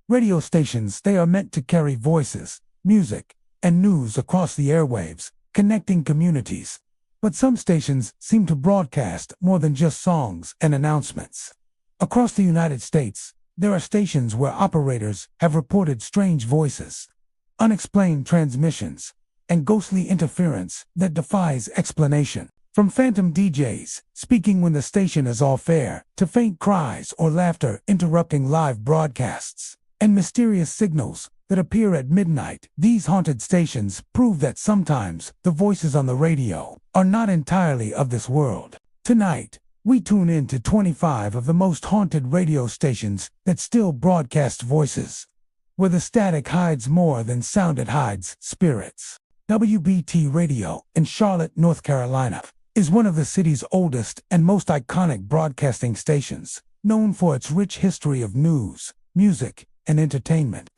Radio stations, they are meant to carry voices, music, and news across the airwaves, connecting communities. But some stations seem to broadcast more than just songs and announcements. Across the United States, there are stations where operators have reported strange voices, unexplained transmissions, and ghostly interference that defies explanation. From phantom DJs speaking when the station is off air, to faint cries or laughter interrupting live broadcasts, and mysterious signals that appear at midnight, these haunted stations prove that sometimes the voices on the radio are not entirely of this world. Tonight, we tune in to 25 of the most haunted radio stations that still broadcast voices, where the static hides more than sound, it hides spirits. WBT Radio in Charlotte, North Carolina, is one of the city's oldest and most iconic broadcasting stations, known for its rich history of news, music, and entertainment.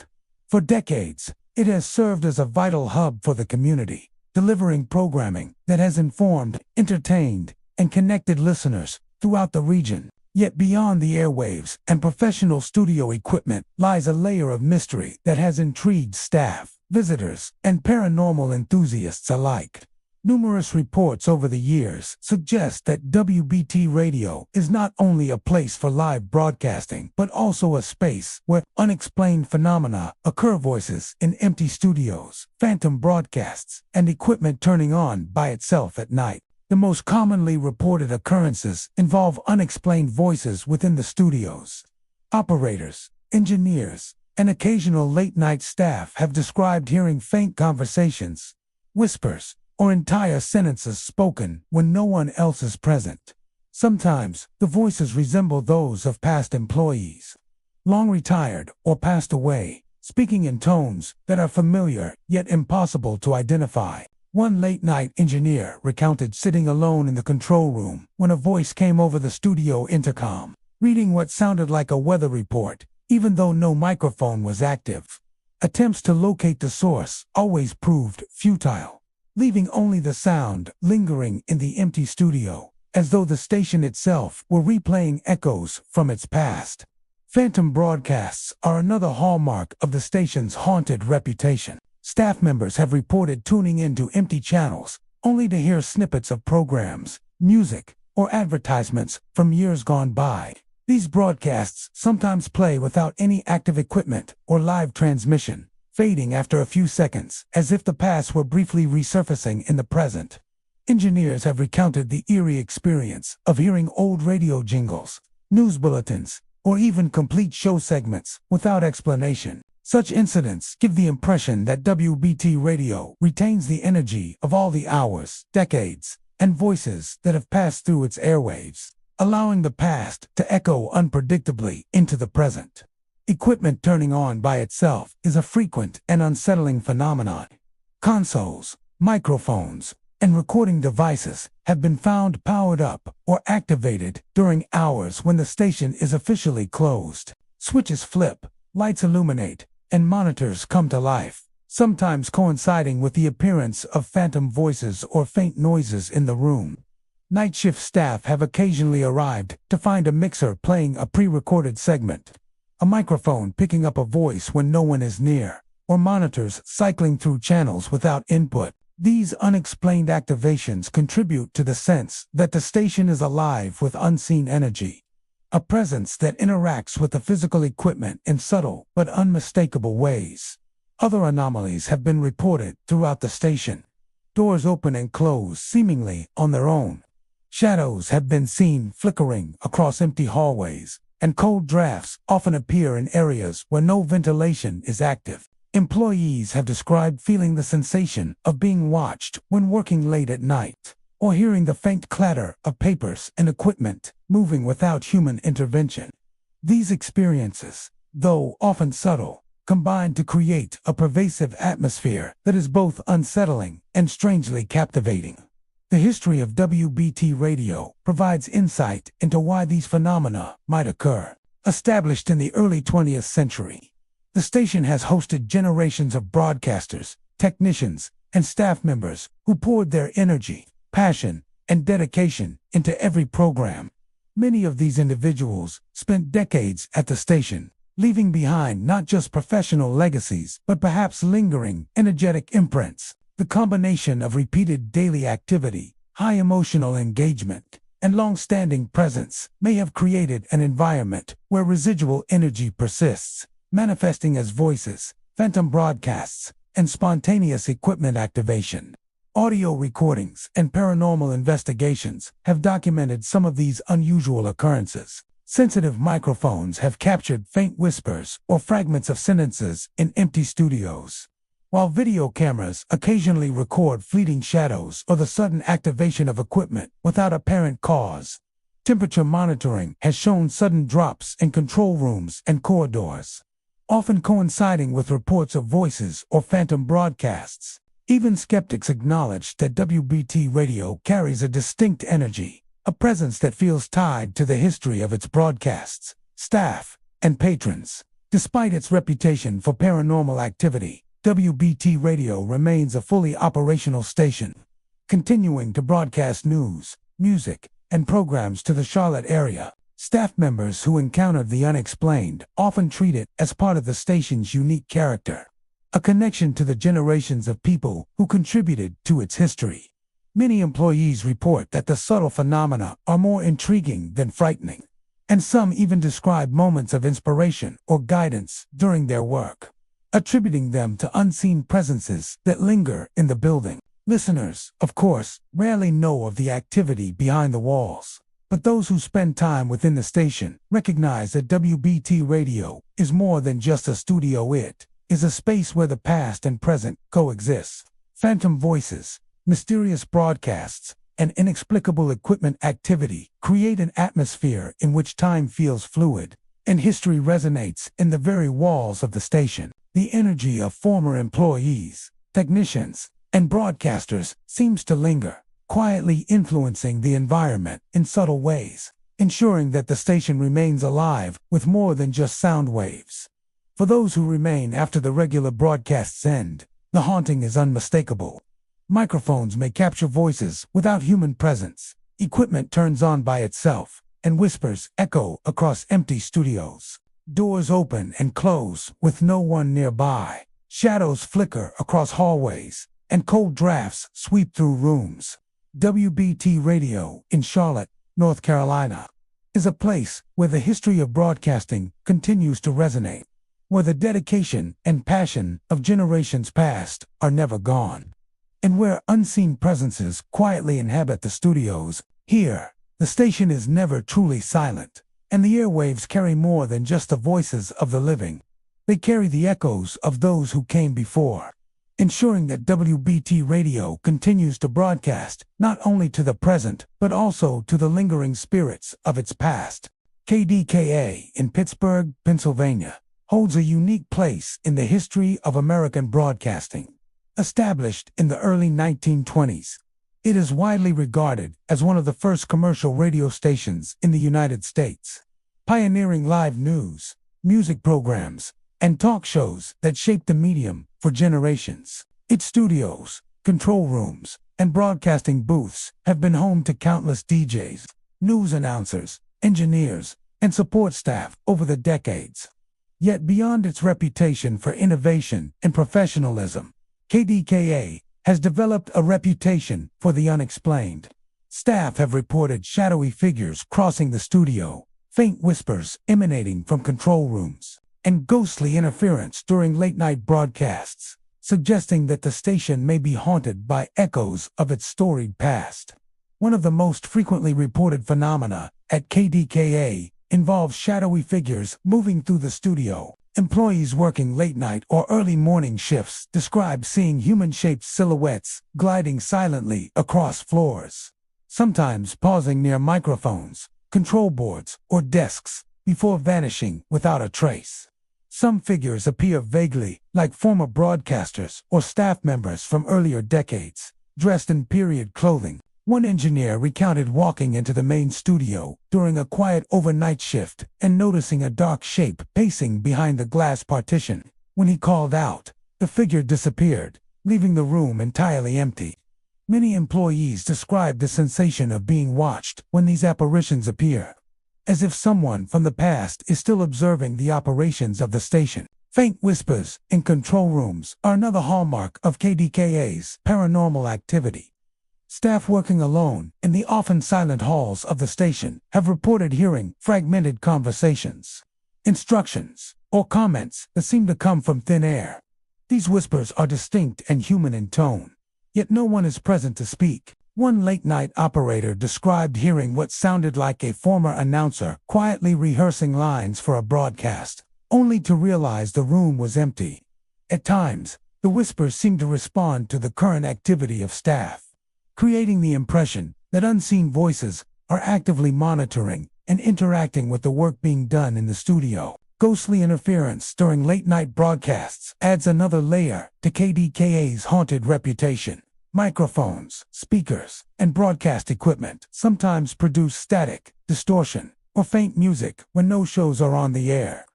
For decades, it has served as a vital hub for the community, delivering programming that has informed, entertained, and connected listeners throughout the region. Yet beyond the airwaves and professional studio equipment lies a layer of mystery that has intrigued staff, visitors, and paranormal enthusiasts alike. Numerous reports over the years suggest that WBT Radio is not only a place for live broadcasting, but also a space where unexplained phenomena occur: voices in empty studios, phantom broadcasts, and equipment turning on by itself at night. The most commonly reported occurrences involve unexplained voices within the studios. Operators, engineers, and occasional late-night staff have described hearing faint conversations, whispers, or entire sentences spoken when no one else is present. Sometimes, the voices resemble those of past employees, long retired or passed away, speaking in tones that are familiar yet impossible to identify. One late-night engineer recounted sitting alone in the control room when a voice came over the studio intercom, reading what sounded like a weather report, even though no microphone was active. Attempts to locate the source always proved futile, leaving only the sound lingering in the empty studio, as though the station itself were replaying echoes from its past. Phantom broadcasts are another hallmark of the station's haunted reputation. Staff members have reported tuning into empty channels, only to hear snippets of programs, music, or advertisements from years gone by. These broadcasts sometimes play without any active equipment or live transmission, fading after a few seconds, as if the past were briefly resurfacing in the present. Engineers have recounted the eerie experience of hearing old radio jingles, news bulletins, or even complete show segments without explanation. Such incidents give the impression that WBT Radio retains the energy of all the hours, decades, and voices that have passed through its airwaves, allowing the past to echo unpredictably into the present. Equipment turning on by itself is a frequent and unsettling phenomenon. Consoles, microphones, and recording devices have been found powered up or activated during hours when the station is officially closed. Switches flip, lights illuminate, and monitors come to life, sometimes coinciding with the appearance of phantom voices or faint noises in the room. Night shift staff have occasionally arrived to find a mixer playing a pre-recorded segment, a microphone picking up a voice when no one is near, or monitors cycling through channels without input. These unexplained activations contribute to the sense that the station is alive with unseen energy, a presence that interacts with the physical equipment in subtle but unmistakable ways. Other anomalies have been reported throughout the station. Doors open and close seemingly on their own. Shadows have been seen flickering across empty hallways, and cold drafts often appear in areas where no ventilation is active. Employees have described feeling the sensation of being watched when working late at night, or hearing the faint clatter of papers and equipment moving without human intervention. These experiences, though often subtle, combine to create a pervasive atmosphere that is both unsettling and strangely captivating. The history of WBT Radio provides insight into why these phenomena might occur. Established in the early 20th century, the station has hosted generations of broadcasters, technicians, and staff members who poured their energy, passion, and dedication into every program. Many of these individuals spent decades at the station, leaving behind not just professional legacies, but perhaps lingering, energetic imprints. The combination of repeated daily activity, high emotional engagement, and long-standing presence may have created an environment where residual energy persists, manifesting as voices, phantom broadcasts, and spontaneous equipment activation. Audio recordings and paranormal investigations have documented some of these unusual occurrences. Sensitive microphones have captured faint whispers or fragments of sentences in empty studios, while video cameras occasionally record fleeting shadows or the sudden activation of equipment without apparent cause. Temperature monitoring has shown sudden drops in control rooms and corridors, often coinciding with reports of voices or phantom broadcasts. Even skeptics acknowledge that WBT radio carries a distinct energy, a presence that feels tied to the history of its broadcasts, staff, and patrons. Despite its reputation for paranormal activity, WBT radio remains a fully operational station, continuing to broadcast news, music, and programs to the Charlotte area. Staff members who encountered the unexplained often treat it as part of the station's unique character, a connection to the generations of people who contributed to its history. Many employees report that the subtle phenomena are more intriguing than frightening, and some even describe moments of inspiration or guidance during their work, attributing them to unseen presences that linger in the building. Listeners, of course, rarely know of the activity behind the walls, but those who spend time within the station recognize that WBT radio is more than just a studio. It is a space where the past and present coexist. Phantom voices, mysterious broadcasts, and inexplicable equipment activity create an atmosphere in which time feels fluid, and history resonates in the very walls of the station. The energy of former employees, technicians, and broadcasters seems to linger, quietly influencing the environment in subtle ways, ensuring that the station remains alive with more than just sound waves. For those who remain after the regular broadcasts end, the haunting is unmistakable. Microphones may capture voices without human presence, equipment turns on by itself, and whispers echo across empty studios. Doors open and close with no one nearby, shadows flicker across hallways, and cold drafts sweep through rooms. WBT Radio in Charlotte, North Carolina, is a place where the history of broadcasting continues to resonate, where the dedication and passion of generations past are never gone, and where unseen presences quietly inhabit the studios. Here, the station is never truly silent, and the airwaves carry more than just the voices of the living. They carry the echoes of those who came before, ensuring that WBT Radio continues to broadcast not only to the present, but also to the lingering spirits of its past. KDKA in Pittsburgh, Pennsylvania, holds a unique place in the history of American broadcasting. Established in the early 1920s, it is widely regarded as one of the first commercial radio stations in the United States, pioneering live news, music programs, and talk shows that shaped the medium for generations. Its studios, control rooms, and broadcasting booths have been home to countless DJs, news announcers, engineers, and support staff over the decades. Yet beyond its reputation for innovation and professionalism, KDKA has developed a reputation for the unexplained. Staff have reported shadowy figures crossing the studio, faint whispers emanating from control rooms, and ghostly interference during late-night broadcasts, suggesting that the station may be haunted by echoes of its storied past. One of the most frequently reported phenomena at KDKA involves shadowy figures moving through the studio. Employees working late-night or early morning shifts describe seeing human-shaped silhouettes gliding silently across floors, sometimes pausing near microphones, control boards, or desks before vanishing without a trace. Some figures appear vaguely like former broadcasters or staff members from earlier decades, dressed in period clothing. One engineer recounted walking into the main studio during a quiet overnight shift and noticing a dark shape pacing behind the glass partition. When he called out, the figure disappeared, leaving the room entirely empty. Many employees describe the sensation of being watched when these apparitions appear, as if someone from the past is still observing the operations of the station. Faint whispers in control rooms are another hallmark of KDKA's paranormal activity. Staff working alone in the often silent halls of the station have reported hearing fragmented conversations, instructions, or comments that seem to come from thin air. These whispers are distinct and human in tone, yet no one is present to speak. One late-night operator described hearing what sounded like a former announcer quietly rehearsing lines for a broadcast, only to realize the room was empty. At times, the whispers seemed to respond to the current activity of staff, creating the impression that unseen voices are actively monitoring and interacting with the work being done in the studio. Ghostly interference during late-night broadcasts adds another layer to KDKA's haunted reputation. Microphones, speakers, and broadcast equipment sometimes produce static, distortion, or faint music when no shows are on the air.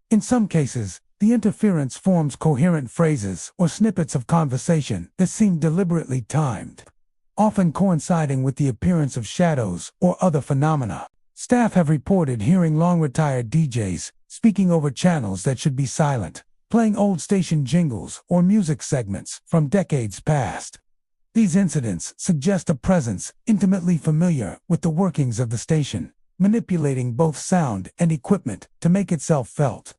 In some cases, the interference forms coherent phrases or snippets of conversation that seem deliberately timed, often coinciding with the appearance of shadows or other phenomena. Staff have reported hearing long-retired DJs speaking over channels that should be silent, playing old station jingles or music segments from decades past. These incidents suggest a presence intimately familiar with the workings of the station, manipulating both sound and equipment to make itself felt.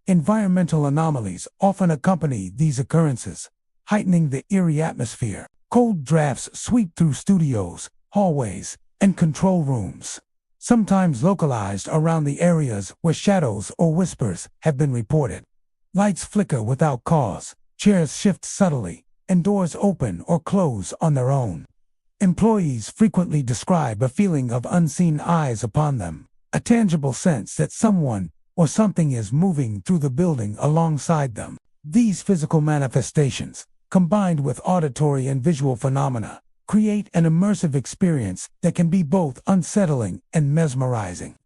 Environmental anomalies often accompany these occurrences, heightening the eerie atmosphere. Cold drafts sweep through studios, hallways, and control rooms, sometimes localized around the areas where shadows or whispers have been reported. Lights flicker without cause, chairs shift subtly, and doors open or close on their own. Employees frequently describe a feeling of unseen eyes upon them, a tangible sense that someone or something is moving through the building alongside them. These physical manifestations, combined with auditory and visual phenomena, create an immersive experience that can be both unsettling and mesmerizing.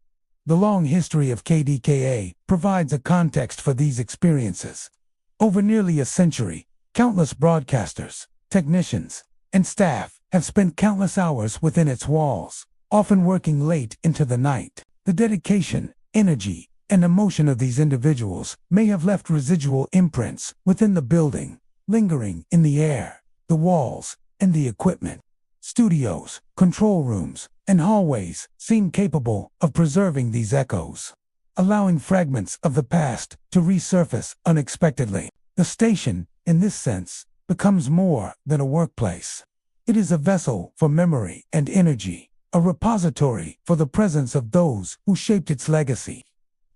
The long history of KDKA provides a context for these experiences. Over nearly a century, countless broadcasters, technicians, and staff have spent countless hours within its walls, often working late into the night. The dedication, energy, and emotion of these individuals may have left residual imprints within the building, lingering in the air, the walls, and the equipment. Studios, control rooms, and hallways seem capable of preserving these echoes, allowing fragments of the past to resurface unexpectedly. The station, in this sense, becomes more than a workplace. It is a vessel for memory and energy, a repository for the presence of those who shaped its legacy.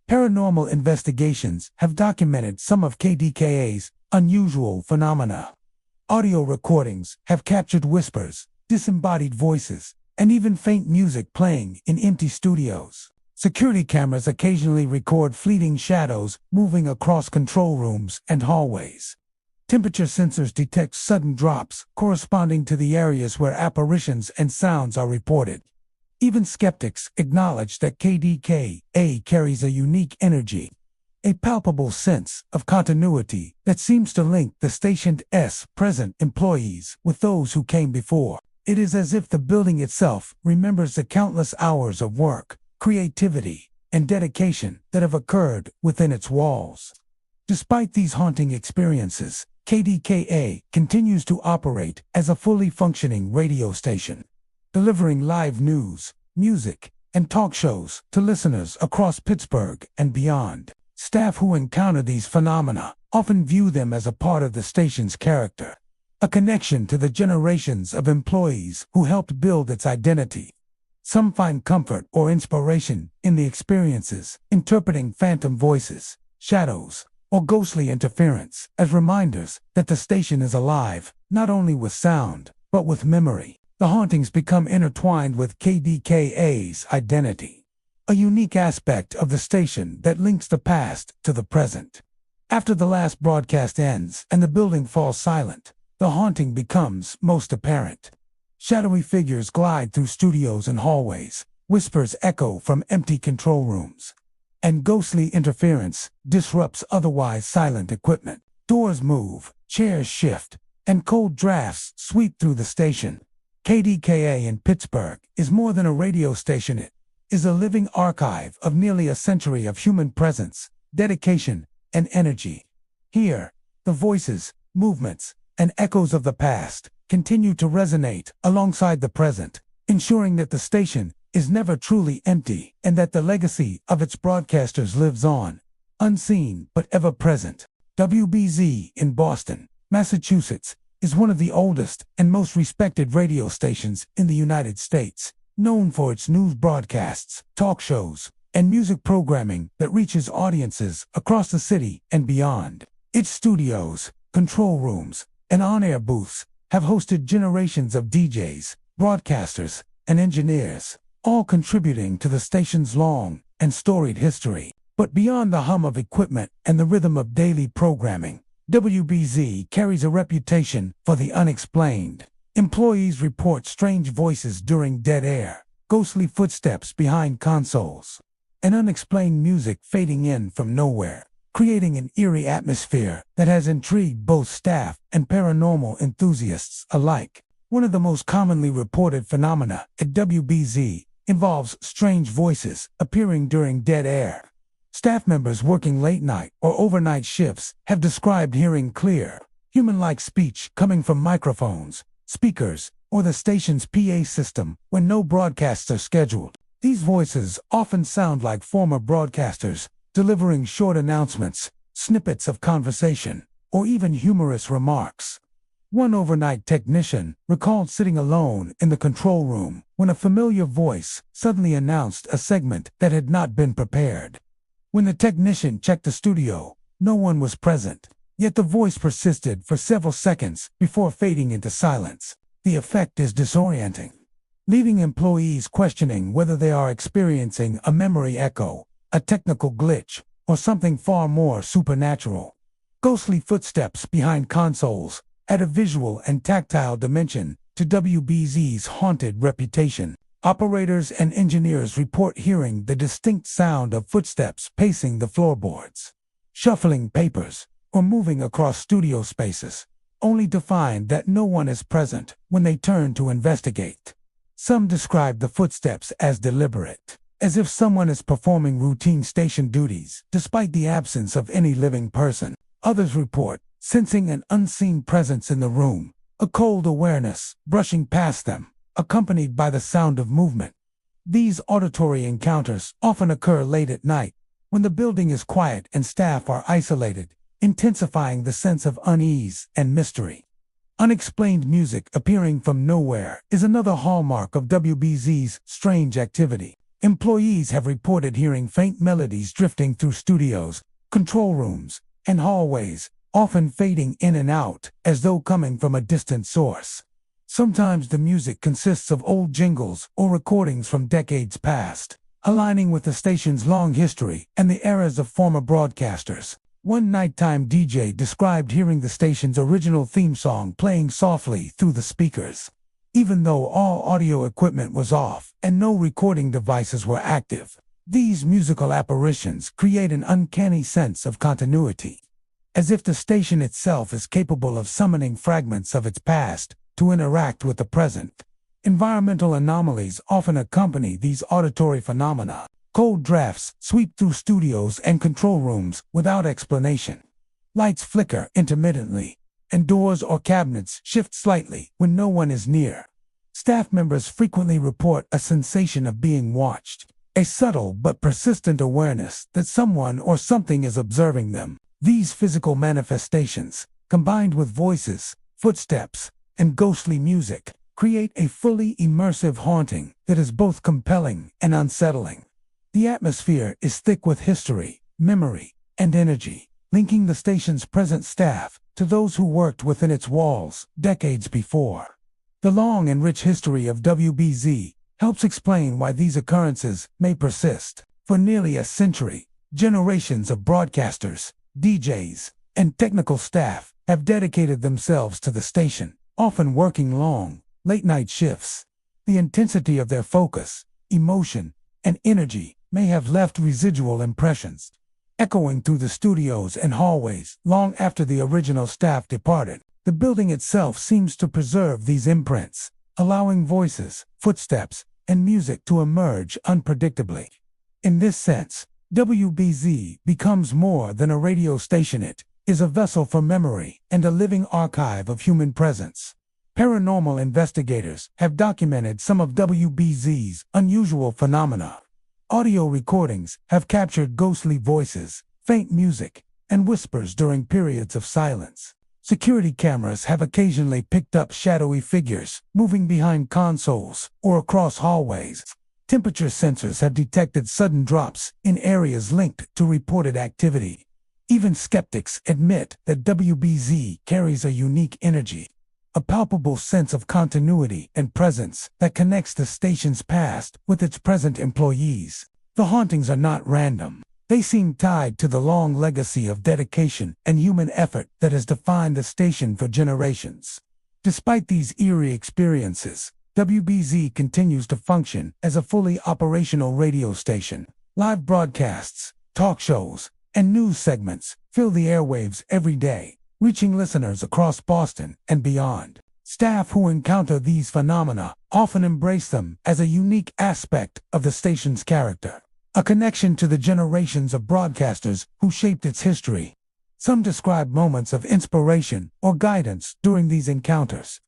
Paranormal investigations have documented some of KDKA's unusual phenomena. Audio recordings have captured whispers, disembodied voices, and even faint music playing in empty studios. Security cameras occasionally record fleeting shadows moving across control rooms and hallways. Temperature sensors detect sudden drops corresponding to the areas where apparitions and sounds are reported. Even skeptics acknowledge that KDKA carries a unique energy, a palpable sense of continuity that seems to link the station's present employees with those who came before. It is as if the building itself remembers the countless hours of work, creativity, and dedication that have occurred within its walls. Despite these haunting experiences, KDKA continues to operate as a fully functioning radio station, delivering live news, music, and talk shows to listeners across Pittsburgh and beyond. Staff who encounter these phenomena often view them as a part of the station's character, a connection to the generations of employees who helped build its identity. Some find comfort or inspiration in the experiences, interpreting phantom voices, shadows, or ghostly interference as reminders that the station is alive, not only with sound, but with memory. The hauntings become intertwined with KDKA's identity, a unique aspect of the station that links the past to the present. After the last broadcast ends and the building falls silent, the haunting becomes most apparent. Shadowy figures glide through studios and hallways, whispers echo from empty control rooms, and ghostly interference disrupts otherwise silent equipment. Doors move, chairs shift, and cold drafts sweep through the station. KDKA in Pittsburgh is more than a radio station. is a living archive of nearly a century of human presence, dedication, and energy. Here, the voices, movements, and echoes of the past continue to resonate alongside the present, ensuring that the station is never truly empty and that the legacy of its broadcasters lives on, unseen but ever present. WBZ in Boston, Massachusetts, is one of the oldest and most respected radio stations in the United States, known for its news broadcasts, talk shows, and music programming that reaches audiences across the city and beyond. Its studios, control rooms, and on-air booths have hosted generations of DJs, broadcasters, and engineers, all contributing to the station's long and storied history. But beyond the hum of equipment and the rhythm of daily programming, WBZ carries a reputation for the unexplained. Employees report strange voices during dead air, ghostly footsteps behind consoles, and unexplained music fading in from nowhere, creating an eerie atmosphere that has intrigued both staff and paranormal enthusiasts alike. One of the most commonly reported phenomena at WBZ involves strange voices appearing during dead air. Staff members working late-night or overnight shifts have described hearing clear, human-like speech coming from microphones, speakers, or the station's PA system when no broadcasts are scheduled. These voices often sound like former broadcasters, delivering short announcements, snippets of conversation, or even humorous remarks. One overnight technician recalled sitting alone in the control room when a familiar voice suddenly announced a segment that had not been prepared. When the technician checked the studio, no one was present, yet the voice persisted for several seconds before fading into silence. The effect is disorienting, leaving employees questioning whether they are experiencing a memory echo, a technical glitch, or something far more supernatural. Ghostly footsteps behind consoles add a visual and tactile dimension to WBZ's haunted reputation. Operators and engineers report hearing the distinct sound of footsteps pacing the floorboards, shuffling papers, or moving across studio spaces, only to find that no one is present when they turn to investigate. Some describe the footsteps as deliberate, as if someone is performing routine station duties despite the absence of any living person. Others report sensing an unseen presence in the room, a cold awareness brushing past them, accompanied by the sound of movement. These auditory encounters often occur late at night, when the building is quiet and staff are isolated, intensifying the sense of unease and mystery. Unexplained music appearing from nowhere is another hallmark of WBZ's strange activity. Employees have reported hearing faint melodies drifting through studios, control rooms, and hallways, often fading in and out as though coming from a distant source. Sometimes the music consists of old jingles or recordings from decades past, aligning with the station's long history and the eras of former broadcasters. One nighttime DJ described hearing the station's original theme song playing softly through the speakers, even though all audio equipment was off and no recording devices were active. These musical apparitions create an uncanny sense of continuity, as if the station itself is capable of summoning fragments of its past to interact with the present. Environmental anomalies often accompany these auditory phenomena. Cold drafts sweep through studios and control rooms without explanation. Lights flicker intermittently, and doors or cabinets shift slightly when no one is near. Staff members frequently report a sensation of being watched, a subtle but persistent awareness that someone or something is observing them. These physical manifestations, combined with voices, footsteps, and ghostly music, create a fully immersive haunting that is both compelling and unsettling. The atmosphere is thick with history, memory, and energy, linking the station's present staff to those who worked within its walls decades before. The long and rich history of WBZ helps explain why these occurrences may persist. For nearly a century, generations of broadcasters, DJs, and technical staff have dedicated themselves to the station, often working long, late-night shifts. The intensity of their focus, emotion, and energy may have left residual impressions, echoing through the studios and hallways long after the original staff departed. The building itself seems to preserve these imprints, allowing voices, footsteps, and music to emerge unpredictably. In this sense, WBZ becomes more than a radio station. It is a vessel for memory and a living archive of human presence. Paranormal investigators have documented some of WBZ's unusual phenomena. Audio recordings have captured ghostly voices, faint music, and whispers during periods of silence. Security cameras have occasionally picked up shadowy figures moving behind consoles or across hallways. Temperature sensors have detected sudden drops in areas linked to reported activity. Even skeptics admit that WBZ carries a unique energy, a palpable sense of continuity and presence that connects the station's past with its present employees. The hauntings are not random. They seem tied to the long legacy of dedication and human effort that has defined the station for generations. Despite these eerie experiences, WBZ continues to function as a fully operational radio station. Live broadcasts, talk shows, and news segments fill the airwaves every day, reaching listeners across Boston and beyond. Staff who encounter these phenomena often embrace them as a unique aspect of the station's character, a connection to the generations of broadcasters who shaped its history. Some describe moments of inspiration or guidance during these encounters,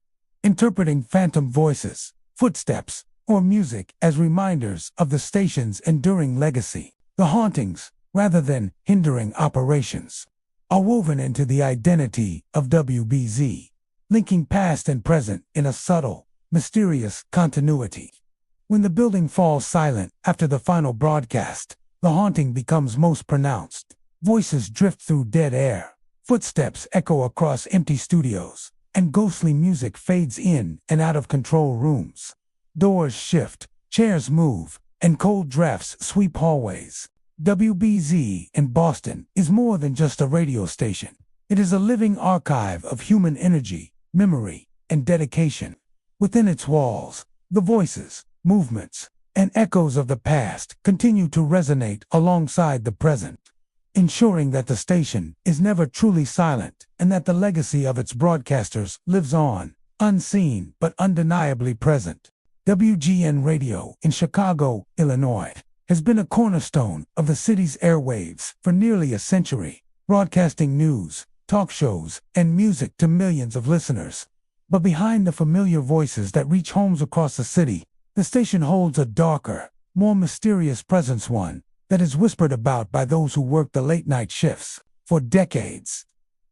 interpreting phantom voices, footsteps, or music as reminders of the station's enduring legacy. The hauntings, rather than hindering operations, are woven into the identity of WBZ, linking past and present in a subtle, mysterious continuity. When the building falls silent after the final broadcast, the haunting becomes most pronounced. Voices drift through dead air, footsteps echo across empty studios, and ghostly music fades in and out of control rooms. Doors shift, chairs move, and cold drafts sweep hallways. WBZ in Boston is more than just a radio station. It is a living archive of human energy, memory, and dedication. Within its walls, the voices, movements, and echoes of the past continue to resonate alongside the present, ensuring that the station is never truly silent and that the legacy of its broadcasters lives on, unseen but undeniably present. WGN Radio in Chicago, Illinois, has been a cornerstone of the city's airwaves for nearly a century, broadcasting news, talk shows, and music to millions of listeners. But behind the familiar voices that reach homes across the city, the station holds a darker, more mysterious presence, one that is whispered about by those who work the late-night shifts. For decades,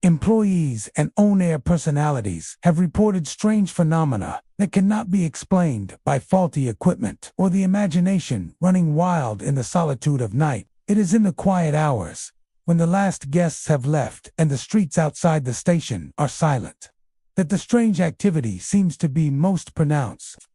employees and on-air personalities have reported strange phenomena that cannot be explained by faulty equipment or the imagination running wild in the solitude of night. It is in the quiet hours, when the last guests have left and the streets outside the station are silent, that the strange activity seems to be most pronounced.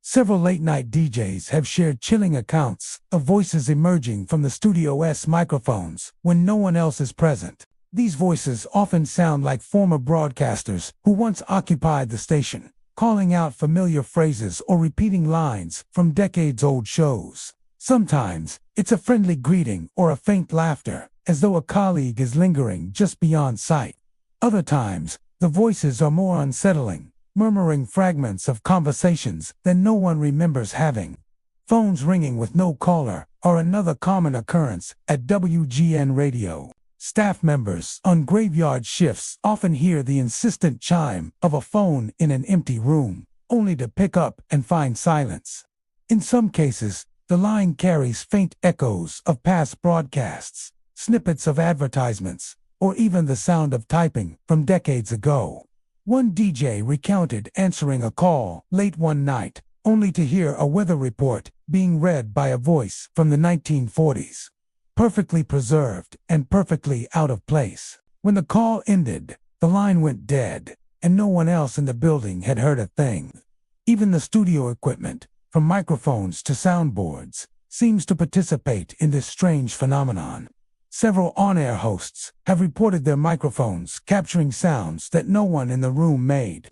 Several late-night DJs have shared chilling accounts of voices emerging from the studio's microphones when no one else is present. These voices often sound like former broadcasters who once occupied the station, calling out familiar phrases or repeating lines from decades-old shows. Sometimes, it's a friendly greeting or a faint laughter, as though a colleague is lingering just beyond sight. Other times, the voices are more unsettling, murmuring fragments of conversations that no one remembers having. Phones ringing with no caller are another common occurrence at WGN Radio. Staff members on graveyard shifts often hear the insistent chime of a phone in an empty room, only to pick up and find silence. In some cases, the line carries faint echoes of past broadcasts, snippets of advertisements, or even the sound of typing from decades ago. One DJ recounted answering a call late one night, only to hear a weather report being read by a voice from the 1940s. Perfectly preserved and perfectly out of place. When the call ended, the line went dead, and no one else in the building had heard a thing. Even the studio equipment, from microphones to soundboards, seems to participate in this strange phenomenon. Several on-air hosts have reported their microphones capturing sounds that no one in the room made.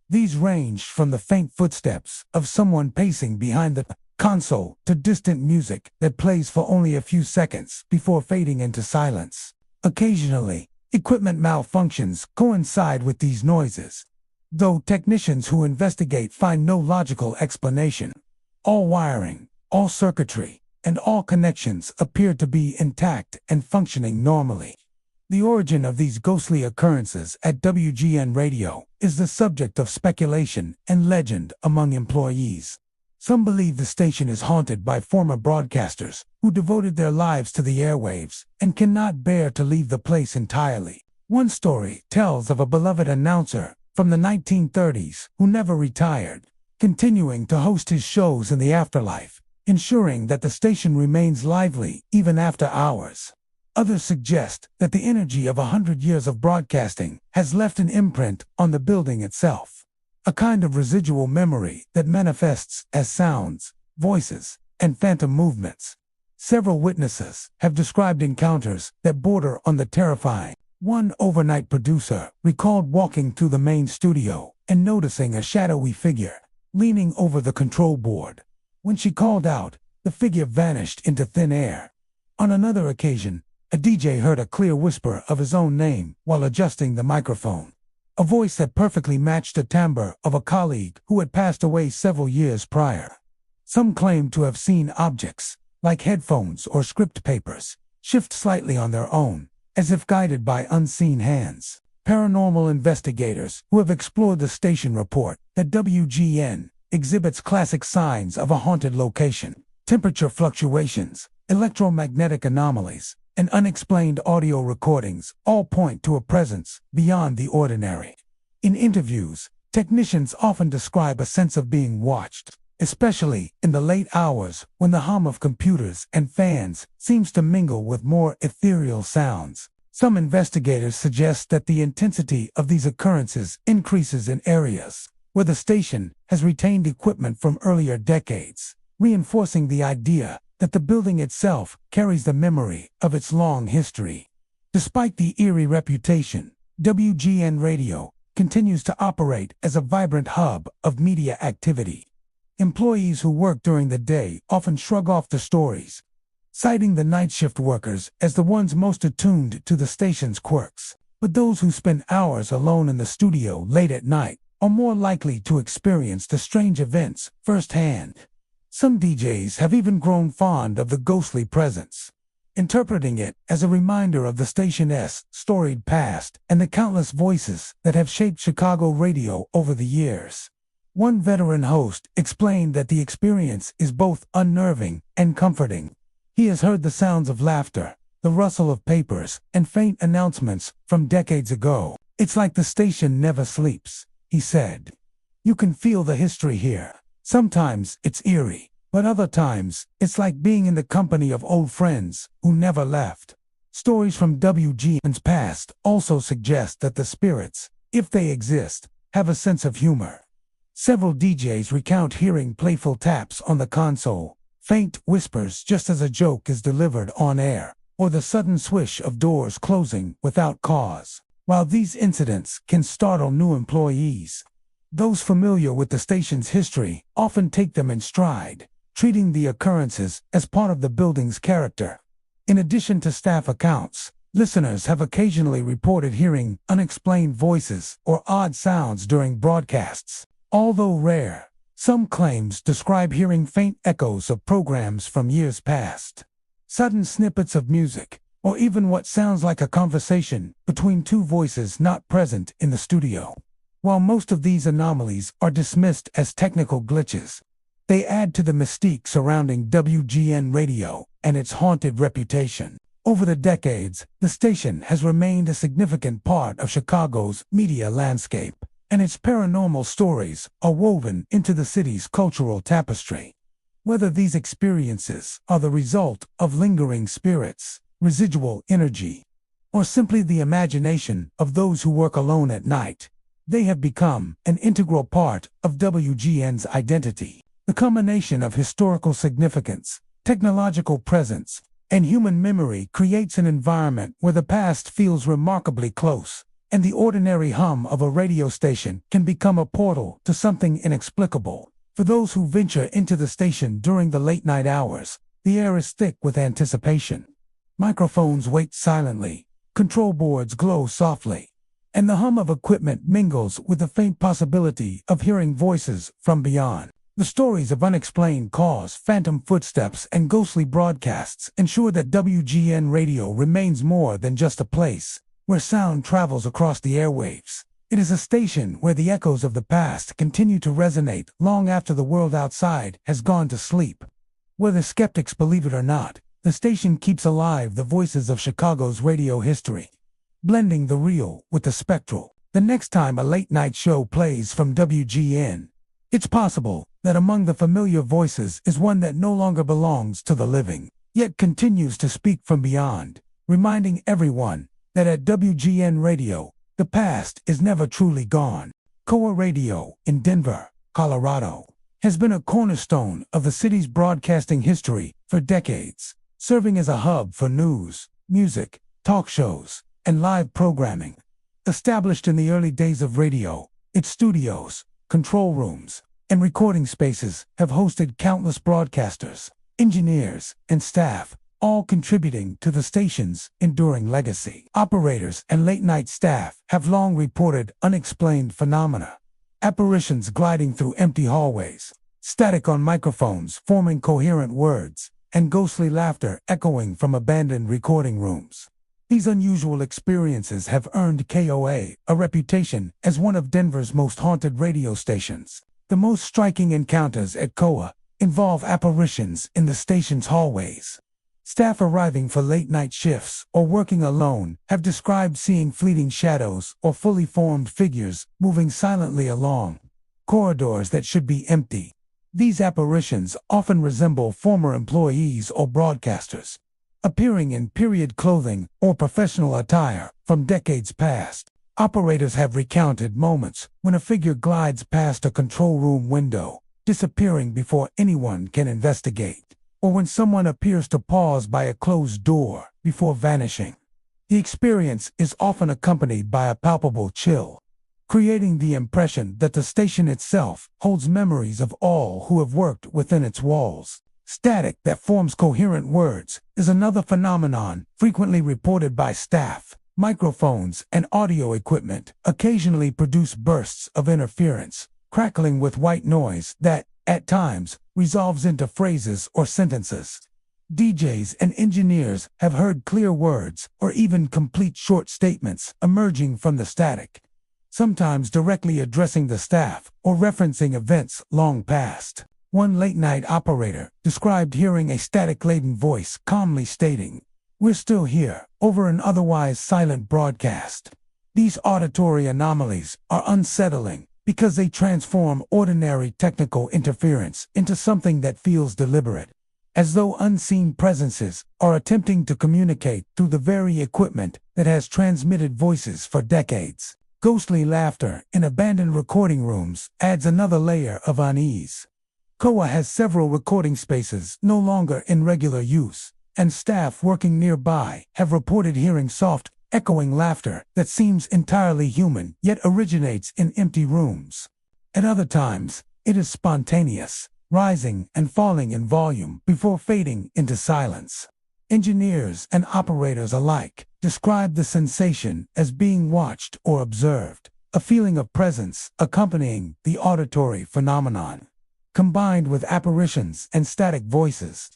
These ranged from the faint footsteps of someone pacing behind the console to distant music that plays for only a few seconds before fading into silence. Occasionally, equipment malfunctions coincide with these noises, though technicians who investigate find no logical explanation. All wiring, all circuitry, and all connections appeared to be intact and functioning normally. The origin of these ghostly occurrences at WGN Radio is the subject of speculation and legend among employees. Some believe the station is haunted by former broadcasters who devoted their lives to the airwaves and cannot bear to leave the place entirely. One story tells of a beloved announcer from the 1930s who never retired, continuing to host his shows in the afterlife, ensuring that the station remains lively even after hours. Others suggest that the energy of 100 years of broadcasting has left an imprint on the building itself, a kind of residual memory that manifests as sounds, voices, and phantom movements. Several witnesses have described encounters that border on the terrifying. One overnight producer recalled walking through the main studio and noticing a shadowy figure leaning over the control board. When she called out, the figure vanished into thin air. On another occasion, a DJ heard a clear whisper of his own name while adjusting the microphone, a voice that perfectly matched the timbre of a colleague who had passed away several years prior. Some claimed to have seen objects, like headphones or script papers, shift slightly on their own, as if guided by unseen hands. Paranormal investigators who have explored the station report that WGN exhibits classic signs of a haunted location: temperature fluctuations, electromagnetic anomalies, and unexplained audio recordings all point to a presence beyond the ordinary. In interviews, technicians often describe a sense of being watched, especially in the late hours when the hum of computers and fans seems to mingle with more ethereal sounds. Some investigators suggest that the intensity of these occurrences increases in areas where the station has retained equipment from earlier decades, reinforcing the idea that the building itself carries the memory of its long history. Despite the eerie reputation, WGN Radio continues to operate as a vibrant hub of media activity. Employees who work during the day often shrug off the stories, citing the night shift workers as the ones most attuned to the station's quirks. But those who spend hours alone in the studio late at night are more likely to experience the strange events firsthand. Some DJs have even grown fond of the ghostly presence, interpreting it as a reminder of the station's storied past and the countless voices that have shaped Chicago radio over the years. One veteran host explained that the experience is both unnerving and comforting. He has heard the sounds of laughter, the rustle of papers, and faint announcements from decades ago. "It's like the station never sleeps," he said. "You can feel the history here. Sometimes it's eerie, but other times it's like being in the company of old friends who never left." Stories from WGN's past also suggest that the spirits, if they exist, have a sense of humor. Several DJs recount hearing playful taps on the console, faint whispers just as a joke is delivered on air, or the sudden swish of doors closing without cause. While these incidents can startle new employees, those familiar with the station's history often take them in stride, treating the occurrences as part of the building's character. In addition to staff accounts, listeners have occasionally reported hearing unexplained voices or odd sounds during broadcasts. Although rare, some claims describe hearing faint echoes of programs from years past, sudden snippets of music, or even what sounds like a conversation between two voices not present in the studio. While most of these anomalies are dismissed as technical glitches, they add to the mystique surrounding WGN Radio and its haunted reputation. Over the decades, the station has remained a significant part of Chicago's media landscape, and its paranormal stories are woven into the city's cultural tapestry. Whether these experiences are the result of lingering spirits, residual energy, or simply the imagination of those who work alone at night, they have become an integral part of WGN's identity. The combination of historical significance, technological presence, and human memory creates an environment where the past feels remarkably close, and the ordinary hum of a radio station can become a portal to something inexplicable. For those who venture into the station during the late-night hours, the air is thick with anticipation. Microphones wait silently, control boards glow softly, and the hum of equipment mingles with the faint possibility of hearing voices from beyond. The stories of unexplained calls, phantom footsteps, and ghostly broadcasts ensure that WGN Radio remains more than just a place where sound travels across the airwaves. It is a station where the echoes of the past continue to resonate long after the world outside has gone to sleep. Whether skeptics believe it or not, the station keeps alive the voices of Chicago's radio history, blending the real with the spectral. The next time a late-night show plays from WGN, it's possible that among the familiar voices is one that no longer belongs to the living, yet continues to speak from beyond, reminding everyone that at WGN Radio, the past is never truly gone. KOA Radio in Denver, Colorado, has been a cornerstone of the city's broadcasting history for decades, serving as a hub for news, music, talk shows, and live programming. Established in the early days of radio, its studios, control rooms, and recording spaces have hosted countless broadcasters, engineers, and staff, all contributing to the station's enduring legacy. Operators and late-night staff have long reported unexplained phenomena, apparitions gliding through empty hallways, static on microphones forming coherent words, and ghostly laughter echoing from abandoned recording rooms. These unusual experiences have earned KOA a reputation as one of Denver's most haunted radio stations. The most striking encounters at KOA involve apparitions in the station's hallways. Staff arriving for late-night shifts or working alone have described seeing fleeting shadows or fully formed figures moving silently along corridors that should be empty. These apparitions often resemble former employees or broadcasters, appearing in period clothing or professional attire from decades past. Operators have recounted moments when a figure glides past a control room window, disappearing before anyone can investigate, or when someone appears to pause by a closed door before vanishing. The experience is often accompanied by a palpable chill, creating the impression that the station itself holds memories of all who have worked within its walls. Static that forms coherent words is another phenomenon frequently reported by staff. Microphones and audio equipment occasionally produce bursts of interference, crackling with white noise that, at times, resolves into phrases or sentences. DJs and engineers have heard clear words or even complete short statements emerging from the static, sometimes directly addressing the staff or referencing events long past. One late-night operator described hearing a static-laden voice calmly stating, "We're still here," over an otherwise silent broadcast. These auditory anomalies are unsettling because they transform ordinary technical interference into something that feels deliberate, as though unseen presences are attempting to communicate through the very equipment that has transmitted voices for decades. Ghostly laughter in abandoned recording rooms adds another layer of unease. KOA has several recording spaces no longer in regular use, and staff working nearby have reported hearing soft, echoing laughter that seems entirely human yet originates in empty rooms. At other times, it is spontaneous, rising and falling in volume before fading into silence. Engineers and operators alike describe the sensation as being watched or observed, a feeling of presence accompanying the auditory phenomenon. Combined with apparitions and static voices,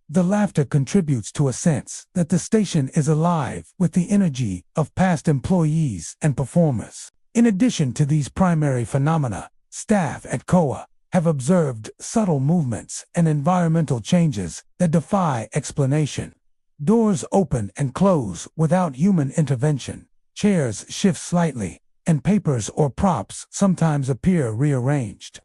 the laughter contributes to a sense that the station is alive with the energy of past employees and performers. In addition to these primary phenomena, staff at KOA have observed subtle movements and environmental changes that defy explanation. Doors open and close without human intervention, chairs shift slightly, and papers or props sometimes appear rearranged.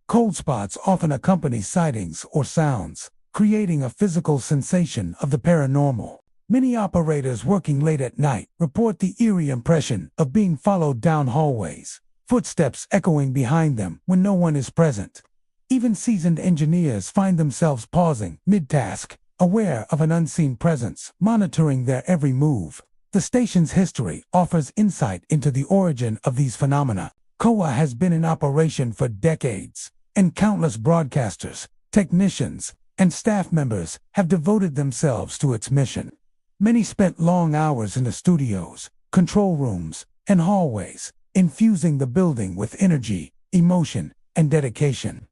Cold spots often accompany sightings or sounds, creating a physical sensation of the paranormal. Many operators working late at night report the eerie impression of being followed down hallways, footsteps echoing behind them when no one is present. Even seasoned engineers find themselves pausing mid-task, aware of an unseen presence, monitoring their every move. The station's history offers insight into the origin of these phenomena. KOA has been in operation for decades, and countless broadcasters, technicians, and staff members have devoted themselves to its mission. Many spent long hours in the studios, control rooms, and hallways, infusing the building with energy, emotion, and dedication.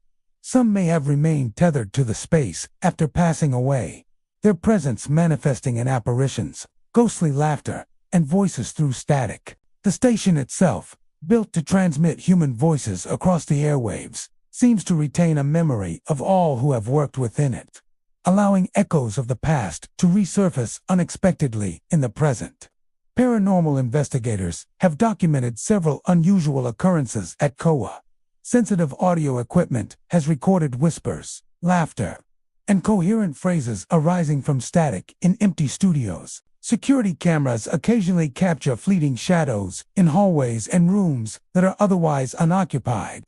Some may have remained tethered to the space after passing away, their presence manifesting in apparitions, ghostly laughter, and voices through static. The station itself, built to transmit human voices across the airwaves, seems to retain a memory of all who have worked within it, allowing echoes of the past to resurface unexpectedly in the present. Paranormal investigators have documented several unusual occurrences at KOA. Sensitive audio equipment has recorded whispers, laughter, and coherent phrases arising from static in empty studios. Security cameras occasionally capture fleeting shadows in hallways and rooms that are otherwise unoccupied.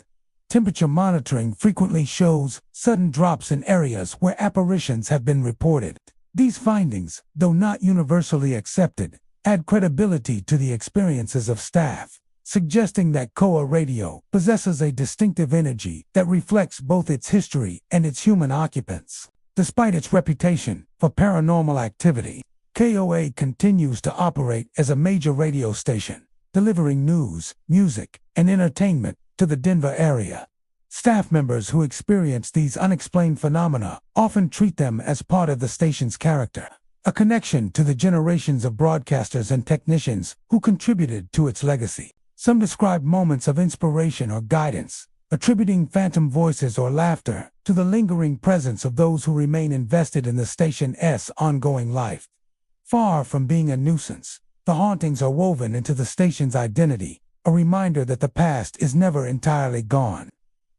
Temperature monitoring frequently shows sudden drops in areas where apparitions have been reported. These findings, though not universally accepted, add credibility to the experiences of staff, suggesting that KOA radio possesses a distinctive energy that reflects both its history and its human occupants. Despite its reputation for paranormal activity, KOA continues to operate as a major radio station, delivering news, music, and entertainment to the Denver area. Staff members who experience these unexplained phenomena often treat them as part of the station's character, a connection to the generations of broadcasters and technicians who contributed to its legacy. Some describe moments of inspiration or guidance, attributing phantom voices or laughter to the lingering presence of those who remain invested in the station's ongoing life. Far from being a nuisance, the hauntings are woven into the station's identity, a reminder that the past is never entirely gone.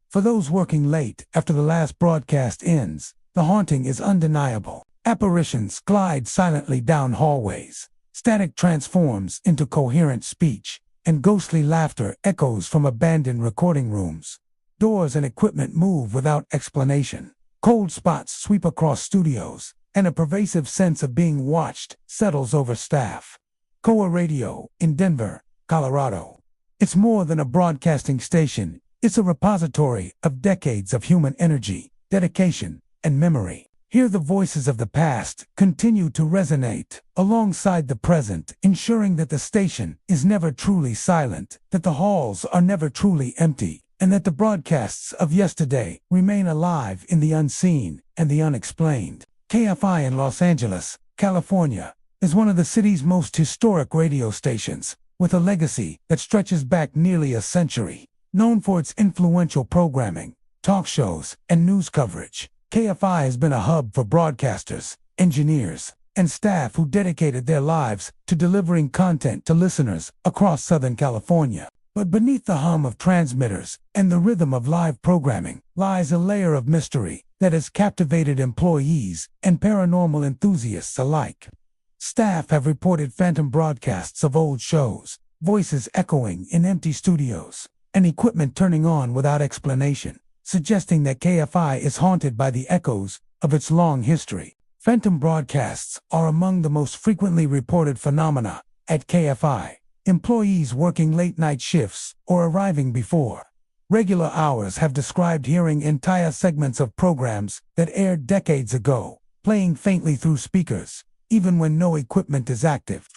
For those working late after the last broadcast ends, the haunting is undeniable. Apparitions glide silently down hallways, static transforms into coherent speech, and ghostly laughter echoes from abandoned recording rooms. Doors and equipment move without explanation. Cold spots sweep across studios, and a pervasive sense of being watched settles over staff. KOA Radio in Denver, Colorado. It's more than a broadcasting station. It's a repository of decades of human energy, dedication, and memory. Here the voices of the past continue to resonate alongside the present, ensuring that the station is never truly silent, that the halls are never truly empty, and that the broadcasts of yesterday remain alive in the unseen and the unexplained. KFI in Los Angeles, California, is one of the city's most historic radio stations, with a legacy that stretches back nearly a century. Known for its influential programming, talk shows, and news coverage, KFI has been a hub for broadcasters, engineers, and staff who dedicated their lives to delivering content to listeners across Southern California. But beneath the hum of transmitters and the rhythm of live programming lies a layer of mystery that has captivated employees and paranormal enthusiasts alike. Staff have reported phantom broadcasts of old shows, voices echoing in empty studios, and equipment turning on without explanation, suggesting that KFI is haunted by the echoes of its long history. Phantom broadcasts are among the most frequently reported phenomena at KFI. Employees working late-night shifts or arriving before regular hours have described hearing entire segments of programs that aired decades ago, playing faintly through speakers, even when no equipment is active.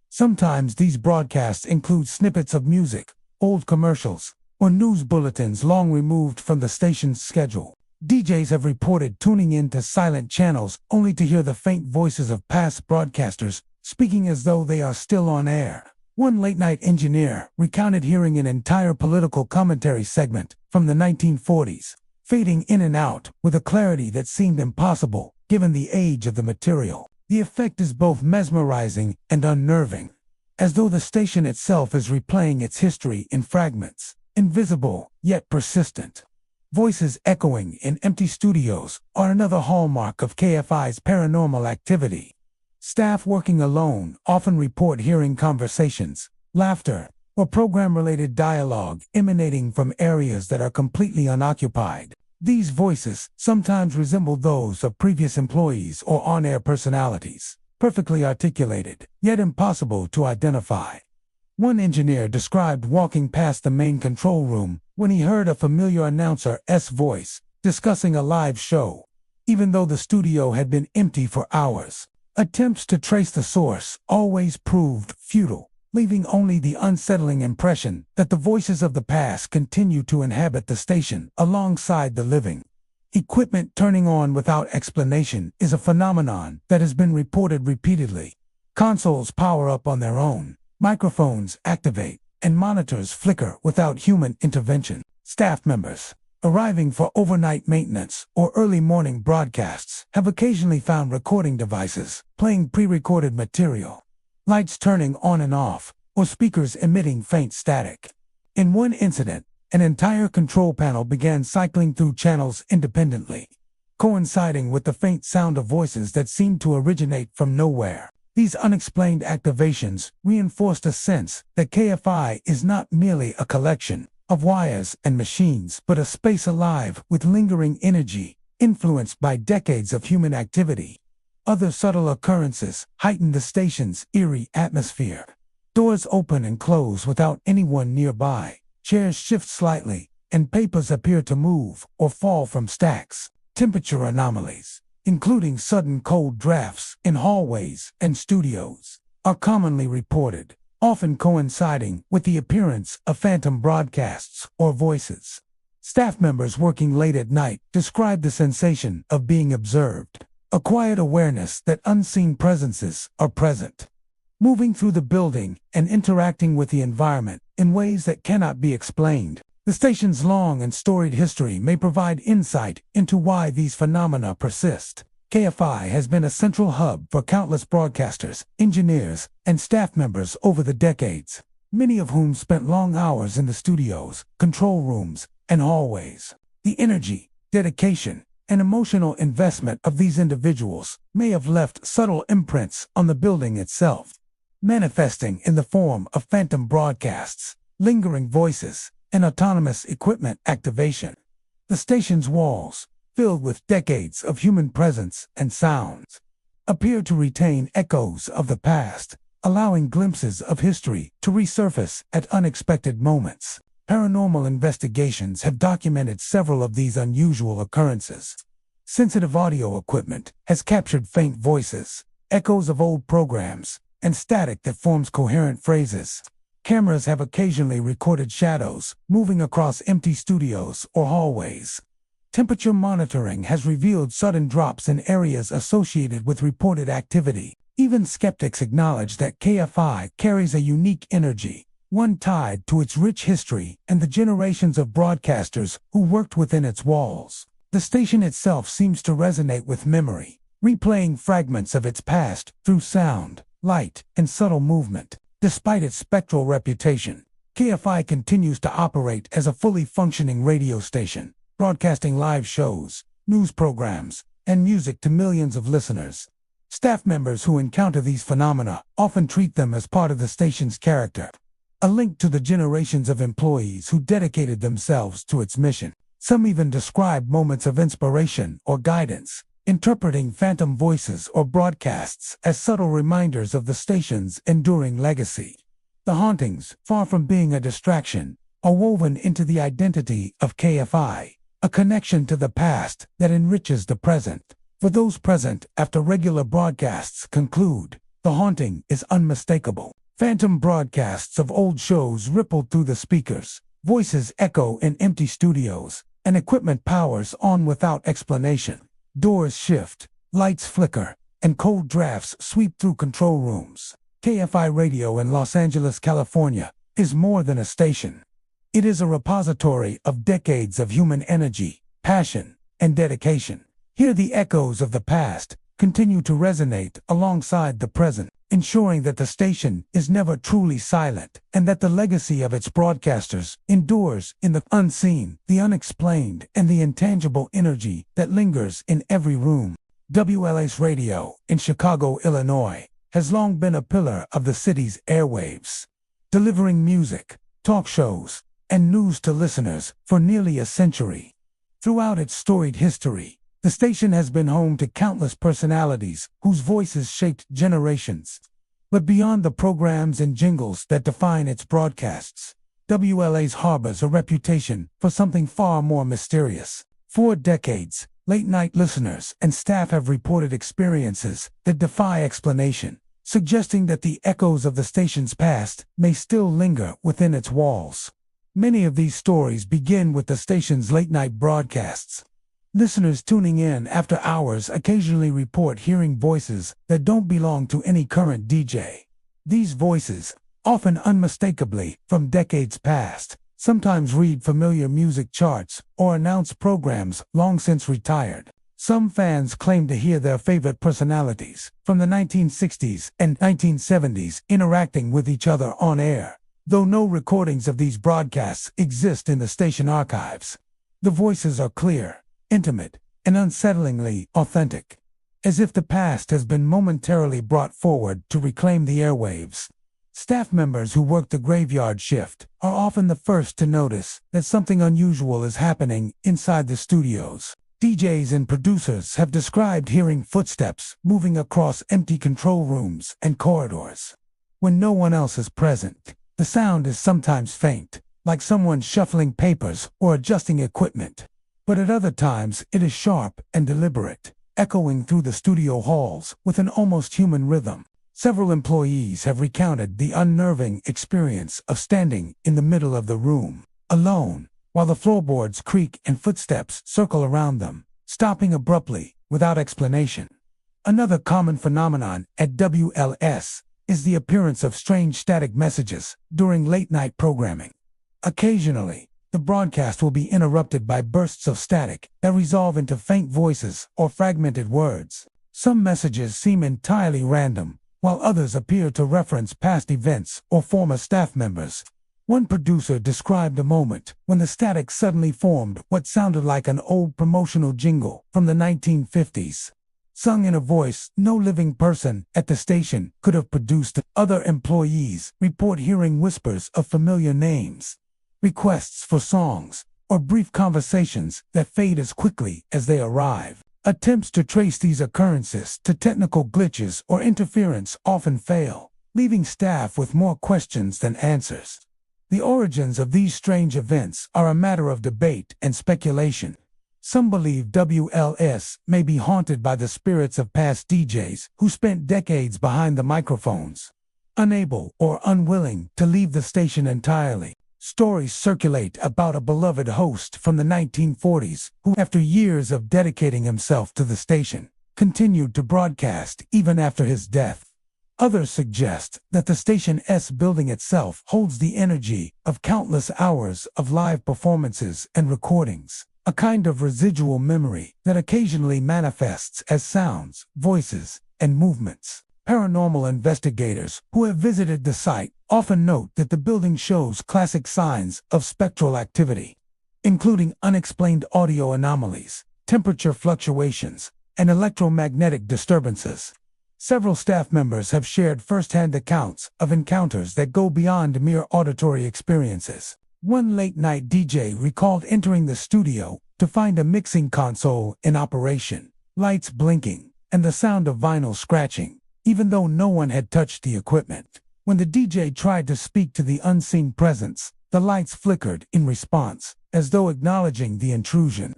Sometimes these broadcasts include snippets of music, old commercials, or news bulletins long removed from the station's schedule. DJs have reported tuning into silent channels only to hear the faint voices of past broadcasters speaking as though they are still on air. One late-night engineer recounted hearing an entire political commentary segment from the 1940s, fading in and out with a clarity that seemed impossible given the age of the material. The effect is both mesmerizing and unnerving, as though the station itself is replaying its history in fragments, invisible yet persistent. Voices echoing in empty studios are another hallmark of KFI's paranormal activity. Staff working alone often report hearing conversations, laughter, or program-related dialogue emanating from areas that are completely unoccupied. These voices sometimes resemble those of previous employees or on-air personalities, perfectly articulated, yet impossible to identify. One engineer described walking past the main control room when he heard a familiar announcer's voice discussing a live show, even though the studio had been empty for hours. Attempts to trace the source always proved futile, leaving only the unsettling impression that the voices of the past continue to inhabit the station alongside the living. Equipment turning on without explanation is a phenomenon that has been reported repeatedly. Consoles power up on their own, microphones activate, and monitors flicker without human intervention. Staff members arriving for overnight maintenance or early morning broadcasts have occasionally found recording devices playing pre-recorded material, lights turning on and off, or speakers emitting faint static. In one incident, an entire control panel began cycling through channels independently, coinciding with the faint sound of voices that seemed to originate from nowhere. These unexplained activations reinforced a sense that KFI is not merely a collection of wires and machines, but a space alive with lingering energy, influenced by decades of human activity. Other subtle occurrences heighten the station's eerie atmosphere. Doors open and close without anyone nearby. Chairs shift slightly, and papers appear to move or fall from stacks. Temperature anomalies, including sudden cold drafts in hallways and studios, are commonly reported, often coinciding with the appearance of phantom broadcasts or voices. Staff members working late at night describe the sensation of being observed, a quiet awareness that unseen presences are present, moving through the building and interacting with the environment in ways that cannot be explained. The station's long and storied history may provide insight into why these phenomena persist. KFI has been a central hub for countless broadcasters, engineers, and staff members over the decades, many of whom spent long hours in the studios, control rooms, and hallways. The energy, dedication, and emotional investment of these individuals may have left subtle imprints on the building itself, manifesting in the form of phantom broadcasts, lingering voices, and autonomous equipment activation. The station's walls, filled with decades of human presence and sounds, appear to retain echoes of the past, allowing glimpses of history to resurface at unexpected moments. Paranormal investigations have documented several of these unusual occurrences. Sensitive audio equipment has captured faint voices, echoes of old programs, and static that forms coherent phrases. Cameras have occasionally recorded shadows moving across empty studios or hallways. Temperature monitoring has revealed sudden drops in areas associated with reported activity. Even skeptics acknowledge that KFI carries a unique energy, one tied to its rich history and the generations of broadcasters who worked within its walls. The station itself seems to resonate with memory, replaying fragments of its past through sound, light, and subtle movement. Despite its spectral reputation, KFI continues to operate as a fully functioning radio station, broadcasting live shows, news programs, and music to millions of listeners. Staff members who encounter these phenomena often treat them as part of the station's character, a link to the generations of employees who dedicated themselves to its mission. Some even describe moments of inspiration or guidance, interpreting phantom voices or broadcasts as subtle reminders of the station's enduring legacy. The hauntings, far from being a distraction, are woven into the identity of KFI, a connection to the past that enriches the present. For those present after regular broadcasts conclude, the haunting is unmistakable. Phantom broadcasts of old shows rippled through the speakers, voices echo in empty studios, and equipment powers on without explanation. Doors shift, lights flicker, and cold drafts sweep through control rooms. KFI Radio in Los Angeles, California, is more than a station. It is a repository of decades of human energy, passion, and dedication. Here the echoes of the past continue to resonate alongside the present, ensuring that the station is never truly silent and that the legacy of its broadcasters endures in the unseen, the unexplained, and the intangible energy that lingers in every room. WLA's radio in Chicago, Illinois, has long been a pillar of the city's airwaves, delivering music, talk shows, and news to listeners for nearly a century. Throughout its storied history, the station has been home to countless personalities whose voices shaped generations. But beyond the programs and jingles that define its broadcasts, WLA's harbors a reputation for something far more mysterious. For decades, late-night listeners and staff have reported experiences that defy explanation, suggesting that the echoes of the station's past may still linger within its walls. Many of these stories begin with the station's late-night broadcasts, Listeners tuning in after hours occasionally report hearing voices that don't belong to any current DJ. These voices, often unmistakably from decades past, sometimes read familiar music charts or announce programs long since retired. Some fans claim to hear their favorite personalities from the 1960s and 1970s interacting with each other on air, though no recordings of these broadcasts exist in the station archives. The voices are clear, intimate, and unsettlingly authentic, as if the past has been momentarily brought forward to reclaim the airwaves. Staff members who work the graveyard shift are often the first to notice that something unusual is happening inside the studios. DJs and producers have described hearing footsteps moving across empty control rooms and corridors. When no one else is present, the sound is sometimes faint, like someone shuffling papers or adjusting equipment. But at other times it is sharp and deliberate, echoing through the studio halls with an almost human rhythm. Several employees have recounted the unnerving experience of standing in the middle of the room, alone, while the floorboards creak and footsteps circle around them, stopping abruptly, without explanation. Another common phenomenon at WLS is the appearance of strange static messages during late-night programming. Occasionally, the broadcast will be interrupted by bursts of static that resolve into faint voices or fragmented words. Some messages seem entirely random, while others appear to reference past events or former staff members. One producer described a moment when the static suddenly formed what sounded like an old promotional jingle from the 1950s. Sung in a voice no living person at the station could have produced. Other employees report hearing whispers of familiar names, requests for songs, or brief conversations that fade as quickly as they arrive. Attempts to trace these occurrences to technical glitches or interference often fail, leaving staff with more questions than answers. The origins of these strange events are a matter of debate and speculation. Some believe WLS may be haunted by the spirits of past DJs who spent decades behind the microphones, unable or unwilling to leave the station entirely. Stories circulate about a beloved host from the 1940s who, after years of dedicating himself to the station, continued to broadcast even after his death. Others suggest that the station's building itself holds the energy of countless hours of live performances and recordings, a kind of residual memory that occasionally manifests as sounds, voices, and movements. Paranormal investigators who have visited the site often note that the building shows classic signs of spectral activity, including unexplained audio anomalies, temperature fluctuations, and electromagnetic disturbances. Several staff members have shared first-hand accounts of encounters that go beyond mere auditory experiences. One late-night DJ recalled entering the studio to find a mixing console in operation, lights blinking, and the sound of vinyl scratching, even though no one had touched the equipment. When the DJ tried to speak to the unseen presence, the lights flickered in response, as though acknowledging the intrusion.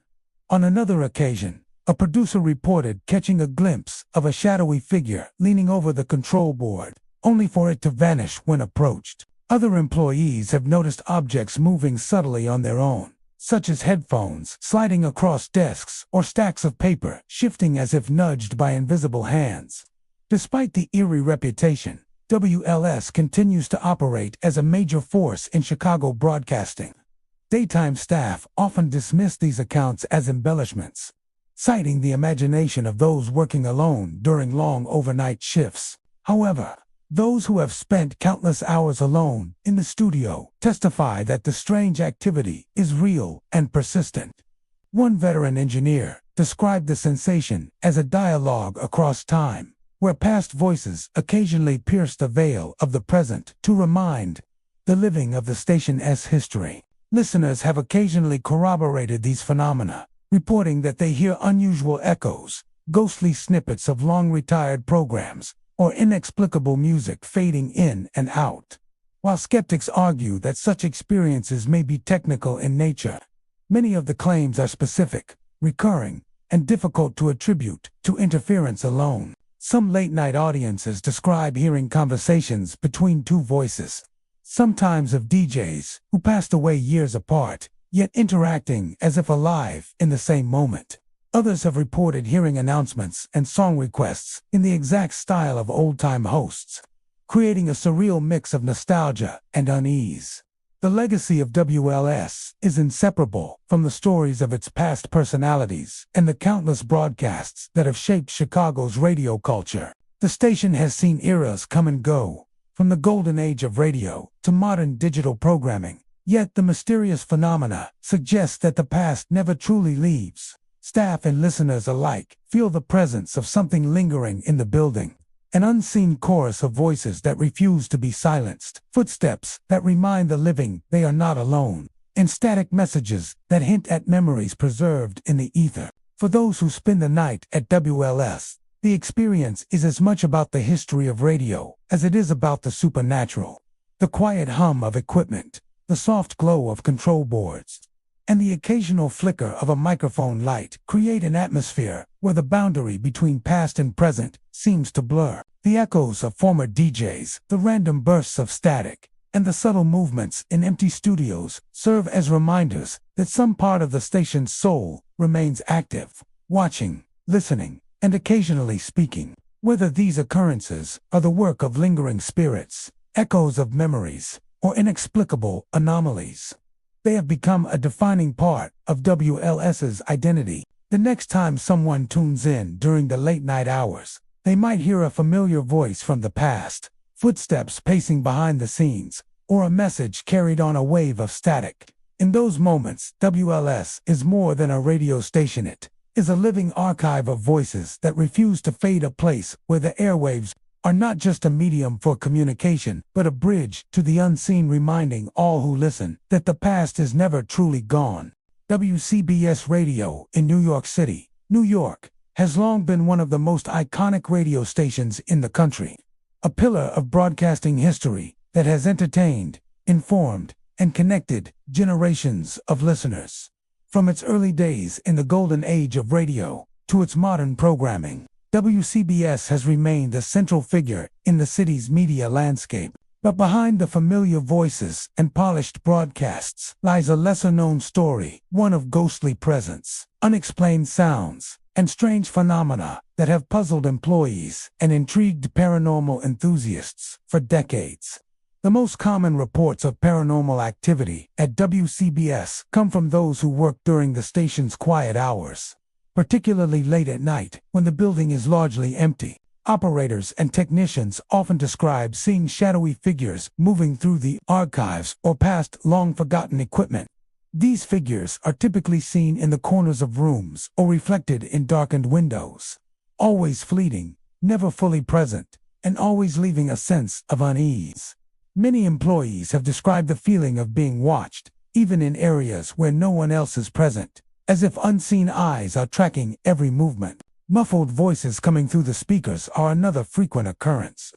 On another occasion, a producer reported catching a glimpse of a shadowy figure leaning over the control board, only for it to vanish when approached. Other employees have noticed objects moving subtly on their own, such as headphones sliding across desks or stacks of paper shifting as if nudged by invisible hands. Despite the eerie reputation, WLS continues to operate as a major force in Chicago broadcasting. Daytime staff often dismiss these accounts as embellishments, citing the imagination of those working alone during long overnight shifts. However, those who have spent countless hours alone in the studio testify that the strange activity is real and persistent. One veteran engineer described the sensation as a dialogue across time, where past voices occasionally pierce the veil of the present to remind the living of the station's history. Listeners have occasionally corroborated these phenomena, reporting that they hear unusual echoes, ghostly snippets of long-retired programs, or inexplicable music fading in and out. While skeptics argue that such experiences may be technical in nature, many of the claims are specific, recurring, and difficult to attribute to interference alone. Some late-night audiences describe hearing conversations between two voices, sometimes of DJs who passed away years apart, yet interacting as if alive in the same moment. Others have reported hearing announcements and song requests in the exact style of old-time hosts, creating a surreal mix of nostalgia and unease. The legacy of WLS is inseparable from the stories of its past personalities and the countless broadcasts that have shaped Chicago's radio culture. The station has seen eras come and go, from the golden age of radio to modern digital programming, yet the mysterious phenomena suggest that the past never truly leaves. Staff and listeners alike feel the presence of something lingering in the building. An unseen chorus of voices that refuse to be silenced, footsteps that remind the living they are not alone, and static messages that hint at memories preserved in the ether. For those who spend the night at WLS, the experience is as much about the history of radio as it is about the supernatural. The quiet hum of equipment, the soft glow of control boards, and the occasional flicker of a microphone light create an atmosphere where the boundary between past and present seems to blur. The echoes of former DJs, the random bursts of static, and the subtle movements in empty studios serve as reminders that some part of the station's soul remains active, watching, listening, and occasionally speaking. Whether these occurrences are the work of lingering spirits, echoes of memories, or inexplicable anomalies, they have become a defining part of WLS's identity. The next time someone tunes in during the late-night hours, they might hear a familiar voice from the past, footsteps pacing behind the scenes, or a message carried on a wave of static. In those moments, WLS is more than a radio station. It is a living archive of voices that refuse to fade, a place where the airwaves are not just a medium for communication, but a bridge to the unseen, reminding all who listen that the past is never truly gone. WCBS Radio in New York City, New York, has long been one of the most iconic radio stations in the country, a pillar of broadcasting history that has entertained, informed, and connected generations of listeners. From its early days in the golden age of radio to its modern programming, WCBS has remained a central figure in the city's media landscape. But behind the familiar voices and polished broadcasts lies a lesser-known story, one of ghostly presence, unexplained sounds, and strange phenomena that have puzzled employees and intrigued paranormal enthusiasts for decades. The most common reports of paranormal activity at WCBS come from those who work during the station's quiet hours, particularly late at night when the building is largely empty. Operators and technicians often describe seeing shadowy figures moving through the archives or past long-forgotten equipment. These figures are typically seen in the corners of rooms or reflected in darkened windows, always fleeting, never fully present, and always leaving a sense of unease. Many employees have described the feeling of being watched, even in areas where no one else is present, as if unseen eyes are tracking every movement. Muffled voices coming through the speakers are another frequent occurrence.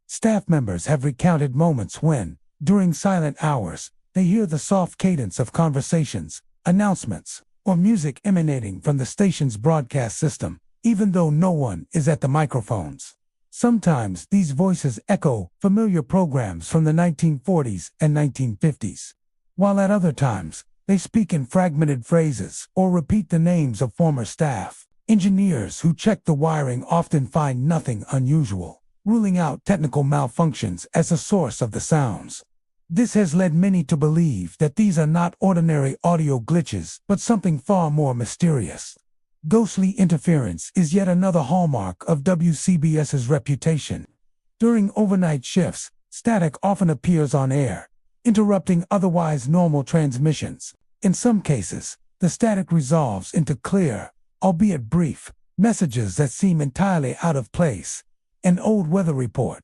Staff members have recounted moments when, during silent hours, they hear the soft cadence of conversations, announcements, or music emanating from the station's broadcast system, even though no one is at the microphones. Sometimes these voices echo familiar programs from the 1940s and 1950s, while at other times, they speak in fragmented phrases or repeat the names of former staff. Engineers who check the wiring often find nothing unusual, ruling out technical malfunctions as the source of the sounds. This has led many to believe that these are not ordinary audio glitches, but something far more mysterious. Ghostly interference is yet another hallmark of WCBS's reputation. During overnight shifts, static often appears on air, interrupting otherwise normal transmissions. In some cases, the static resolves into clear, albeit brief, messages that seem entirely out of place. An old weather report,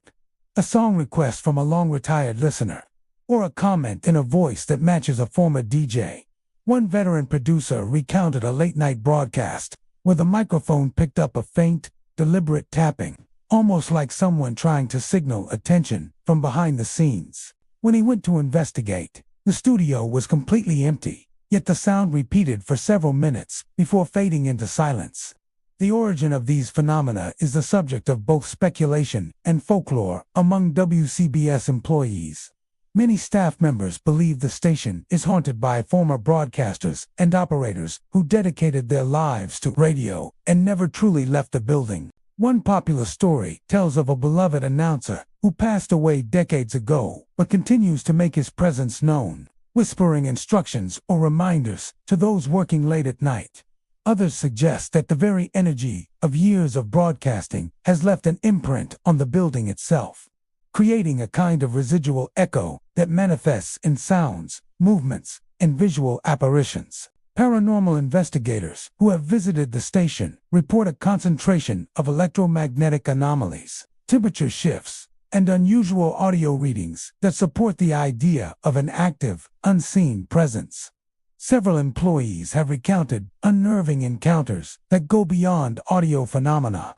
a song request from a long-retired listener, or a comment in a voice that matches a former DJ. One veteran producer recounted a late-night broadcast where the microphone picked up a faint, deliberate tapping, almost like someone trying to signal attention from behind the scenes. When he went to investigate, the studio was completely empty, yet the sound repeated for several minutes before fading into silence. The origin of these phenomena is the subject of both speculation and folklore among WCBS employees. Many staff members believe the station is haunted by former broadcasters and operators who dedicated their lives to radio and never truly left the building. One popular story tells of a beloved announcer who passed away decades ago but continues to make his presence known, whispering instructions or reminders to those working late at night. Others suggest that the very energy of years of broadcasting has left an imprint on the building itself, creating a kind of residual echo that manifests in sounds, movements, and visual apparitions. Paranormal investigators who have visited the station report a concentration of electromagnetic anomalies, temperature shifts, and unusual audio readings that support the idea of an active, unseen presence. Several employees have recounted unnerving encounters that go beyond audio phenomena.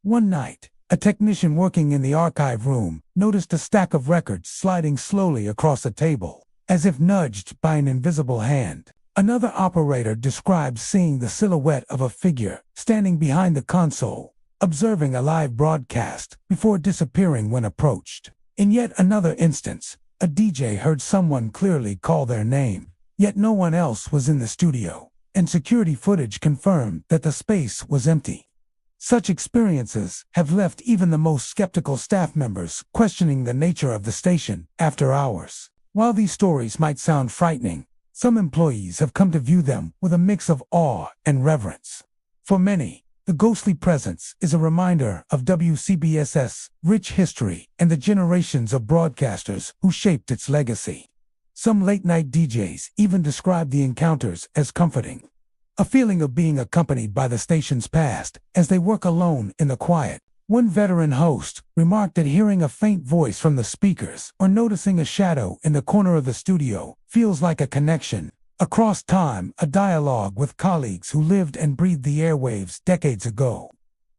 One night, a technician working in the archive room noticed a stack of records sliding slowly across a table, as if nudged by an invisible hand. Another operator describes seeing the silhouette of a figure standing behind the console, observing a live broadcast before disappearing when approached. In yet another instance, a DJ heard someone clearly call their name, yet no one else was in the studio, and security footage confirmed that the space was empty. Such experiences have left even the most skeptical staff members questioning the nature of the station after hours. While these stories might sound frightening, some employees have come to view them with a mix of awe and reverence. For many, the ghostly presence is a reminder of WCBS's rich history and the generations of broadcasters who shaped its legacy. Some late-night DJs even describe the encounters as comforting, a feeling of being accompanied by the station's past as they work alone in the quiet. One veteran host remarked that hearing a faint voice from the speakers or noticing a shadow in the corner of the studio feels like a connection across time, a dialogue with colleagues who lived and breathed the airwaves decades ago.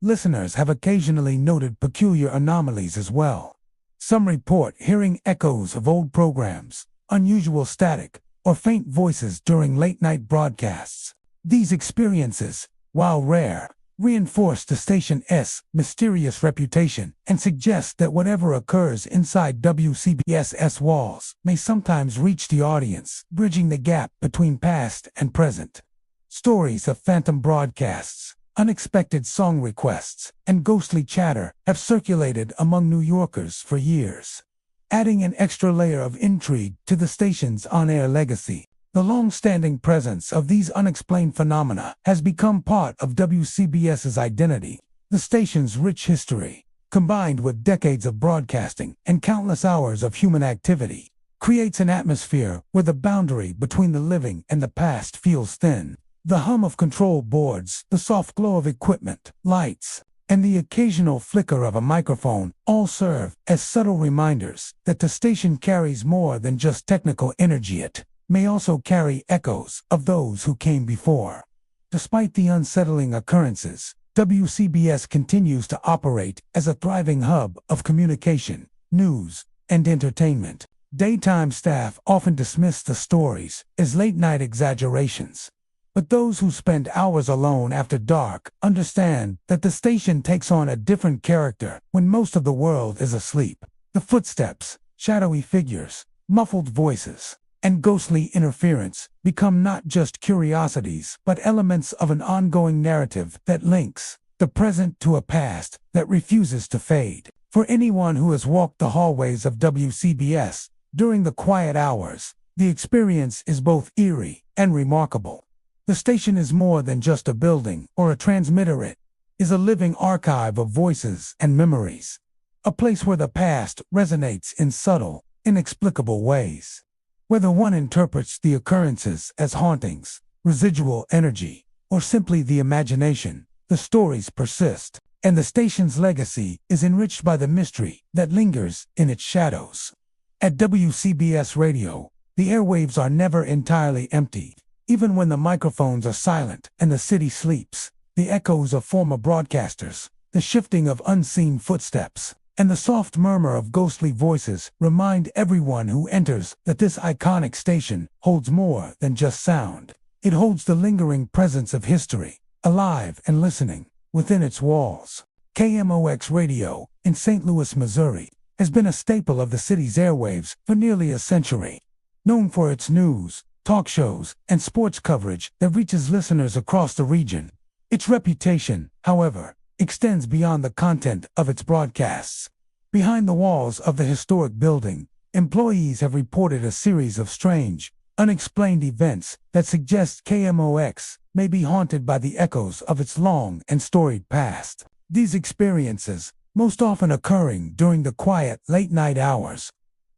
Listeners have occasionally noted peculiar anomalies as well. Some report hearing echoes of old programs, unusual static, or faint voices during late-night broadcasts. These experiences, while rare, reinforce the station's mysterious reputation and suggest that whatever occurs inside WCBS's walls may sometimes reach the audience, bridging the gap between past and present. Stories of phantom broadcasts, unexpected song requests, and ghostly chatter have circulated among New Yorkers for years, adding an extra layer of intrigue to the station's on-air legacy. The long-standing presence of these unexplained phenomena has become part of WCBS's identity. The station's rich history, combined with decades of broadcasting and countless hours of human activity, creates an atmosphere where the boundary between the living and the past feels thin. The hum of control boards, the soft glow of equipment, lights, and the occasional flicker of a microphone all serve as subtle reminders that the station carries more than just technical energy. It may also carry echoes of those who came before. Despite the unsettling occurrences, WCBS continues to operate as a thriving hub of communication, news, and entertainment. Daytime staff often dismiss the stories as late-night exaggerations, but those who spend hours alone after dark understand that the station takes on a different character when most of the world is asleep. The footsteps, shadowy figures, muffled voices, and ghostly interference become not just curiosities but elements of an ongoing narrative that links the present to a past that refuses to fade. For anyone who has walked the hallways of WCBS during the quiet hours, the experience is both eerie and remarkable. The station is more than just a building or a transmitter. It is a living archive of voices and memories, a place where the past resonates in subtle, inexplicable ways. Whether one interprets the occurrences as hauntings, residual energy, or simply the imagination, the stories persist, and the station's legacy is enriched by the mystery that lingers in its shadows. At WCBS Radio, the airwaves are never entirely empty. Even when the microphones are silent and the city sleeps, the echoes of former broadcasters, the shifting of unseen footsteps, and the soft murmur of ghostly voices remind everyone who enters that this iconic station holds more than just sound. It holds the lingering presence of history, alive and listening, within its walls. KMOX Radio, in St. Louis, Missouri, has been a staple of the city's airwaves for nearly a century. Known for its news, talk shows, and sports coverage that reaches listeners across the region, its reputation, however, extends beyond the content of its broadcasts. Behind the walls of the historic building, employees have reported a series of strange, unexplained events that suggest KMOX may be haunted by the echoes of its long and storied past. These experiences, most often occurring during the quiet, late-night hours,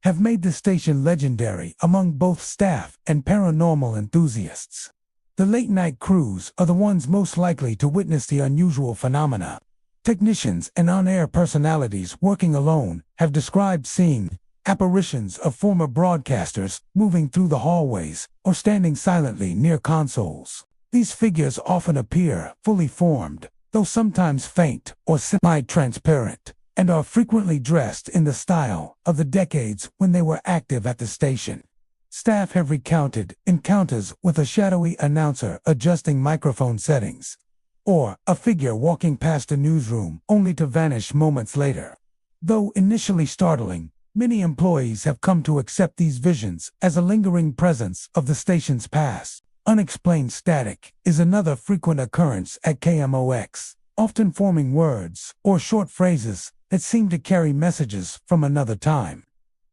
have made the station legendary among both staff and paranormal enthusiasts. The late-night crews are the ones most likely to witness the unusual phenomena. Technicians and on-air personalities working alone have described seeing apparitions of former broadcasters moving through the hallways or standing silently near consoles. These figures often appear fully formed, though sometimes faint or semi-transparent, and are frequently dressed in the style of the decades when they were active at the station. Staff have recounted encounters with a shadowy announcer adjusting microphone settings, or a figure walking past a newsroom only to vanish moments later. Though initially startling, many employees have come to accept these visions as a lingering presence of the station's past. Unexplained static is another frequent occurrence at KMOX, often forming words or short phrases that seem to carry messages from another time.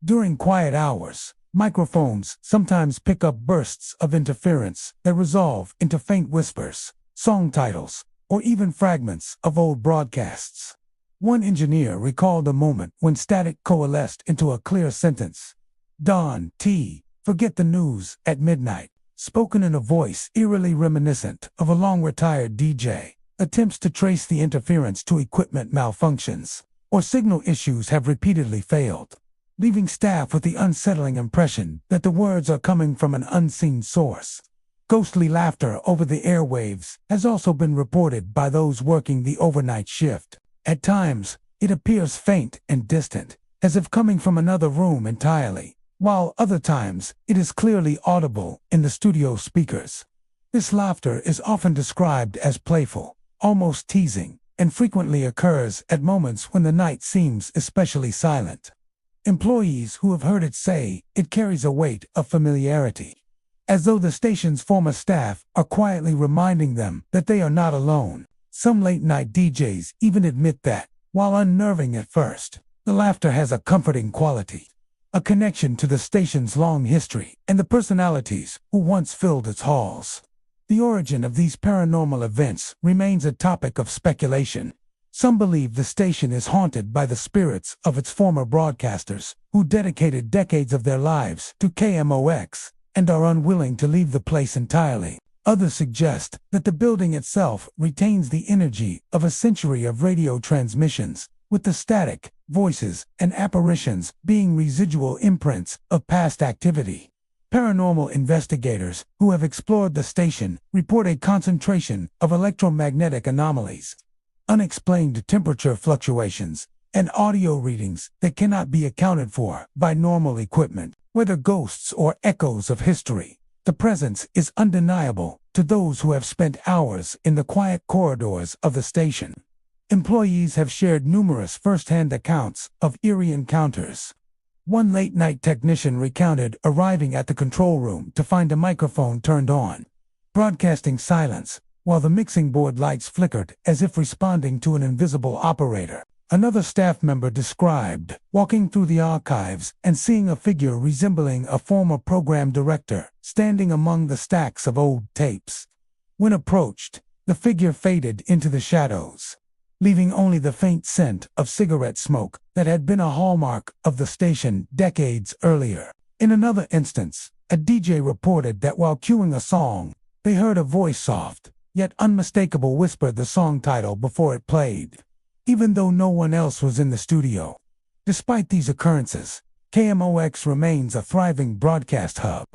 During quiet hours, microphones sometimes pick up bursts of interference that resolve into faint whispers, song titles, or even fragments of old broadcasts. One engineer recalled a moment when static coalesced into a clear sentence. "Don T. Forget the news at midnight," spoken in a voice eerily reminiscent of a long-retired DJ. Attempts to trace the interference to equipment malfunctions or signal issues have repeatedly failed, leaving staff with the unsettling impression that the words are coming from an unseen source. Ghostly laughter over the airwaves has also been reported by those working the overnight shift. At times, it appears faint and distant, as if coming from another room entirely, while other times it is clearly audible in the studio speakers. This laughter is often described as playful, almost teasing, and frequently occurs at moments when the night seems especially silent. Employees who have heard it say it carries a weight of familiarity, as though the station's former staff are quietly reminding them that they are not alone. Some late-night DJs even admit that, while unnerving at first, the laughter has a comforting quality, a connection to the station's long history and the personalities who once filled its halls. The origin of these paranormal events remains a topic of speculation. Some believe the station is haunted by the spirits of its former broadcasters, who dedicated decades of their lives to KMOX and are unwilling to leave the place entirely. Others suggest that the building itself retains the energy of a century of radio transmissions, with the static, voices, and apparitions being residual imprints of past activity. Paranormal investigators who have explored the station report a concentration of electromagnetic anomalies, unexplained temperature fluctuations, and audio readings that cannot be accounted for by normal equipment. Whether ghosts or echoes of history, the presence is undeniable to those who have spent hours in the quiet corridors of the station. Employees have shared numerous first-hand accounts of eerie encounters. One late-night technician recounted arriving at the control room to find a microphone turned on, broadcasting silence, while the mixing board lights flickered as if responding to an invisible operator. Another staff member described walking through the archives and seeing a figure resembling a former program director standing among the stacks of old tapes. When approached, the figure faded into the shadows, leaving only the faint scent of cigarette smoke that had been a hallmark of the station decades earlier. In another instance, a DJ reported that while cueing a song, they heard a voice soft, yet unmistakable whisper the song title before it played, even though no one else was in the studio. Despite these occurrences, KMOX remains a thriving broadcast hub,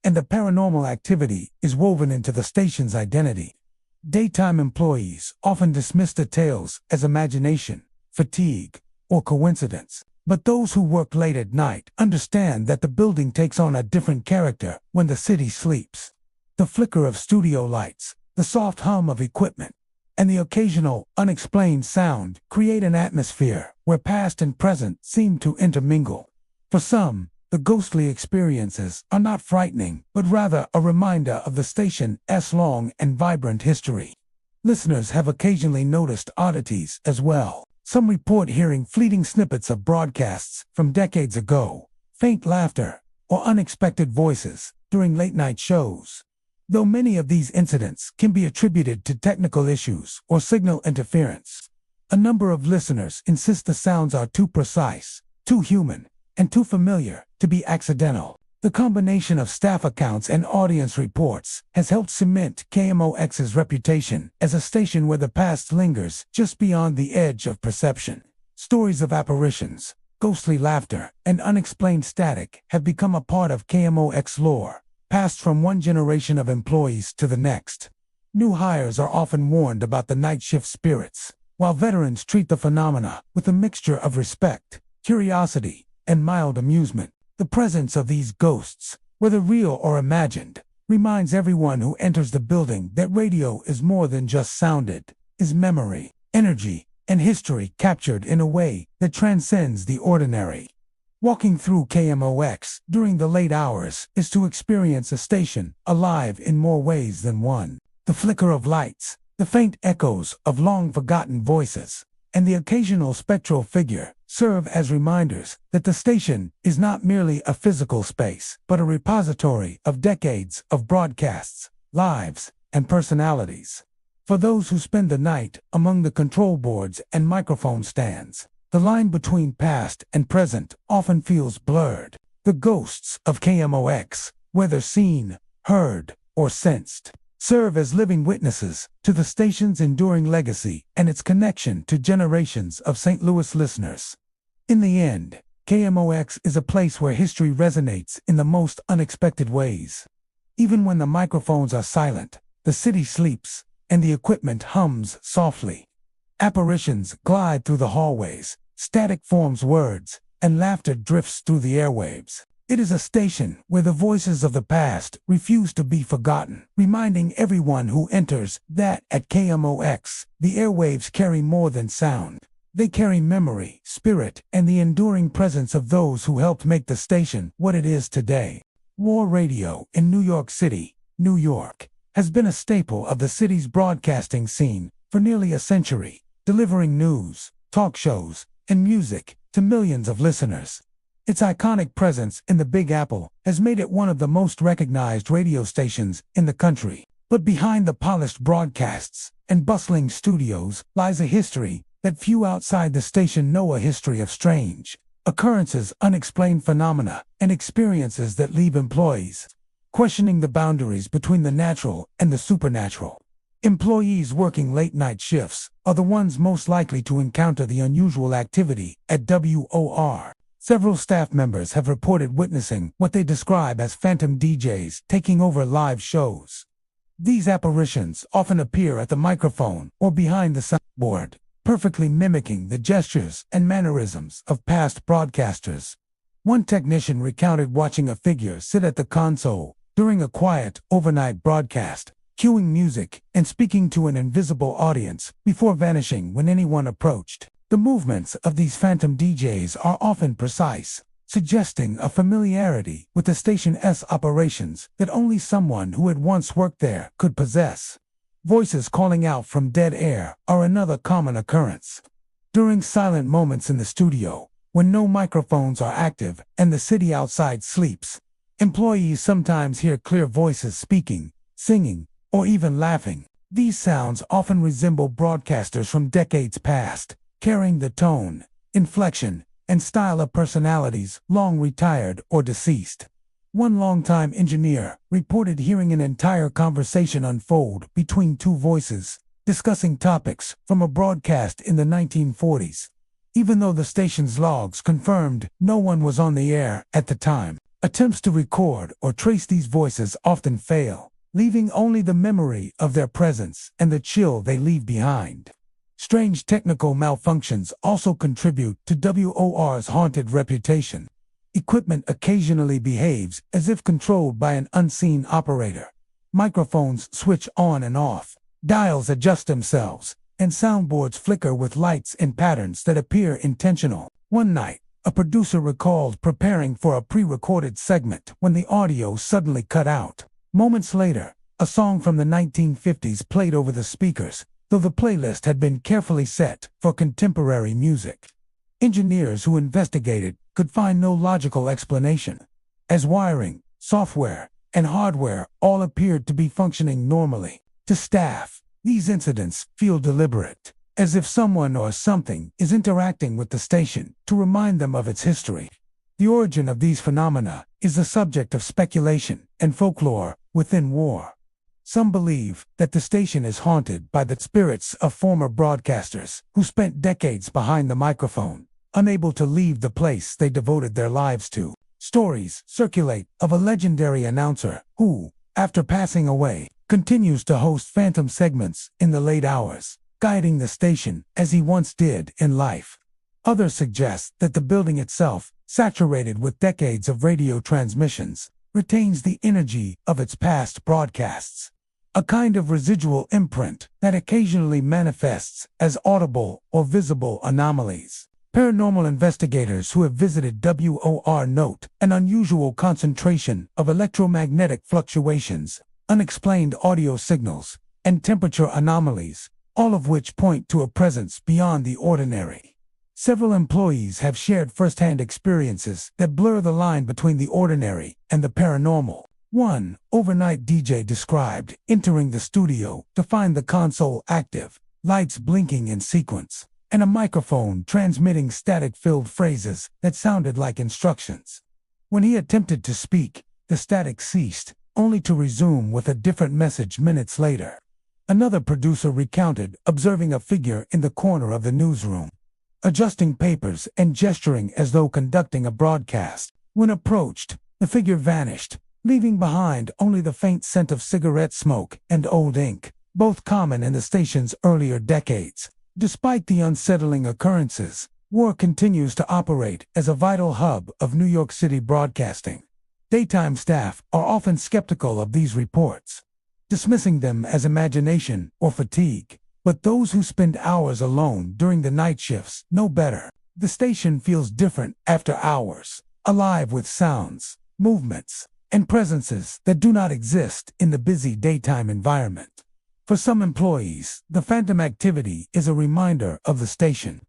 and the paranormal activity is woven into the station's identity. Daytime employees often dismiss the tales as imagination, fatigue, or coincidence, but those who work late at night understand that the building takes on a different character when the city sleeps. The flicker of studio lights, the soft hum of equipment, and the occasional, unexplained sound create an atmosphere where past and present seem to intermingle. For some, the ghostly experiences are not frightening, but rather a reminder of the station's long and vibrant history. Listeners have occasionally noticed oddities as well. Some report hearing fleeting snippets of broadcasts from decades ago, faint laughter, or unexpected voices during late-night shows. Though many of these incidents can be attributed to technical issues or signal interference, a number of listeners insist the sounds are too precise, too human, and too familiar to be accidental. The combination of staff accounts and audience reports has helped cement KMOX's reputation as a station where the past lingers just beyond the edge of perception. Stories of apparitions, ghostly laughter, and unexplained static have become a part of KMOX lore, passed from one generation of employees to the next. New hires are often warned about the night shift spirits, while veterans treat the phenomena with a mixture of respect, curiosity, and mild amusement. The presence of these ghosts, whether real or imagined, reminds everyone who enters the building that radio is more than just sounded, is memory, energy, and history captured in a way that transcends the ordinary. Walking through KMOX during the late hours is to experience a station alive in more ways than one. The flicker of lights, the faint echoes of long-forgotten voices, and the occasional spectral figure serve as reminders that the station is not merely a physical space, but a repository of decades of broadcasts, lives, and personalities. For those who spend the night among the control boards and microphone stands, the line between past and present often feels blurred. The ghosts of KMOX, whether seen, heard, or sensed, serve as living witnesses to the station's enduring legacy and its connection to generations of St. Louis listeners. In the end, KMOX is a place where history resonates in the most unexpected ways. Even when the microphones are silent, the city sleeps, and the equipment hums softly. Apparitions glide through the hallways, static forms words, and laughter drifts through the airwaves. It is a station where the voices of the past refuse to be forgotten, reminding everyone who enters that at KMOX, the airwaves carry more than sound. They carry memory, spirit, and the enduring presence of those who helped make the station what it is today. War radio in New York City, New York, has been a staple of the city's broadcasting scene for nearly a century, delivering news, talk shows, and music to millions of listeners. Its iconic presence in the Big Apple has made it one of the most recognized radio stations in the country. But behind the polished broadcasts and bustling studios lies a history that few outside the station know, a history of strange occurrences, unexplained phenomena, and experiences that leave employees questioning the boundaries between the natural and the supernatural. Employees working late-night shifts are the ones most likely to encounter the unusual activity at WOR. Several staff members have reported witnessing what they describe as phantom DJs taking over live shows. These apparitions often appear at the microphone or behind the soundboard, perfectly mimicking the gestures and mannerisms of past broadcasters. One technician recounted watching a figure sit at the console during a quiet overnight broadcast, cueing music and speaking to an invisible audience before vanishing when anyone approached. The movements of these phantom DJs are often precise, suggesting a familiarity with the station's operations that only someone who had once worked there could possess. Voices calling out from dead air are another common occurrence. During silent moments in the studio, when no microphones are active and the city outside sleeps, employees sometimes hear clear voices speaking, singing, or even laughing. These sounds often resemble broadcasters from decades past, carrying the tone, inflection, and style of personalities long retired or deceased. One longtime engineer reported hearing an entire conversation unfold between two voices, discussing topics from a broadcast in the 1940s. Even though the station's logs confirmed no one was on the air at the time, attempts to record or trace these voices often fail, leaving only the memory of their presence and the chill they leave behind. Strange technical malfunctions also contribute to WOR's haunted reputation. Equipment occasionally behaves as if controlled by an unseen operator. Microphones switch on and off, Dials adjust themselves, and soundboards flicker with lights and patterns that appear intentional. One night, a producer recalled preparing for a pre-recorded segment when the audio suddenly cut out. Moments later, a song from the 1950s played over the speakers, though the playlist had been carefully set for contemporary music. Engineers who investigated could find no logical explanation, as wiring, software, and hardware all appeared to be functioning normally. To staff, these incidents feel deliberate, as if someone or something is interacting with the station to remind them of its history. The origin of these phenomena is the subject of speculation and folklore within war. Some believe that the station is haunted by the spirits of former broadcasters who spent decades behind the microphone, unable to leave the place they devoted their lives to. Stories circulate of a legendary announcer who, after passing away, continues to host phantom segments in the late hours, guiding the station as he once did in life. Others suggest that the building itself, saturated with decades of radio transmissions, retains the energy of its past broadcasts, a kind of residual imprint that occasionally manifests as audible or visible anomalies. Paranormal investigators who have visited WOR note an unusual concentration of electromagnetic fluctuations, unexplained audio signals, and temperature anomalies, all of which point to a presence beyond the ordinary. Several employees have shared first-hand experiences that blur the line between the ordinary and the paranormal. One overnight DJ described entering the studio to find the console active, lights blinking in sequence, and a microphone transmitting static-filled phrases that sounded like instructions. When he attempted to speak, the static ceased, only to resume with a different message minutes later. Another producer recounted observing a figure in the corner of the newsroom, adjusting papers and gesturing as though conducting a broadcast. When approached, the figure vanished, leaving behind only the faint scent of cigarette smoke and old ink, both common in the station's earlier decades. Despite the unsettling occurrences, WOR continues to operate as a vital hub of New York City broadcasting. Daytime staff are often skeptical of these reports, dismissing them as imagination or fatigue. But those who spend hours alone during the night shifts know better. The station feels different after hours, alive with sounds, movements, and presences that do not exist in the busy daytime environment. For some employees, the phantom activity is a reminder of the station's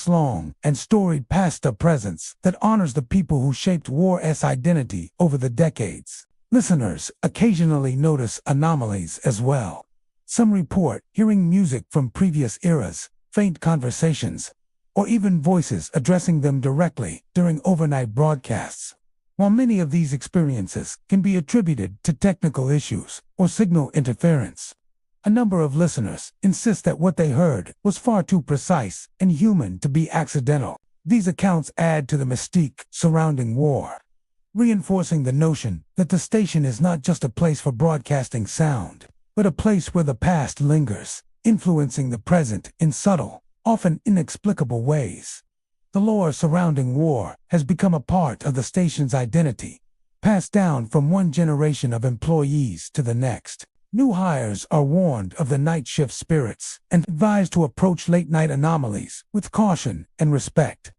long and storied past presence that honors the people who shaped WOR's identity over the decades. Listeners occasionally notice anomalies as well. Some report hearing music from previous eras, faint conversations, or even voices addressing them directly during overnight broadcasts. While many of these experiences can be attributed to technical issues or signal interference, a number of listeners insist that what they heard was far too precise and human to be accidental. These accounts add to the mystique surrounding WOR, reinforcing the notion that the station is not just a place for broadcasting sound, but a place where the past lingers, influencing the present in subtle, often inexplicable ways. The lore surrounding WOR has become a part of the station's identity, passed down from one generation of employees to the next. New hires are warned of the night shift spirits and advised to approach late-night anomalies with caution and respect.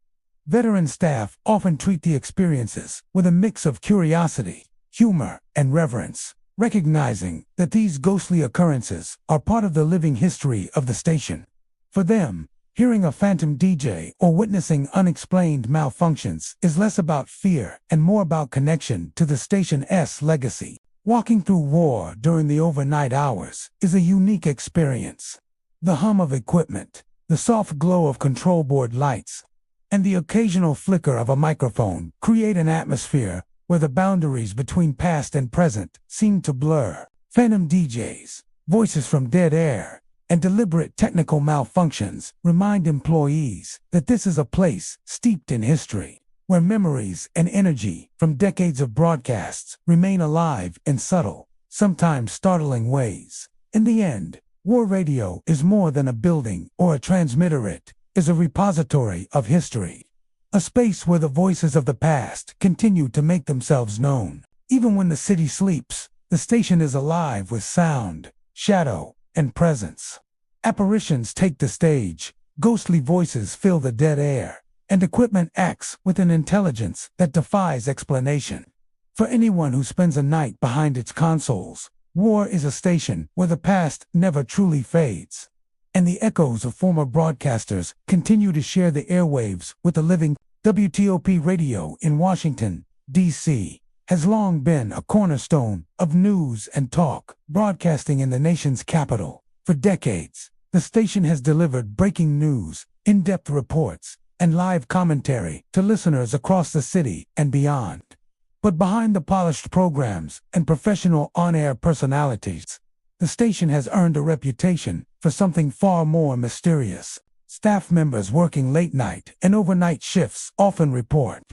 Veteran staff often treat the experiences with a mix of curiosity, humor, and reverence, recognizing that these ghostly occurrences are part of the living history of the station. For them, hearing a phantom DJ or witnessing unexplained malfunctions is less about fear and more about connection to the station's legacy. Walking through WOR during the overnight hours is a unique experience. The hum of equipment, the soft glow of control board lights, and the occasional flicker of a microphone create an atmosphere where the boundaries between past and present seem to blur. Phantom DJs, voices from dead air, and deliberate technical malfunctions remind employees that this is a place steeped in history, where memories and energy from decades of broadcasts remain alive in subtle, sometimes startling ways. In the end, WOR Radio is more than a building or a transmitter. It is a repository of history, a space where the voices of the past continue to make themselves known. Even when the city sleeps, the station is alive with sound, shadow, and presence. Apparitions take the stage, ghostly voices fill the dead air, and equipment acts with an intelligence that defies explanation. For anyone who spends a night behind its consoles, war is a station where the past never truly fades, and the echoes of former broadcasters continue to share the airwaves with the living. WTOP Radio in Washington, D.C., has long been a cornerstone of news and talk, broadcasting in the nation's capital. For decades, the station has delivered breaking news, in-depth reports, and live commentary to listeners across the city and beyond. But behind the polished programs and professional on-air personalities, the station has earned a reputation for something far more mysterious. Staff members working late-night and overnight shifts often report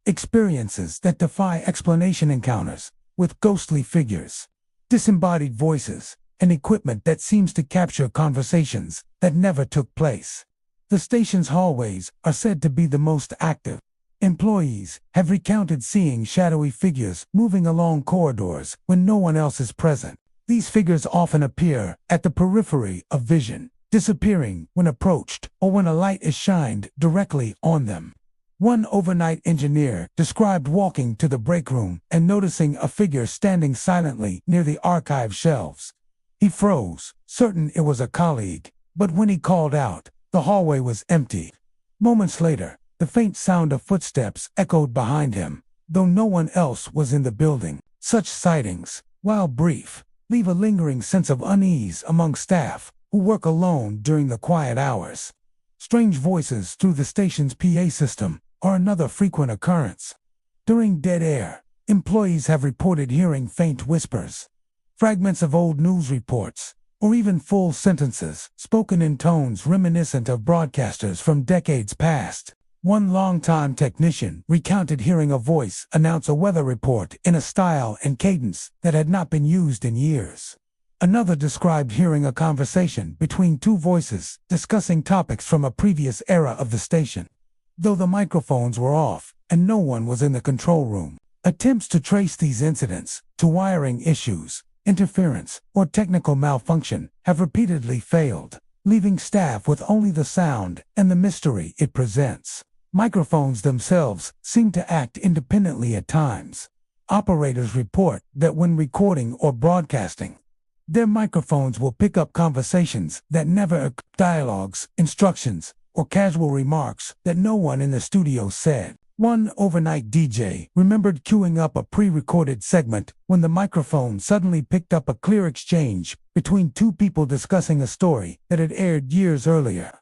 experiences that defy explanation, encounters with ghostly figures, disembodied voices, and equipment that seems to capture conversations that never took place. The station's hallways are said to be the most active. Employees have recounted seeing shadowy figures moving along corridors when no one else is present. These figures often appear at the periphery of vision, disappearing when approached or when a light is shined directly on them. One overnight engineer described walking to the break room and noticing a figure standing silently near the archive shelves. He froze, certain it was a colleague, but when he called out, the hallway was empty. Moments later, the faint sound of footsteps echoed behind him, though no one else was in the building. Such sightings, while brief, leave a lingering sense of unease among staff who work alone during the quiet hours. Strange voices through the station's PA system are another frequent occurrence. During dead air, employees have reported hearing faint whispers, fragments of old news reports, or even full sentences spoken in tones reminiscent of broadcasters from decades past. One longtime technician recounted hearing a voice announce a weather report in a style and cadence that had not been used in years. Another described hearing a conversation between two voices discussing topics from a previous era of the station. Though the microphones were off and no one was in the control room, attempts to trace these incidents to wiring issues, interference, or technical malfunction have repeatedly failed, leaving staff with only the sound and the mystery it presents. Microphones themselves seem to act independently at times. Operators report that when recording or broadcasting, their microphones will pick up conversations that never occur, dialogues, instructions, or casual remarks that no one in the studio said. One overnight DJ remembered queuing up a pre-recorded segment when the microphone suddenly picked up a clear exchange between two people discussing a story that had aired years earlier.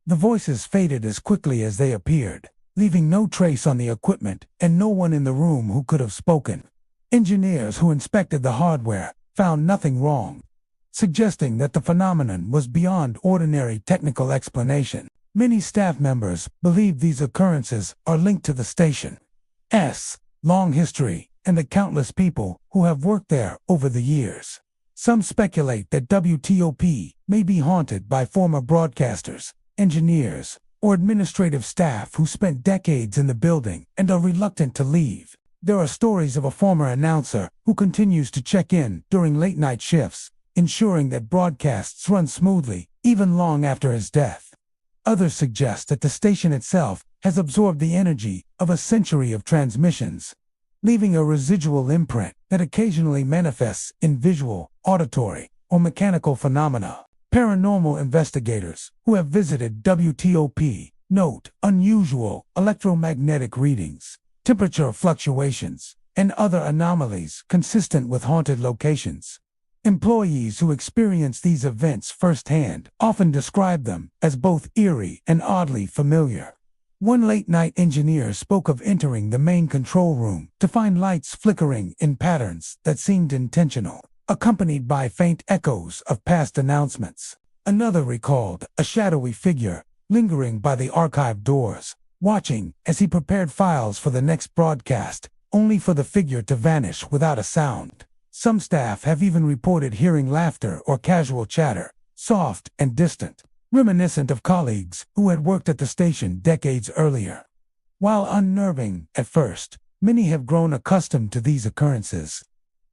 The voices faded as quickly as they appeared, leaving no trace on the equipment and no one in the room who could have spoken. Engineers who inspected the hardware found nothing wrong, suggesting that the phenomenon was beyond ordinary technical explanation. Many staff members believe these occurrences are linked to the station's long history and the countless people who have worked there over the years. Some speculate that WTOP may be haunted by former broadcasters, engineers, or administrative staff who spent decades in the building and are reluctant to leave. There are stories of a former announcer who continues to check in during late-night shifts, ensuring that broadcasts run smoothly, even long after his death. Others suggest that the station itself has absorbed the energy of a century of transmissions, leaving a residual imprint that occasionally manifests in visual, auditory, or mechanical phenomena. Paranormal investigators who have visited WTOP note unusual electromagnetic readings, temperature fluctuations, and other anomalies consistent with haunted locations. Employees who experience these events firsthand often describe them as both eerie and oddly familiar. One late-night engineer spoke of entering the main control room to find lights flickering in patterns that seemed intentional, accompanied by faint echoes of past announcements. Another recalled a shadowy figure lingering by the archive doors, watching as he prepared files for the next broadcast, only for the figure to vanish without a sound. Some staff have even reported hearing laughter or casual chatter, soft and distant, reminiscent of colleagues who had worked at the station decades earlier. While unnerving at first, many have grown accustomed to these occurrences,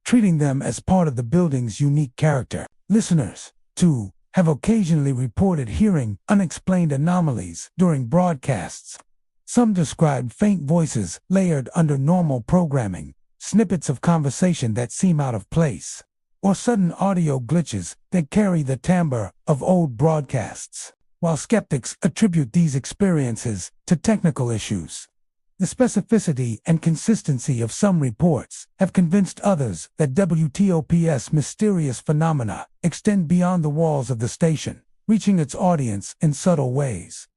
treating them as part of the building's unique character. Listeners, too, have occasionally reported hearing unexplained anomalies during broadcasts. Some described faint voices layered under normal programming, snippets of conversation that seem out of place, or sudden audio glitches that carry the timbre of old broadcasts, while skeptics attribute these experiences to technical issues. The specificity and consistency of some reports have convinced others that WTOP's mysterious phenomena extend beyond the walls of the station, reaching its audience in subtle ways.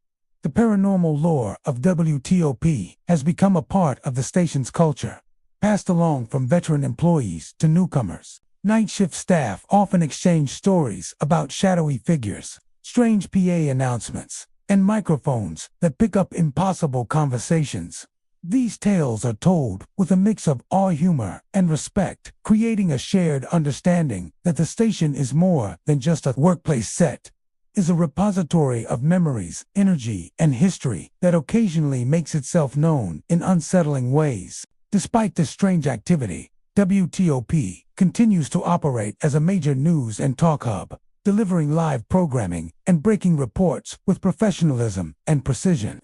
The paranormal lore of WTOP has become a part of the station's culture, passed along from veteran employees to newcomers. Night shift staff often exchange stories about shadowy figures, strange PA announcements, and microphones that pick up impossible conversations. These tales are told with a mix of awe, humor, and respect, creating a shared understanding that the station is more than just a workplace set, is a repository of memories, energy, and history that occasionally makes itself known in unsettling ways. Despite this strange activity, WTOP continues to operate as a major news and talk hub, delivering live programming and breaking reports with professionalism and precision.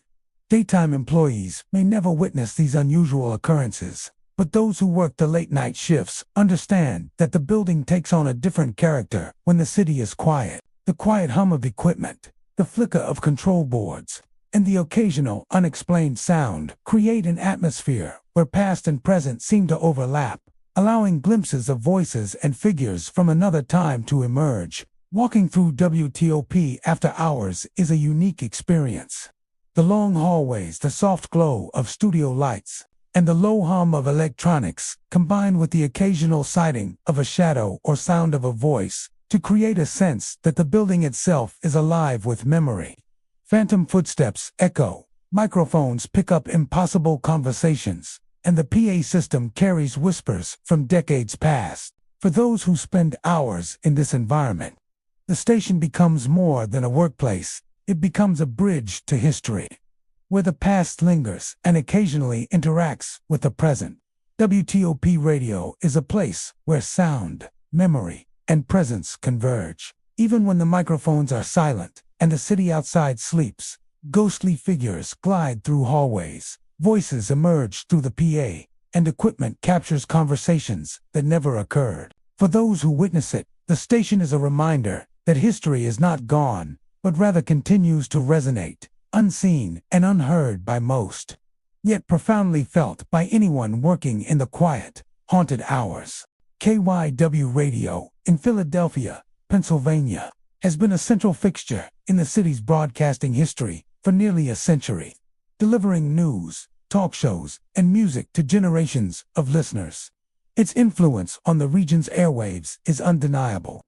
Daytime employees may never witness these unusual occurrences, but those who work the late-night shifts understand that the building takes on a different character when the city is quiet. The quiet hum of equipment, the flicker of control boards, and the occasional unexplained sound create an atmosphere where past and present seem to overlap, allowing glimpses of voices and figures from another time to emerge. Walking through WTOP after hours is a unique experience. The long hallways, the soft glow of studio lights, and the low hum of electronics, combined with the occasional sighting of a shadow or sound of a voice, to create a sense that the building itself is alive with memory. Phantom footsteps echo, microphones pick up impossible conversations, and the PA system carries whispers from decades past. For those who spend hours in this environment, the station becomes more than a workplace. It becomes a bridge to history, where the past lingers and occasionally interacts with the present. WTOP Radio is a place where sound, memory, and presence converge. Even when the microphones are silent and the city outside sleeps, ghostly figures glide through hallways, voices emerge through the PA, and equipment captures conversations that never occurred. For those who witness it, the station is a reminder that history is not gone, but rather continues to resonate, unseen and unheard by most, yet profoundly felt by anyone working in the quiet, haunted hours. KYW Radio in Philadelphia, Pennsylvania, has been a central fixture in the city's broadcasting history for nearly a century, delivering news, talk shows, and music to generations of listeners. Its influence on the region's airwaves is undeniable.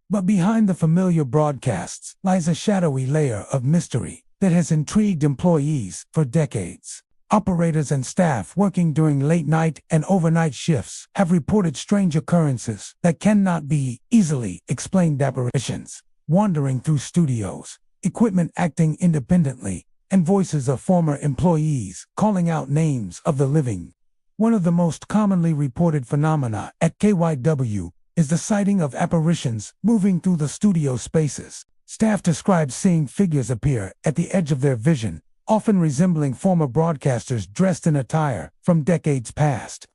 But behind the familiar broadcasts lies a shadowy layer of mystery that has intrigued employees for decades. Operators and staff working during late-night and overnight shifts have reported strange occurrences that cannot be easily explained. Apparitions wandering through studios, equipment acting independently, and voices of former employees calling out names of the living. One of the most commonly reported phenomena at KYW is the sighting of apparitions moving through the studio spaces. Staff describe seeing figures appear at the edge of their vision, often resembling former broadcasters dressed in attire from decades past.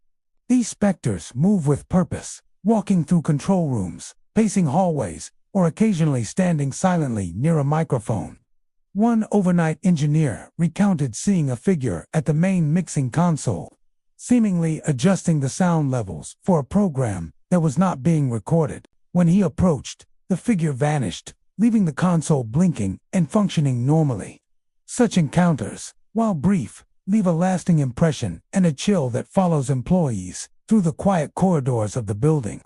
These specters move with purpose, walking through control rooms, pacing hallways, or occasionally standing silently near a microphone. One overnight engineer recounted seeing a figure at the main mixing console, seemingly adjusting the sound levels for a program that was not being recorded. When he approached, the figure vanished, leaving the console blinking and functioning normally. Such encounters, while brief, leave a lasting impression and a chill that follows employees through the quiet corridors of the building.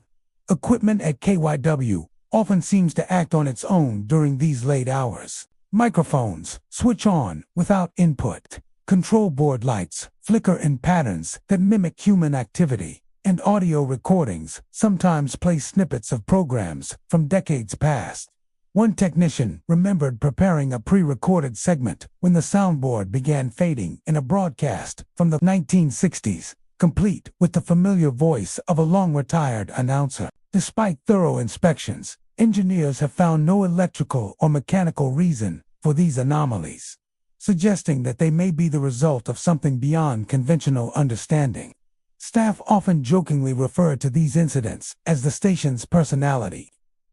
Equipment at KYW often seems to act on its own during these late hours. Microphones switch on without input. Control board lights flicker in patterns that mimic human activity, and audio recordings sometimes play snippets of programs from decades past. One technician remembered preparing a pre-recorded segment when the soundboard began fading in a broadcast from the 1960s, complete with the familiar voice of a long-retired announcer. Despite thorough inspections, Engineers have found no electrical or mechanical reason for these anomalies, suggesting that they may be the result of something beyond conventional understanding. Staff often jokingly refer to these incidents as the station's personality,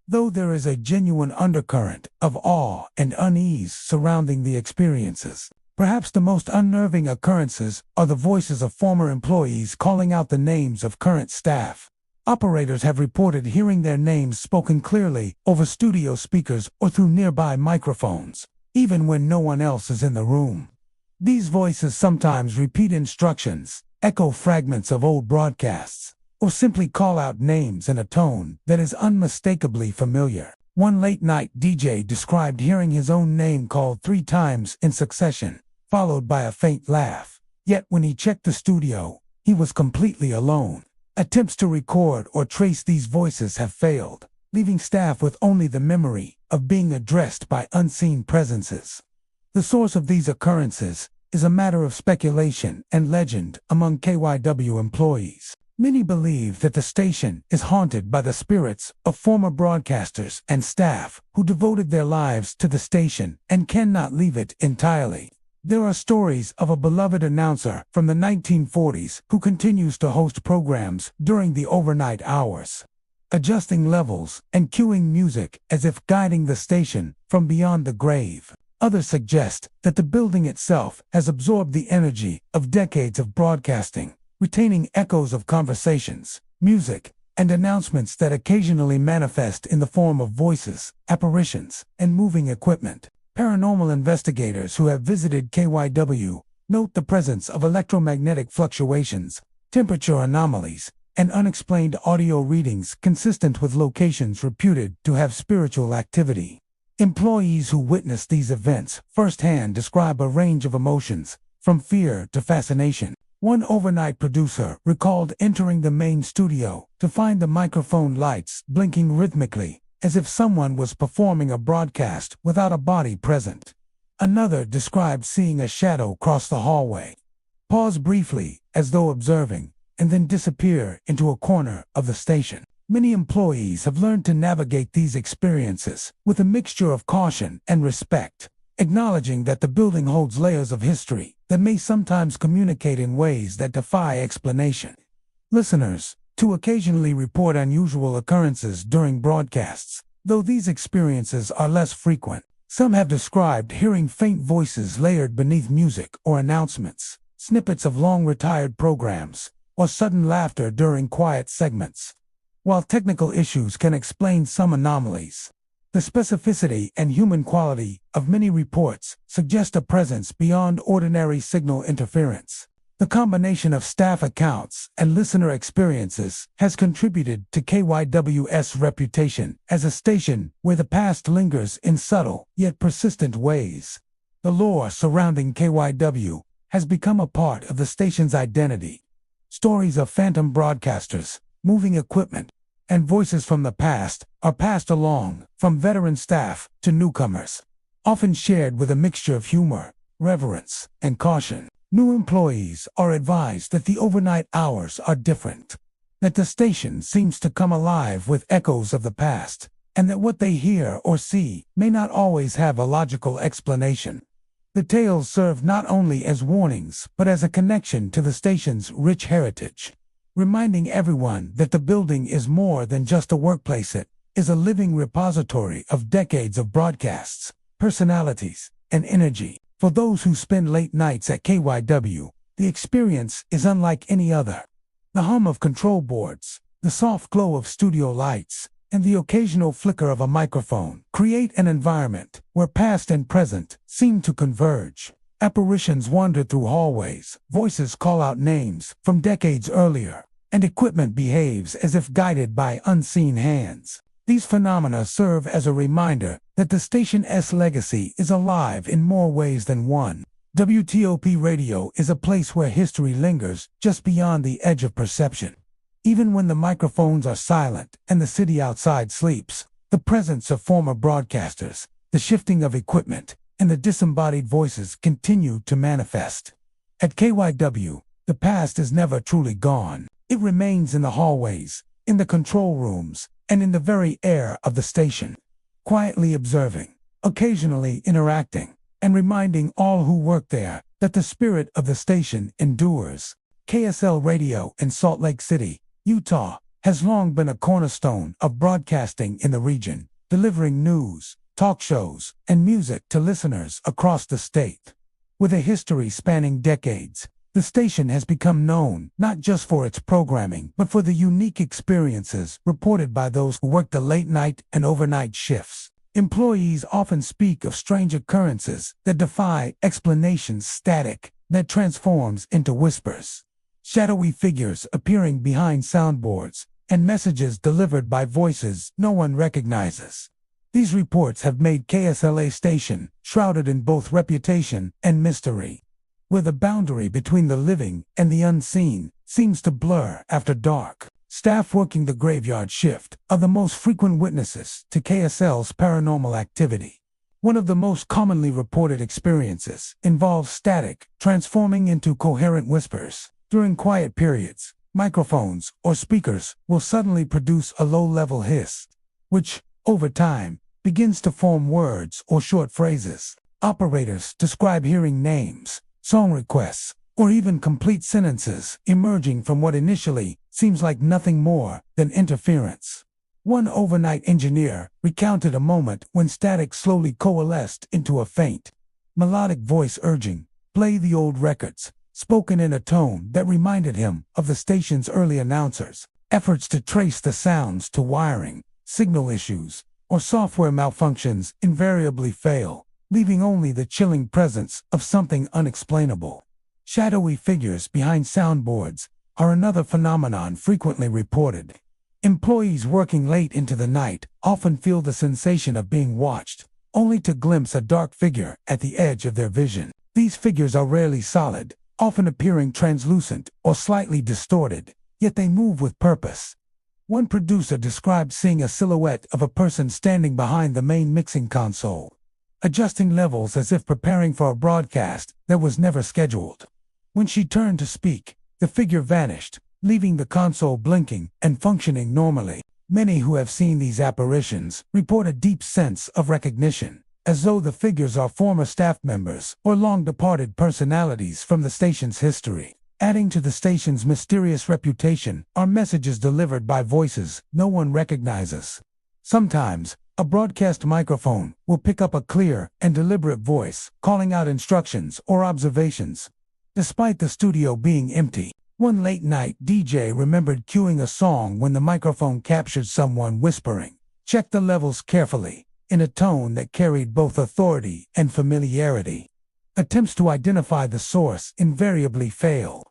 though there is a genuine undercurrent of awe and unease surrounding the experiences. Perhaps the most unnerving occurrences are the voices of former employees calling out the names of current staff. Operators have reported hearing their names spoken clearly over studio speakers or through nearby microphones, even when no one else is in the room. These voices sometimes repeat instructions, echo fragments of old broadcasts, or simply call out names in a tone that is unmistakably familiar. One late-night DJ described hearing his own name called 3 times in succession, followed by a faint laugh. Yet when he checked the studio, he was completely alone. Attempts to record or trace these voices have failed, leaving staff with only the memory of being addressed by unseen presences. The source of these occurrences is a matter of speculation and legend among KYW employees. Many believe that the station is haunted by the spirits of former broadcasters and staff who devoted their lives to the station and cannot leave it entirely. There are stories of a beloved announcer from the 1940s who continues to host programs during the overnight hours, adjusting levels and cueing music as if guiding the station from beyond the grave. Others suggest that the building itself has absorbed the energy of decades of broadcasting, retaining echoes of conversations, music, and announcements that occasionally manifest in the form of voices, apparitions, and moving equipment. Paranormal investigators who have visited KYW note the presence of electromagnetic fluctuations, temperature anomalies, and unexplained audio readings consistent with locations reputed to have spiritual activity. Employees who witness these events firsthand describe a range of emotions, from fear to fascination. One overnight producer recalled entering the main studio to find the microphone lights blinking rhythmically, as if someone was performing a broadcast without a body present. Another described seeing a shadow cross the hallway, pause briefly as though observing, and then disappear into a corner of the station. Many employees have learned to navigate these experiences with a mixture of caution and respect, acknowledging that the building holds layers of history that may sometimes communicate in ways that defy explanation. Listeners, to occasionally report unusual occurrences during broadcasts, though these experiences are less frequent. Some have described hearing faint voices layered beneath music or announcements, snippets of long-retired programs, or sudden laughter during quiet segments. While technical issues can explain some anomalies, the specificity and human quality of many reports suggest a presence beyond ordinary signal interference. The combination of staff accounts and listener experiences has contributed to KYW's reputation as a station where the past lingers in subtle yet persistent ways. The lore surrounding KYW has become a part of the station's identity. Stories of phantom broadcasters, moving equipment, and voices from the past are passed along from veteran staff to newcomers, often shared with a mixture of humor, reverence, and caution. New employees are advised that the overnight hours are different, that the station seems to come alive with echoes of the past, and that what they hear or see may not always have a logical explanation. The tales serve not only as warnings but as a connection to the station's rich heritage, reminding everyone that the building is more than just a workplace. It is a living repository of decades of broadcasts, personalities, and energy. For those who spend late nights at KYW, the experience is unlike any other. The hum of control boards, the soft glow of studio lights, and the occasional flicker of a microphone create an environment where past and present seem to converge. Apparitions wander through hallways, voices call out names from decades earlier, and equipment behaves as if guided by unseen hands. These phenomena serve as a reminder that the station's legacy is alive in more ways than one. WTOP Radio is a place where history lingers just beyond the edge of perception. Even when the microphones are silent and the city outside sleeps, the presence of former broadcasters, the shifting of equipment, and the disembodied voices continue to manifest. At KYW, the past is never truly gone. It remains in the hallways, in the control rooms, and in the very air of the station, quietly observing, occasionally interacting, and reminding all who work there that the spirit of the station endures. KSL Radio in Salt Lake City, Utah, has long been a cornerstone of broadcasting in the region, delivering news, talk shows, and music to listeners across the state. With a history spanning decades, the station has become known not just for its programming, but for the unique experiences reported by those who work the late-night and overnight shifts. Employees often speak of strange occurrences that defy explanation, static that transforms into whispers, shadowy figures appearing behind soundboards, and messages delivered by voices no one recognizes. These reports have made KSLA station shrouded in both reputation and mystery, where the boundary between the living and the unseen seems to blur after dark. Staff working the graveyard shift are the most frequent witnesses to KSL's paranormal activity. One of the most commonly reported experiences involves static transforming into coherent whispers. During quiet periods, microphones or speakers will suddenly produce a low-level hiss, which, over time, begins to form words or short phrases. Operators describe hearing names, song requests, or even complete sentences emerging from what initially seems like nothing more than interference. One overnight engineer recounted a moment when static slowly coalesced into a faint, melodic voice urging, "Play the old records," spoken in a tone that reminded him of the station's early announcers. Efforts to trace the sounds to wiring, signal issues, or software malfunctions invariably fail, leaving only the chilling presence of something unexplainable. Shadowy figures behind soundboards are another phenomenon frequently reported. Employees working late into the night often feel the sensation of being watched, only to glimpse a dark figure at the edge of their vision. These figures are rarely solid, often appearing translucent or slightly distorted, yet they move with purpose. One producer described seeing a silhouette of a person standing behind the main mixing console, adjusting levels as if preparing for a broadcast that was never scheduled. When she turned to speak, the figure vanished, leaving the console blinking and functioning normally. Many who have seen these apparitions report a deep sense of recognition, as though the figures are former staff members or long-departed personalities from the station's history. Adding to the station's mysterious reputation are messages delivered by voices no one recognizes. Sometimes, a broadcast microphone will pick up a clear and deliberate voice, calling out instructions or observations. Despite the studio being empty, one late-night DJ remembered cueing a song when the microphone captured someone whispering, "Check the levels carefully," in a tone that carried both authority and familiarity. Attempts to identify the source invariably fail.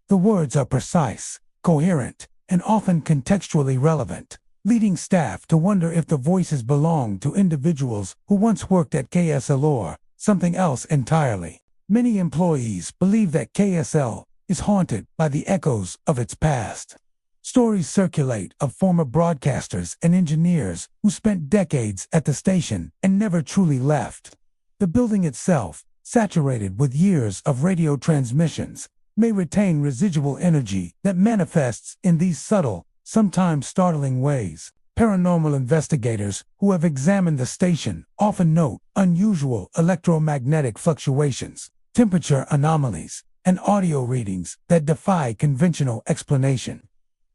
The words are precise, coherent, and often contextually relevant, leading staff to wonder if the voices belong to individuals who once worked at KSL or something else entirely. Many employees believe that KSL is haunted by the echoes of its past. Stories circulate of former broadcasters and engineers who spent decades at the station and never truly left. The building itself, saturated with years of radio transmissions, may retain residual energy that manifests in these subtle, sometimes startling ways. Paranormal investigators who have examined the station often note unusual electromagnetic fluctuations, temperature anomalies, and audio readings that defy conventional explanation.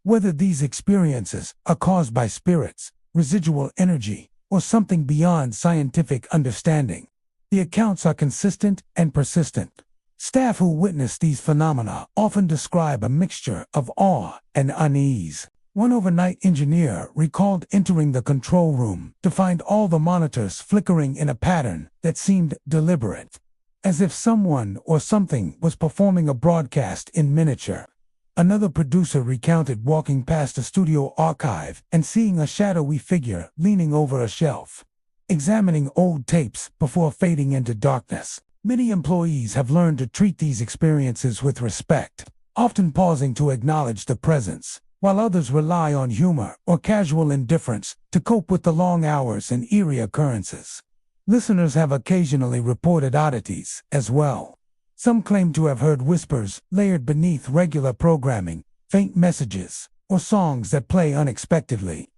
Whether these experiences are caused by spirits, residual energy, or something beyond scientific understanding, the accounts are consistent and persistent. Staff who witness these phenomena often describe a mixture of awe and unease. One overnight engineer recalled entering the control room to find all the monitors flickering in a pattern that seemed deliberate, as if someone or something was performing a broadcast in miniature. Another producer recounted walking past a studio archive and seeing a shadowy figure leaning over a shelf, examining old tapes before fading into darkness. Many employees have learned to treat these experiences with respect, often pausing to acknowledge the presence, while others rely on humor or casual indifference to cope with the long hours and eerie occurrences. Listeners have occasionally reported oddities as well. Some claim to have heard whispers layered beneath regular programming, faint messages, or songs that play unexpectedly.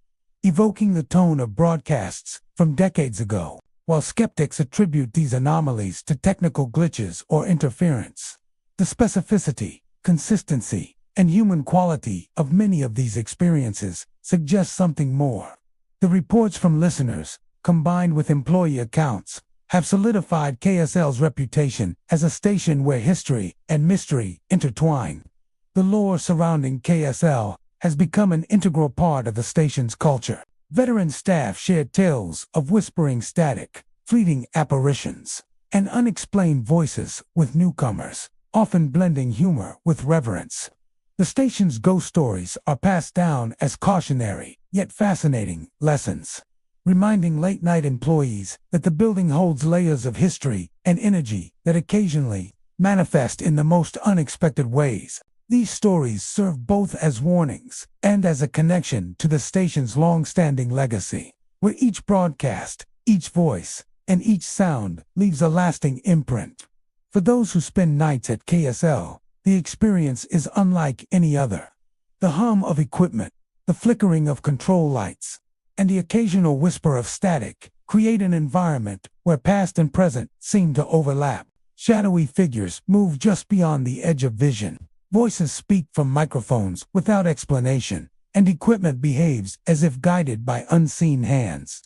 evoking the tone of broadcasts from decades ago, while skeptics attribute these anomalies to technical glitches or interference. The specificity, consistency, and human quality of many of these experiences suggest something more. The reports from listeners, combined with employee accounts, have solidified KSL's reputation as a station where history and mystery intertwine. The lore surrounding KSL has become an integral part of the station's culture. Veteran staff shared tales of whispering static, fleeting apparitions, and unexplained voices with newcomers, often blending humor with reverence. The station's ghost stories are passed down as cautionary, yet fascinating, lessons, reminding late-night employees that the building holds layers of history and energy that occasionally manifest in the most unexpected ways. These stories serve both as warnings and as a connection to the station's long-standing legacy, where each broadcast, each voice, and each sound leaves a lasting imprint. For those who spend nights at KSL, the experience is unlike any other. The hum of equipment, the flickering of control lights, and the occasional whisper of static create an environment where past and present seem to overlap. Shadowy figures move just beyond the edge of vision. Voices speak from microphones without explanation, and equipment behaves as if guided by unseen hands.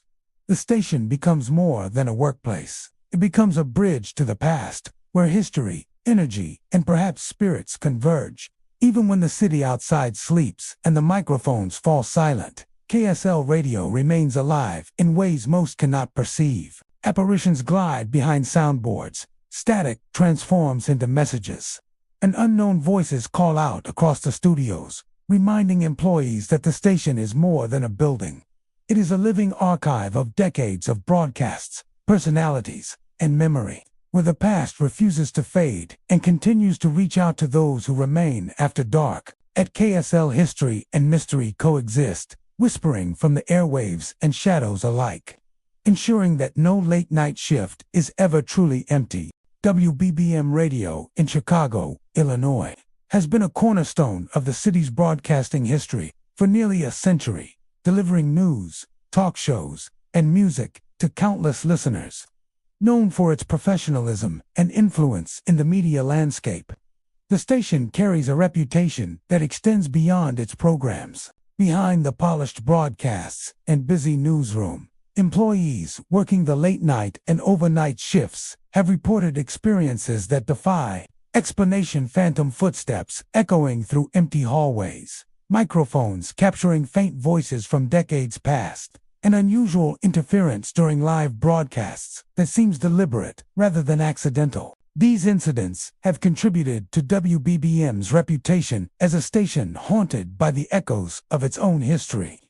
The station becomes more than a workplace. It becomes a bridge to the past, where history, energy, and perhaps spirits converge. Even when the city outside sleeps and the microphones fall silent, KSL radio remains alive in ways most cannot perceive. Apparitions glide behind soundboards. Static transforms into messages, and unknown voices call out across the studios, reminding employees that the station is more than a building. It is a living archive of decades of broadcasts, personalities, and memory, where the past refuses to fade and continues to reach out to those who remain after dark. At KSL, history and mystery coexist, whispering from the airwaves and shadows alike, ensuring that no late-night shift is ever truly empty. WBBM Radio in Chicago, Illinois, has been a cornerstone of the city's broadcasting history for nearly a century, delivering news, talk shows, and music to countless listeners. Known for its professionalism and influence in the media landscape, the station carries a reputation that extends beyond its programs. Behind the polished broadcasts and busy newsroom, employees working the late-night and overnight shifts have reported experiences that defy explanation. Phantom footsteps echoing through empty hallways, microphones capturing faint voices from decades past, and unusual interference during live broadcasts that seems deliberate rather than accidental. These incidents have contributed to WBBM's reputation as a station haunted by the echoes of its own history.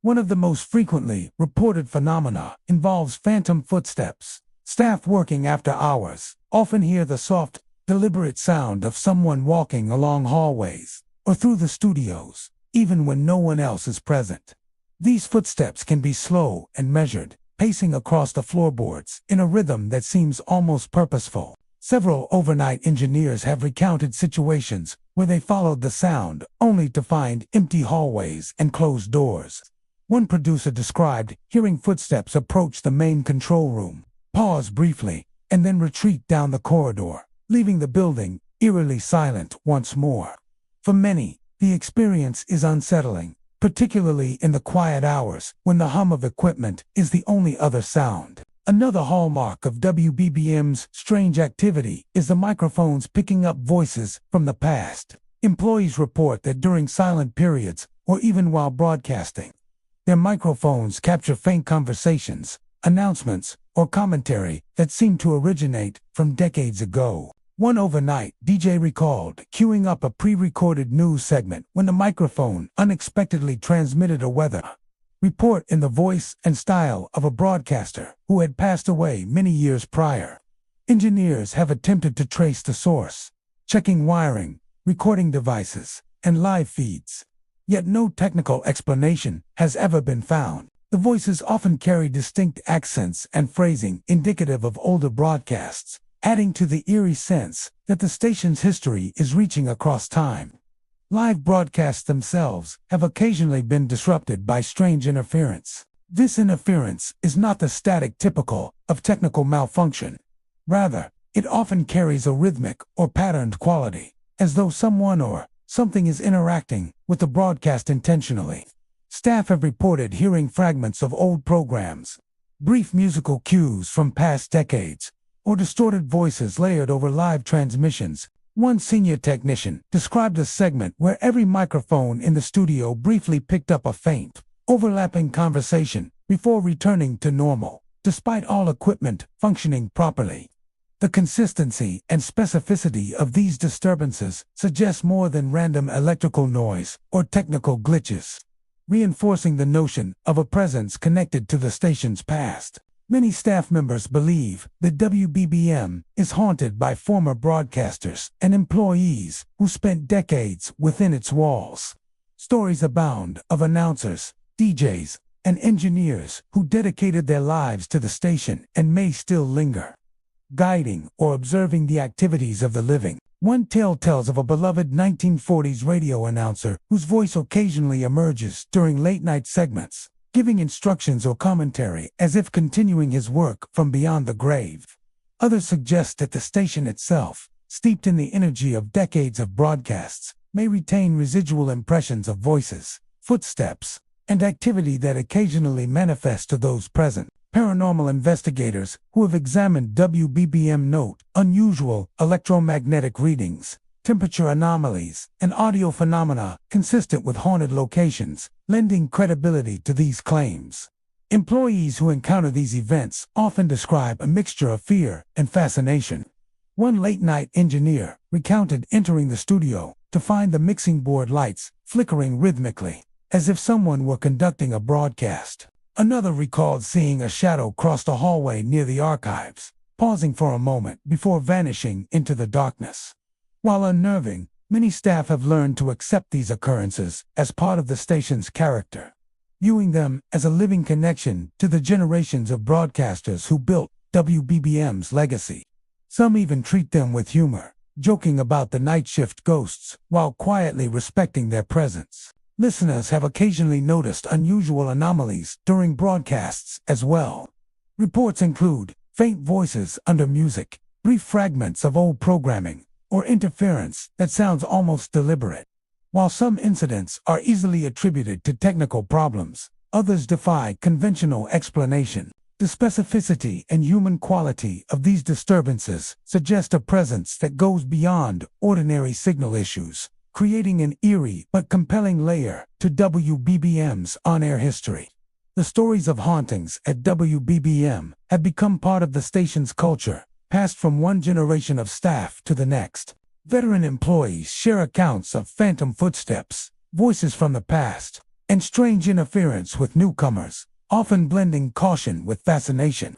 One of the most frequently reported phenomena involves phantom footsteps. Staff working after hours often hear the soft, deliberate sound of someone walking along hallways or through the studios, even when no one else is present. These footsteps can be slow and measured, pacing across the floorboards in a rhythm that seems almost purposeful. Several overnight engineers have recounted situations where they followed the sound only to find empty hallways and closed doors. One producer described hearing footsteps approach the main control room, pause briefly, and then retreat down the corridor, leaving the building eerily silent once more. For many, the experience is unsettling, particularly in the quiet hours when the hum of equipment is the only other sound. Another hallmark of WBBM's strange activity is the microphones picking up voices from the past. Employees report that during silent periods, or even while broadcasting, their microphones capture faint conversations, announcements, or commentary that seem to originate from decades ago. One overnight DJ recalled queuing up a pre-recorded news segment when the microphone unexpectedly transmitted a weather report in the voice and style of a broadcaster who had passed away many years prior. Engineers have attempted to trace the source, checking wiring, recording devices, and live feeds. Yet no technical explanation has ever been found. The voices often carry distinct accents and phrasing indicative of older broadcasts, adding to the eerie sense that the station's history is reaching across time. Live broadcasts themselves have occasionally been disrupted by strange interference. This interference is not the static typical of technical malfunction. Rather, it often carries a rhythmic or patterned quality, as though someone or something is interacting with the broadcast intentionally. Staff have reported hearing fragments of old programs, brief musical cues from past decades, or distorted voices layered over live transmissions. One senior technician described a segment where every microphone in the studio briefly picked up a faint, overlapping conversation before returning to normal, despite all equipment functioning properly. The consistency and specificity of these disturbances suggests more than random electrical noise or technical glitches, reinforcing the notion of a presence connected to the station's past. Many staff members believe that WBBM is haunted by former broadcasters and employees who spent decades within its walls. Stories abound of announcers, DJs, and engineers who dedicated their lives to the station and may still linger, guiding or observing the activities of the living. One tale tells of a beloved 1940s radio announcer whose voice occasionally emerges during late-night segments, giving instructions or commentary as if continuing his work from beyond the grave. Others suggest that the station itself, steeped in the energy of decades of broadcasts, may retain residual impressions of voices, footsteps, and activity that occasionally manifest to those present. Paranormal investigators who have examined WBBM note unusual electromagnetic readings, temperature anomalies, and audio phenomena consistent with haunted locations, lending credibility to these claims. Employees who encounter these events often describe a mixture of fear and fascination. One late-night engineer recounted entering the studio to find the mixing board lights flickering rhythmically, as if someone were conducting a broadcast. Another recalled seeing a shadow cross the hallway near the archives, pausing for a moment before vanishing into the darkness. While unnerving, many staff have learned to accept these occurrences as part of the station's character, viewing them as a living connection to the generations of broadcasters who built WBBM's legacy. Some even treat them with humor, joking about the night shift ghosts while quietly respecting their presence. Listeners have occasionally noticed unusual anomalies during broadcasts as well. Reports include faint voices under music, brief fragments of old programming, or interference that sounds almost deliberate. While some incidents are easily attributed to technical problems, others defy conventional explanation. The specificity and human quality of these disturbances suggest a presence that goes beyond ordinary signal issues, creating an eerie but compelling layer to WBBM's on-air history. The stories of hauntings at WBBM have become part of the station's culture, passed from one generation of staff to the next. Veteran employees share accounts of phantom footsteps, voices from the past, and strange interference with newcomers, often blending caution with fascination.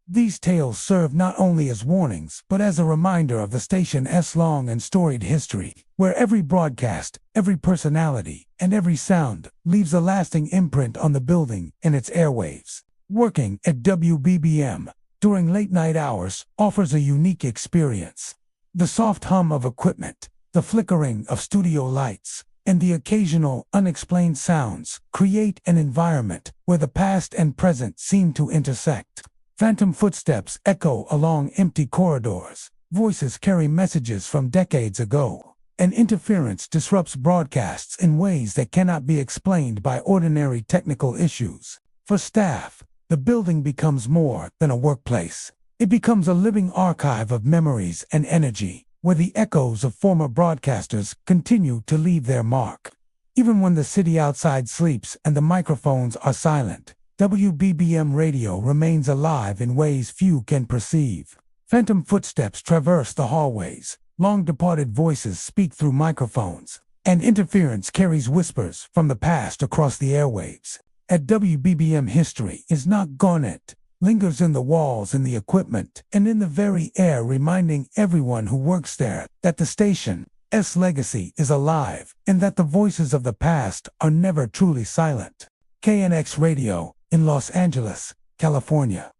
These tales serve not only as warnings but as a reminder of the station's long and storied history, where every broadcast, every personality, and every sound leaves a lasting imprint on the building and its airwaves. Working at WBBM during late-night hours offers a unique experience. The soft hum of equipment, the flickering of studio lights, and the occasional unexplained sounds create an environment where the past and present seem to intersect. Phantom footsteps echo along empty corridors, voices carry messages from decades ago, and interference disrupts broadcasts in ways that cannot be explained by ordinary technical issues. For staff, the building becomes more than a workplace. It becomes a living archive of memories and energy, where the echoes of former broadcasters continue to leave their mark. Even when the city outside sleeps and the microphones are silent, WBBM radio remains alive in ways few can perceive. Phantom footsteps traverse the hallways, long-departed voices speak through microphones, and interference carries whispers from the past across the airwaves. At WBBM, history is not gone, it lingers in the walls, in the equipment, and in the very air, reminding everyone who works there that the station's legacy is alive and that the voices of the past are never truly silent. KNX Radio, in Los Angeles, California,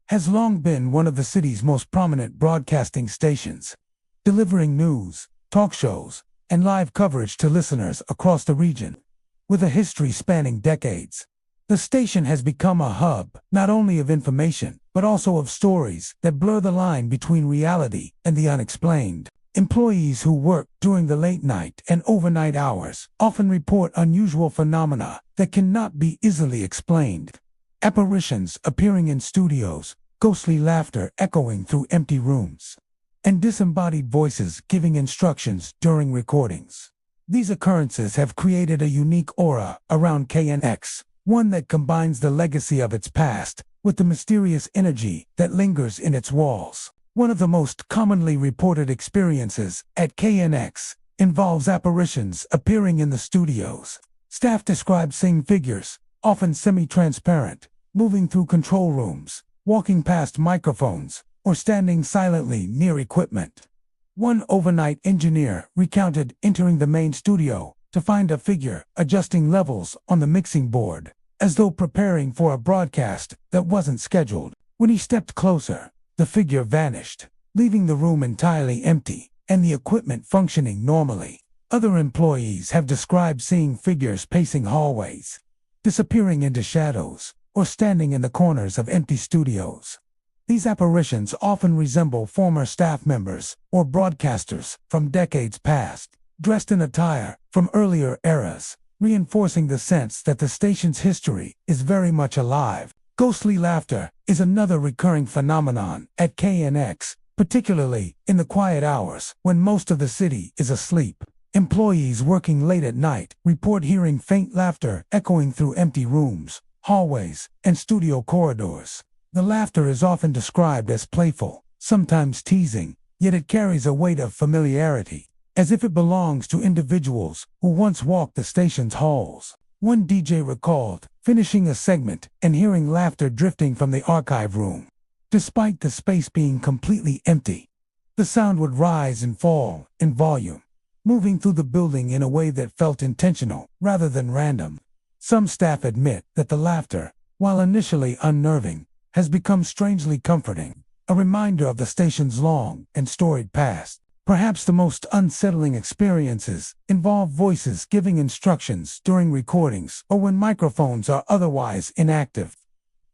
has long been one of the city's most prominent broadcasting stations, delivering news, talk shows, and live coverage to listeners across the region. With a history spanning decades, the station has become a hub not only of information, but also of stories that blur the line between reality and the unexplained. Employees who work during the late night and overnight hours often report unusual phenomena that cannot be easily explained. Apparitions appearing in studios, ghostly laughter echoing through empty rooms, and disembodied voices giving instructions during recordings. These occurrences have created a unique aura around KNX, one that combines the legacy of its past with the mysterious energy that lingers in its walls. One of the most commonly reported experiences at KNX involves apparitions appearing in the studios. Staff describe seeing figures, often semi-transparent, moving through control rooms, walking past microphones, or standing silently near equipment. One overnight engineer recounted entering the main studio to find a figure adjusting levels on the mixing board, as though preparing for a broadcast that wasn't scheduled. When he stepped closer, the figure vanished, leaving the room entirely empty and the equipment functioning normally. Other employees have described seeing figures pacing hallways, disappearing into shadows, or standing in the corners of empty studios. These apparitions often resemble former staff members or broadcasters from decades past, dressed in attire from earlier eras, reinforcing the sense that the station's history is very much alive. Ghostly laughter is another recurring phenomenon at KNX, particularly in the quiet hours when most of the city is asleep. Employees working late at night report hearing faint laughter echoing through empty rooms, hallways, and studio corridors. The laughter is often described as playful, sometimes teasing, yet it carries a weight of familiarity, as if it belongs to individuals who once walked the station's halls. One DJ recalled finishing a segment and hearing laughter drifting from the archive room. Despite the space being completely empty, the sound would rise and fall in volume, moving through the building in a way that felt intentional rather than random. Some staff admit that the laughter, while initially unnerving, has become strangely comforting, a reminder of the station's long and storied past. Perhaps the most unsettling experiences involve voices giving instructions during recordings or when microphones are otherwise inactive.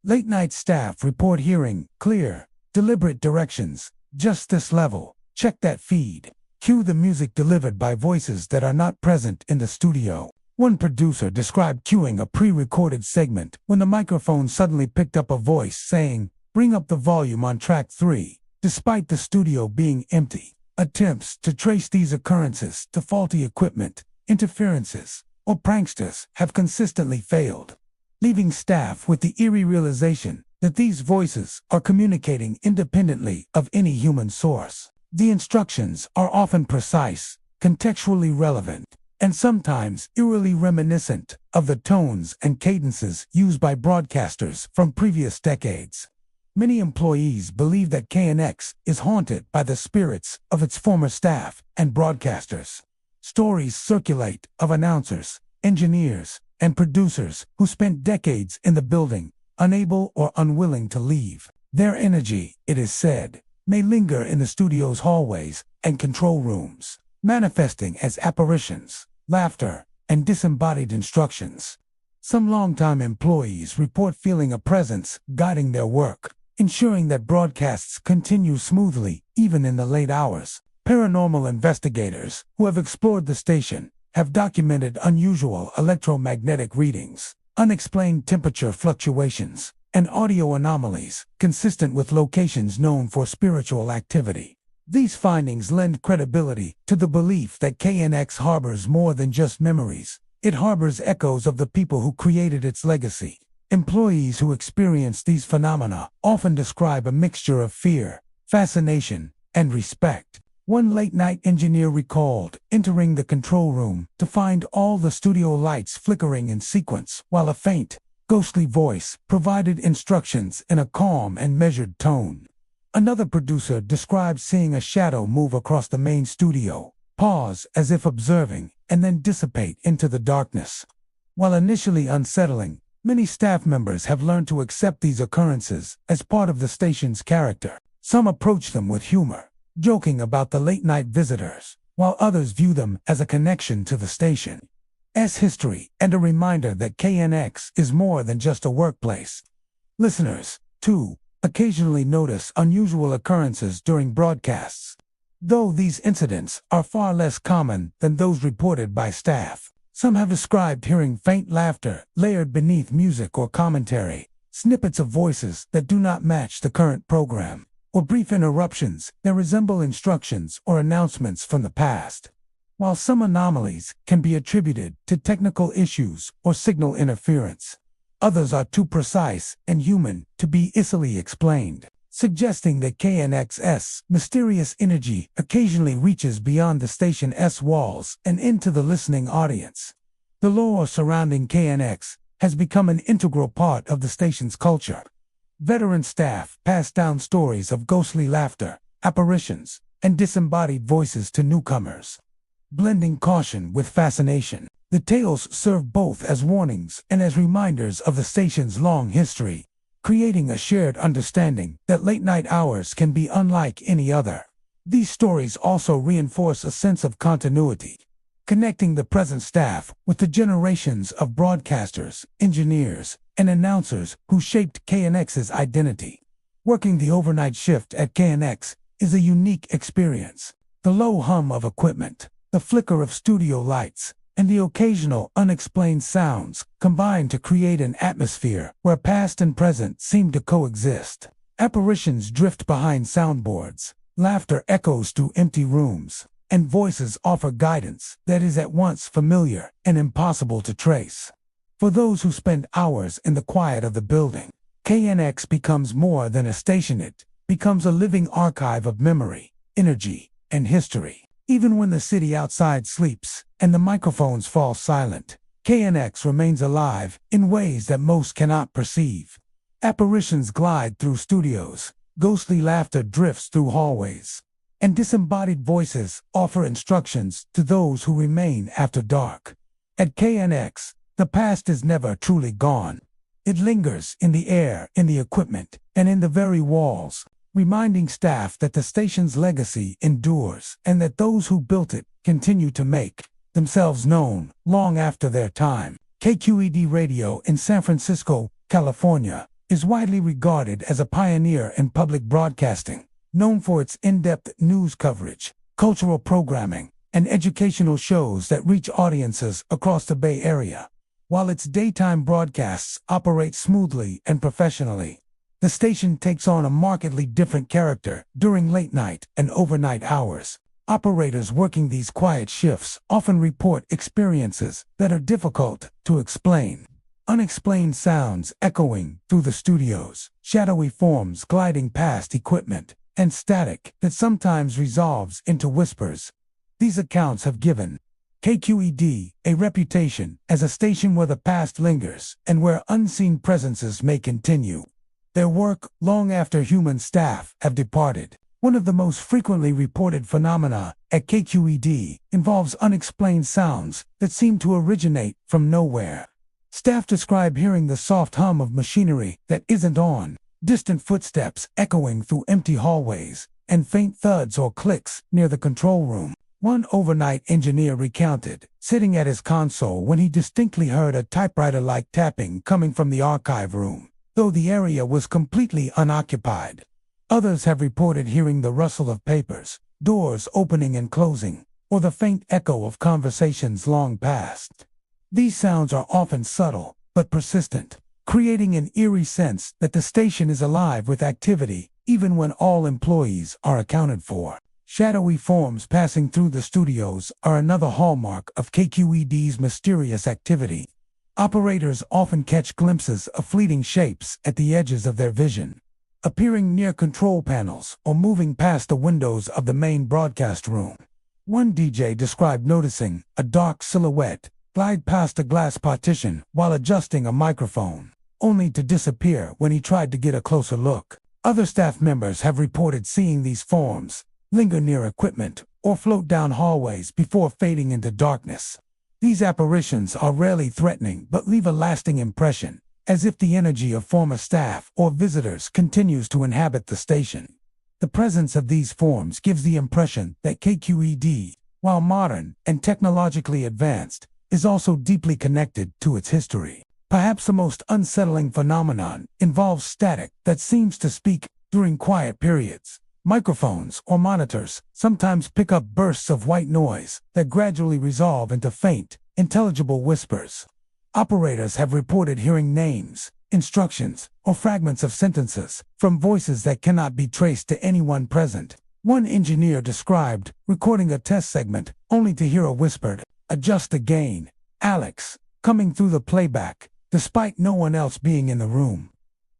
Late-night staff report hearing clear, deliberate directions, just this level, check that feed, cue the music delivered by voices that are not present in the studio. One producer described cueing a pre-recorded segment when the microphone suddenly picked up a voice saying, "Bring up the volume on track 3, despite the studio being empty. Attempts to trace these occurrences to faulty equipment, interferences, or pranksters have consistently failed, leaving staff with the eerie realization that these voices are communicating independently of any human source. The instructions are often precise, contextually relevant, and sometimes eerily reminiscent of the tones and cadences used by broadcasters from previous decades. Many employees believe that KNX is haunted by the spirits of its former staff and broadcasters. Stories circulate of announcers, engineers, and producers who spent decades in the building, unable or unwilling to leave. Their energy, it is said, may linger in the studio's hallways and control rooms, manifesting as apparitions, laughter, and disembodied instructions. Some longtime employees report feeling a presence guiding their work, ensuring that broadcasts continue smoothly even in the late hours. Paranormal investigators who have explored the station have documented unusual electromagnetic readings, unexplained temperature fluctuations, and audio anomalies consistent with locations known for spiritual activity. These findings lend credibility to the belief that KNX harbors more than just memories. It harbors echoes of the people who created its legacy. Employees who experience these phenomena often describe a mixture of fear, fascination, and respect. One late-night engineer recalled entering the control room to find all the studio lights flickering in sequence, while a faint, ghostly voice provided instructions in a calm and measured tone. Another producer described seeing a shadow move across the main studio, pause as if observing, and then dissipate into the darkness. While initially unsettling, many staff members have learned to accept these occurrences as part of the station's character. Some approach them with humor, joking about the late-night visitors, while others view them as a connection to the station's history and a reminder that KNX is more than just a workplace. Listeners, too, occasionally notice unusual occurrences during broadcasts. Though these incidents are far less common than those reported by staff, some have described hearing faint laughter layered beneath music or commentary, snippets of voices that do not match the current program, or brief interruptions that resemble instructions or announcements from the past. While some anomalies can be attributed to technical issues or signal interference, others are too precise and human to be easily explained, suggesting that KNX's mysterious energy occasionally reaches beyond the station's walls and into the listening audience. The lore surrounding KNX has become an integral part of the station's culture. Veteran staff pass down stories of ghostly laughter, apparitions, and disembodied voices to newcomers. Blending caution with fascination, the tales serve both as warnings and as reminders of the station's long history, creating a shared understanding that late-night hours can be unlike any other. These stories also reinforce a sense of continuity, connecting the present staff with the generations of broadcasters, engineers, and announcers who shaped KNX's identity. Working the overnight shift at KNX is a unique experience. The low hum of equipment, the flicker of studio lights, and the occasional unexplained sounds combine to create an atmosphere where past and present seem to coexist. Apparitions drift behind soundboards, laughter echoes through empty rooms, and voices offer guidance that is at once familiar and impossible to trace. For those who spend hours in the quiet of the building, KNX becomes more than a station. It becomes a living archive of memory, energy, and history. Even when the city outside sleeps and the microphones fall silent, KNX remains alive in ways that most cannot perceive. Apparitions glide through studios, ghostly laughter drifts through hallways, and disembodied voices offer instructions to those who remain after dark. At KNX, the past is never truly gone. It lingers in the air, in the equipment, and in the very walls, reminding staff that the station's legacy endures and that those who built it continue to make themselves known long after their time. KQED Radio in San Francisco, California, is widely regarded as a pioneer in public broadcasting, known for its in-depth news coverage, cultural programming, and educational shows that reach audiences across the Bay Area. While its daytime broadcasts operate smoothly and professionally, the station takes on a markedly different character during late-night and overnight hours. Operators working these quiet shifts often report experiences that are difficult to explain. Unexplained sounds echoing through the studios, shadowy forms gliding past equipment, and static that sometimes resolves into whispers. These accounts have given KQED a reputation as a station where the past lingers and where unseen presences may continue their work long after human staff have departed. One of the most frequently reported phenomena at KQED involves unexplained sounds that seem to originate from nowhere. Staff describe hearing the soft hum of machinery that isn't on, distant footsteps echoing through empty hallways, and faint thuds or clicks near the control room. One overnight engineer recounted sitting at his console when he distinctly heard a typewriter-like tapping coming from the archive room, though the area was completely unoccupied. Others have reported hearing the rustle of papers, doors opening and closing, or the faint echo of conversations long past. These sounds are often subtle but persistent, creating an eerie sense that the station is alive with activity even when all employees are accounted for. Shadowy forms passing through the studios are another hallmark of KQED's mysterious activity. Operators often catch glimpses of fleeting shapes at the edges of their vision, appearing near control panels or moving past the windows of the main broadcast room. One DJ described noticing a dark silhouette glide past a glass partition while adjusting a microphone, only to disappear when he tried to get a closer look. Other staff members have reported seeing these forms linger near equipment or float down hallways before fading into darkness. These apparitions are rarely threatening but leave a lasting impression, as if the energy of former staff or visitors continues to inhabit the station. The presence of these forms gives the impression that KQED, while modern and technologically advanced, is also deeply connected to its history. Perhaps the most unsettling phenomenon involves static that seems to speak during quiet periods. Microphones or monitors sometimes pick up bursts of white noise that gradually resolve into faint, intelligible whispers. Operators have reported hearing names, instructions, or fragments of sentences from voices that cannot be traced to anyone present. One engineer described recording a test segment only to hear a whispered, "Adjust the gain, Alex," coming through the playback, despite no one else being in the room.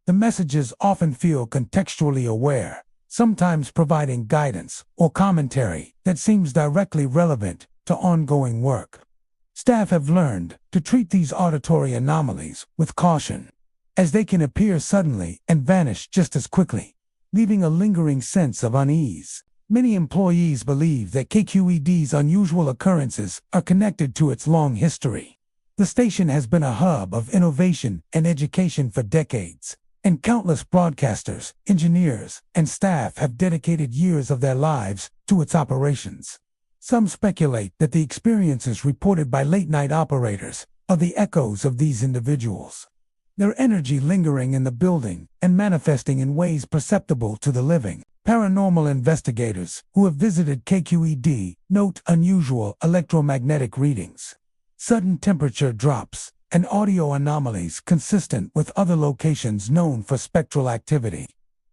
The messages often feel contextually aware, sometimes providing guidance or commentary that seems directly relevant to ongoing work. Staff have learned to treat these auditory anomalies with caution, as they can appear suddenly and vanish just as quickly, leaving a lingering sense of unease. Many employees believe that KQED's unusual occurrences are connected to its long history. The station has been a hub of innovation and education for decades, and countless broadcasters, engineers, and staff have dedicated years of their lives to its operations. Some speculate that the experiences reported by late-night operators are the echoes of these individuals, their energy lingering in the building and manifesting in ways perceptible to the living. Paranormal investigators who have visited KQED note unusual electromagnetic readings, sudden temperature drops, and audio anomalies consistent with other locations known for spectral activity.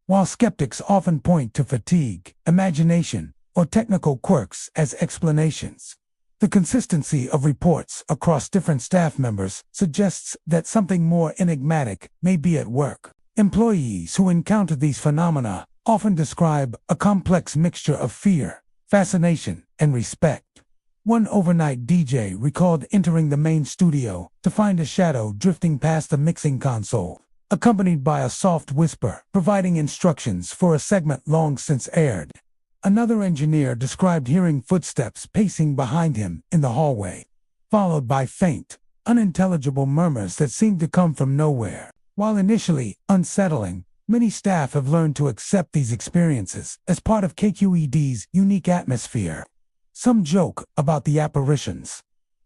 While skeptics often point to fatigue, imagination, or technical quirks as explanations, the consistency of reports across different staff members suggests that something more enigmatic may be at work. Employees who encounter these phenomena often describe a complex mixture of fear, fascination, and respect. One overnight DJ recalled entering the main studio to find a shadow drifting past the mixing console, accompanied by a soft whisper providing instructions for a segment long since aired. Another engineer described hearing footsteps pacing behind him in the hallway, followed by faint, unintelligible murmurs that seemed to come from nowhere. While initially unsettling, many staff have learned to accept these experiences as part of KQED's unique atmosphere. Some joke about the apparitions,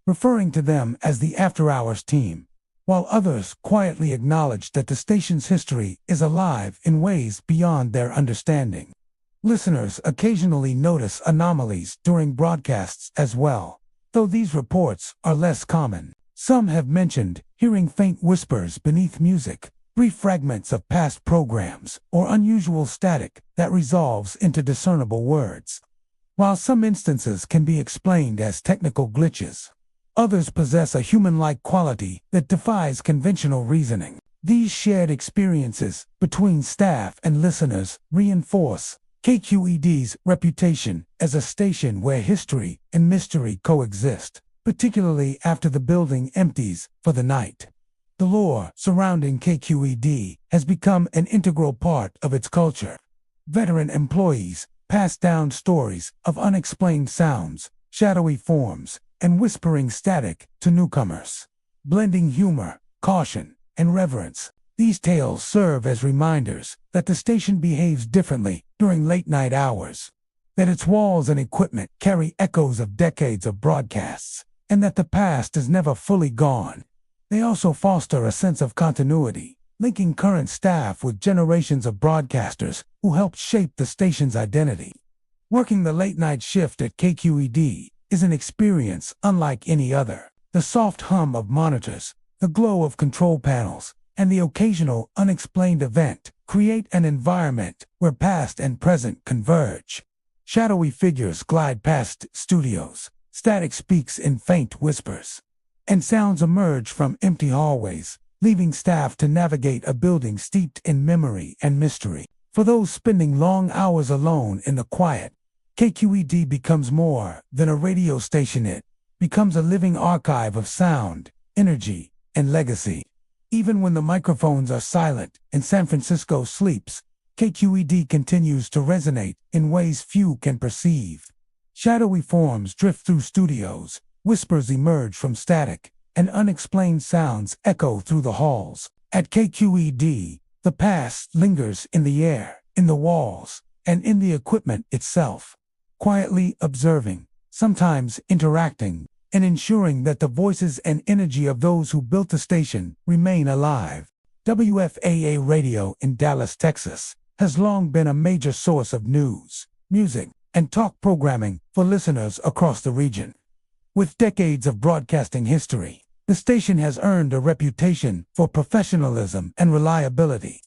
referring to them as the after-hours team, while others quietly acknowledge that the station's history is alive in ways beyond their understanding. Listeners occasionally notice anomalies during broadcasts as well, though these reports are less common. Some have mentioned hearing faint whispers beneath music, brief fragments of past programs, or unusual static that resolves into discernible words. While some instances can be explained as technical glitches, others possess a human-like quality that defies conventional reasoning. These shared experiences between staff and listeners reinforce KQED's reputation as a station where history and mystery coexist, particularly after the building empties for the night. The lore surrounding KQED has become an integral part of its culture. Veteran employees pass down stories of unexplained sounds, shadowy forms, and whispering static to newcomers. Blending humor, caution, and reverence, these tales serve as reminders that the station behaves differently during late-night hours, that its walls and equipment carry echoes of decades of broadcasts, and that the past is never fully gone. They also foster a sense of continuity, linking current staff with generations of broadcasters who helped shape the station's identity. Working the late-night shift at KQED is an experience unlike any other. The soft hum of monitors, the glow of control panels, and the occasional unexplained event create an environment where past and present converge. Shadowy figures glide past studios, static speaks in faint whispers, and sounds emerge from empty hallways, leaving staff to navigate a building steeped in memory and mystery. For those spending long hours alone in the quiet, KQED becomes more than a radio station. It becomes a living archive of sound, energy, and legacy. Even when the microphones are silent and San Francisco sleeps, KQED continues to resonate in ways few can perceive. Shadowy forms drift through studios, whispers emerge from static, and unexplained sounds echo through the halls. At KQED, the past lingers in the air, in the walls, and in the equipment itself, quietly observing, sometimes interacting and ensuring that the voices and energy of those who built the station remain alive. WFAA Radio in Dallas, Texas, has long been a major source of news, music, and talk programming for listeners across the region. With decades of broadcasting history, the station has earned a reputation for professionalism and reliability.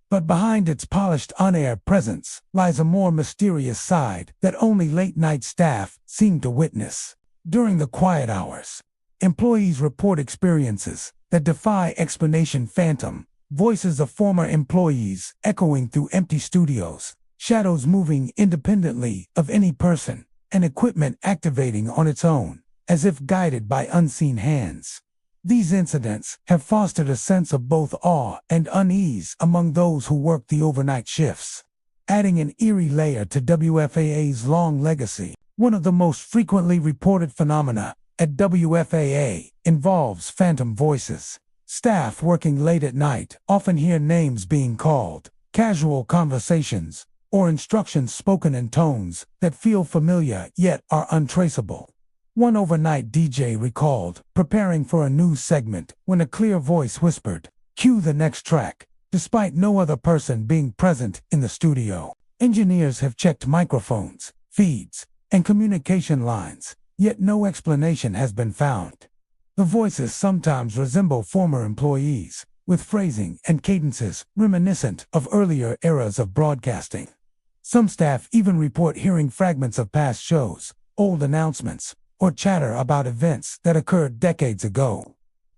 But behind its polished on-air presence lies a more mysterious side that only late-night staff seem to witness. During the quiet hours, employees report experiences that defy explanation. Phantom voices of former employees echoing through empty studios, shadows moving independently of any person, and equipment activating on its own, as if guided by unseen hands. These incidents have fostered a sense of both awe and unease among those who work the overnight shifts, adding an eerie layer to WFAA's long legacy. One of the most frequently reported phenomena at WFAA involves phantom voices. Staff working late at night often hear names being called, casual conversations, or instructions spoken in tones that feel familiar yet are untraceable. One overnight DJ recalled preparing for a news segment when a clear voice whispered, "Cue the next track," despite no other person being present in the studio. Engineers have checked microphones, feeds, and communication lines, yet no explanation has been found. The voices sometimes resemble former employees, with phrasing and cadences reminiscent of earlier eras of broadcasting. Some staff even report hearing fragments of past shows, old announcements, or chatter about events that occurred decades ago,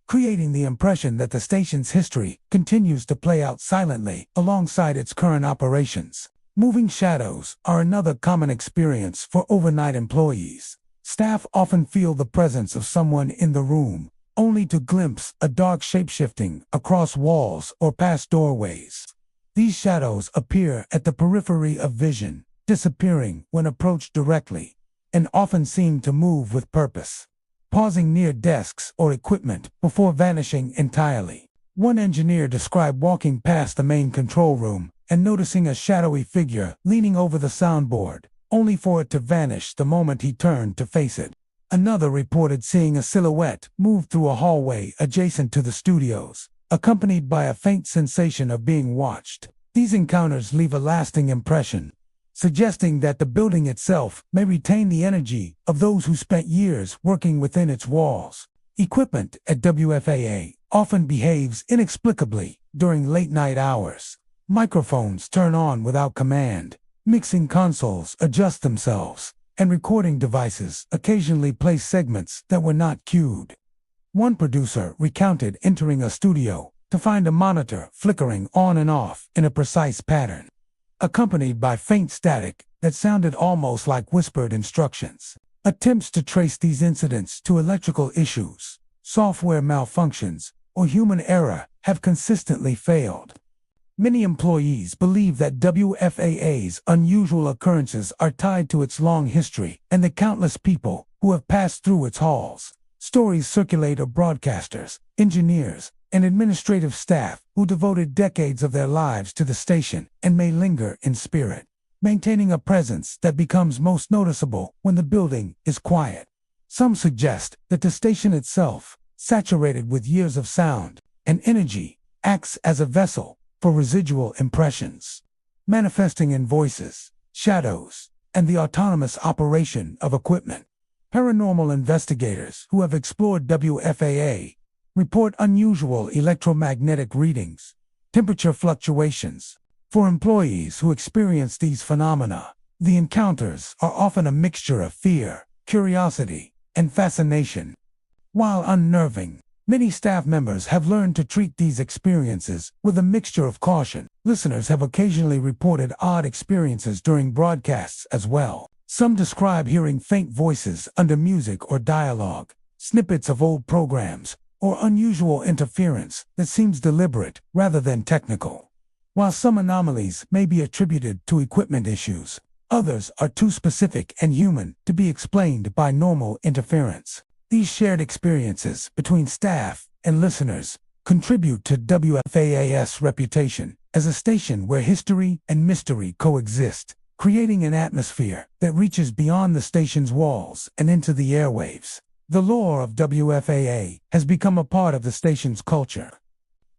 creating the impression that the station's history continues to play out silently alongside its current operations. Moving shadows are another common experience for overnight employees. Staff often feel the presence of someone in the room, only to glimpse a dark shape-shifting across walls or past doorways. These shadows appear at the periphery of vision, disappearing when approached directly, and often seem to move with purpose, pausing near desks or equipment before vanishing entirely. One engineer described walking past the main control room and noticing a shadowy figure leaning over the soundboard, only for it to vanish the moment he turned to face it. Another reported seeing a silhouette move through a hallway adjacent to the studios, accompanied by a faint sensation of being watched. These encounters leave a lasting impression, suggesting that the building itself may retain the energy of those who spent years working within its walls. Equipment at WFAA often behaves inexplicably during late-night hours. Microphones turn on without command, mixing consoles adjust themselves, and recording devices occasionally play segments that were not cued. One producer recounted entering a studio to find a monitor flickering on and off in a precise pattern, accompanied by faint static that sounded almost like whispered instructions. Attempts to trace these incidents to electrical issues, software malfunctions, or human error have consistently failed. Many employees believe that WFAA's unusual occurrences are tied to its long history and the countless people who have passed through its halls. Stories circulate of broadcasters, engineers, and administrative staff who devoted decades of their lives to the station and may linger in spirit, maintaining a presence that becomes most noticeable when the building is quiet. Some suggest that the station itself, saturated with years of sound and energy, acts as a vessel for residual impressions, manifesting in voices, shadows, and the autonomous operation of equipment. Paranormal investigators who have explored WFAA report unusual electromagnetic readings, temperature fluctuations. For employees who experience these phenomena, the encounters are often a mixture of fear, curiosity, and fascination. While unnerving, many staff members have learned to treat these experiences with a mixture of caution. Listeners have occasionally reported odd experiences during broadcasts as well. Some describe hearing faint voices under music or dialogue, snippets of old programs, or unusual interference that seems deliberate rather than technical. While some anomalies may be attributed to equipment issues, others are too specific and human to be explained by normal interference. These shared experiences between staff and listeners contribute to WFAA's reputation as a station where history and mystery coexist. creating an atmosphere that reaches beyond the station's walls and into the airwaves. The lore of WFAA has become a part of the station's culture.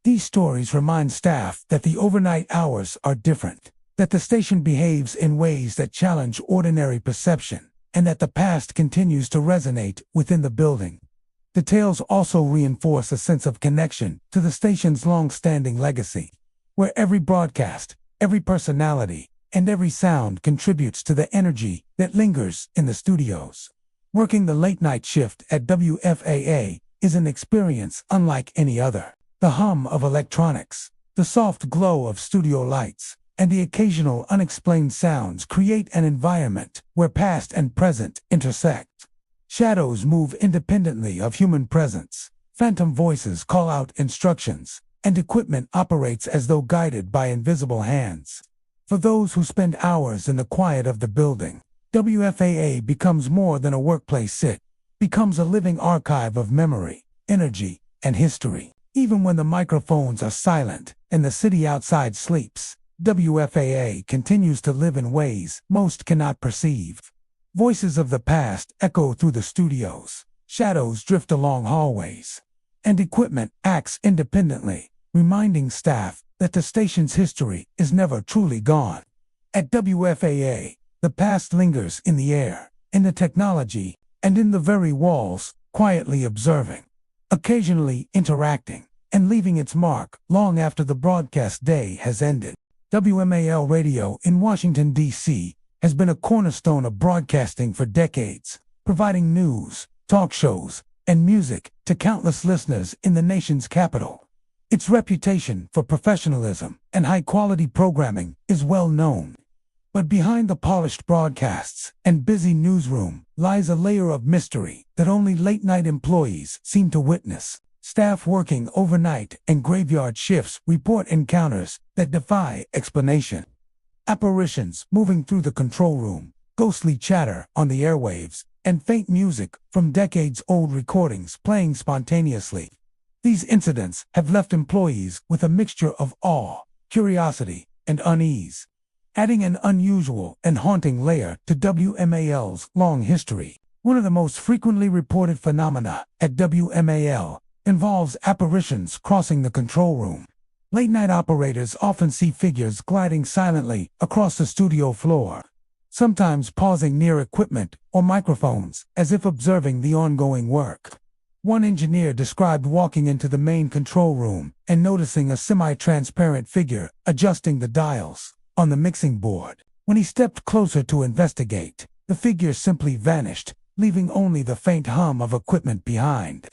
These stories remind staff that the overnight hours are different, that the station behaves in ways that challenge ordinary perception, and that the past continues to resonate within the building. The tales also reinforce a sense of connection to the station's long-standing legacy, where every broadcast, every personality, and every sound contributes to the energy that lingers in the studios. Working the late-night shift at WFAA is an experience unlike any other. The hum of electronics, the soft glow of studio lights, and the occasional unexplained sounds create an environment where past and present intersect. Shadows move independently of human presence, phantom voices call out instructions, and equipment operates as though guided by invisible hands. For those who spend hours in the quiet of the building, WFAA becomes more than a workplace. It becomes a living archive of memory, energy, and history. Even when the microphones are silent and the city outside sleeps, WFAA continues to live in ways most cannot perceive. Voices of the past echo through the studios, shadows drift along hallways, and equipment acts independently, reminding staff that the station's history is never truly gone. At WFAA, the past lingers in the air, in the technology, and in the very walls, quietly observing, occasionally interacting, and leaving its mark long after the broadcast day has ended. WMAL Radio in Washington, D.C. has been a cornerstone of broadcasting for decades, providing news, talk shows, and music to countless listeners in the nation's capital. Its reputation for professionalism and high-quality programming is well known. But behind the polished broadcasts and busy newsroom lies a layer of mystery that only late-night employees seem to witness. Staff working overnight and graveyard shifts report encounters that defy explanation. Apparitions moving through the control room, ghostly chatter on the airwaves, and faint music from decades-old recordings playing spontaneously. These incidents have left employees with a mixture of awe, curiosity, and unease, adding an unusual and haunting layer to WMAL's long history. One of the most frequently reported phenomena at WMAL involves apparitions crossing the control room. Late-night operators often see figures gliding silently across the studio floor, sometimes pausing near equipment or microphones as if observing the ongoing work. One engineer described walking into the main control room and noticing a semi-transparent figure adjusting the dials on the mixing board. When he stepped closer to investigate, the figure simply vanished, leaving only the faint hum of equipment behind.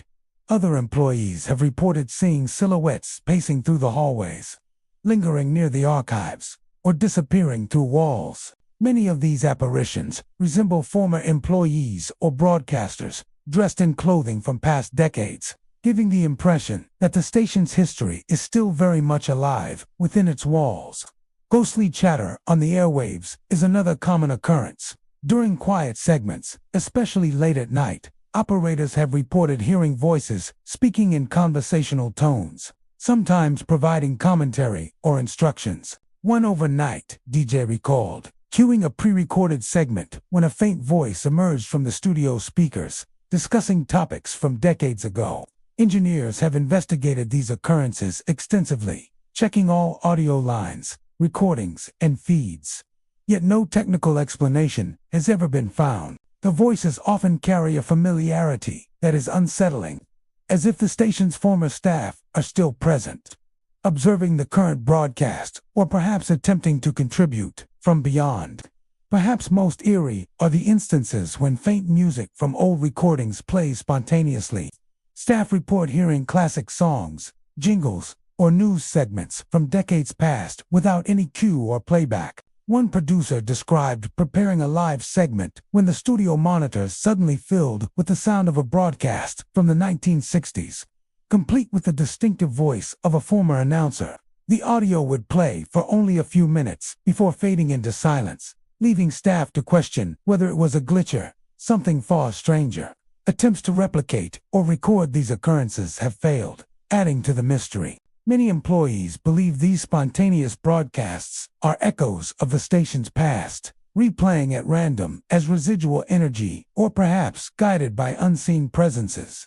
Other employees have reported seeing silhouettes pacing through the hallways, lingering near the archives, or disappearing through walls. Many of these apparitions resemble former employees or broadcasters dressed in clothing from past decades, giving the impression that the station's history is still very much alive within its walls. Ghostly chatter on the airwaves is another common occurrence. During quiet segments, especially late at night, operators have reported hearing voices speaking in conversational tones, sometimes providing commentary or instructions. One overnight DJ recalled cueing a pre-recorded segment when a faint voice emerged from the studio speakers, discussing topics from decades ago. Engineers have investigated these occurrences extensively, checking all audio lines, recordings, and feeds. Yet no technical explanation has ever been found. The voices often carry a familiarity that is unsettling, as if the station's former staff are still present, observing the current broadcast, or perhaps attempting to contribute from beyond. Perhaps most eerie are the instances when faint music from old recordings plays spontaneously. Staff report hearing classic songs, jingles, or news segments from decades past without any cue or playback. One producer described preparing a live segment when the studio monitors suddenly filled with the sound of a broadcast from the 1960s, complete with the distinctive voice of a former announcer. The audio would play for only a few minutes before fading into silence, leaving staff to question whether it was a glitch or something far stranger. Attempts to replicate or record these occurrences have failed, adding to the mystery. Many employees believe these spontaneous broadcasts are echoes of the station's past, replaying at random as residual energy or perhaps guided by unseen presences.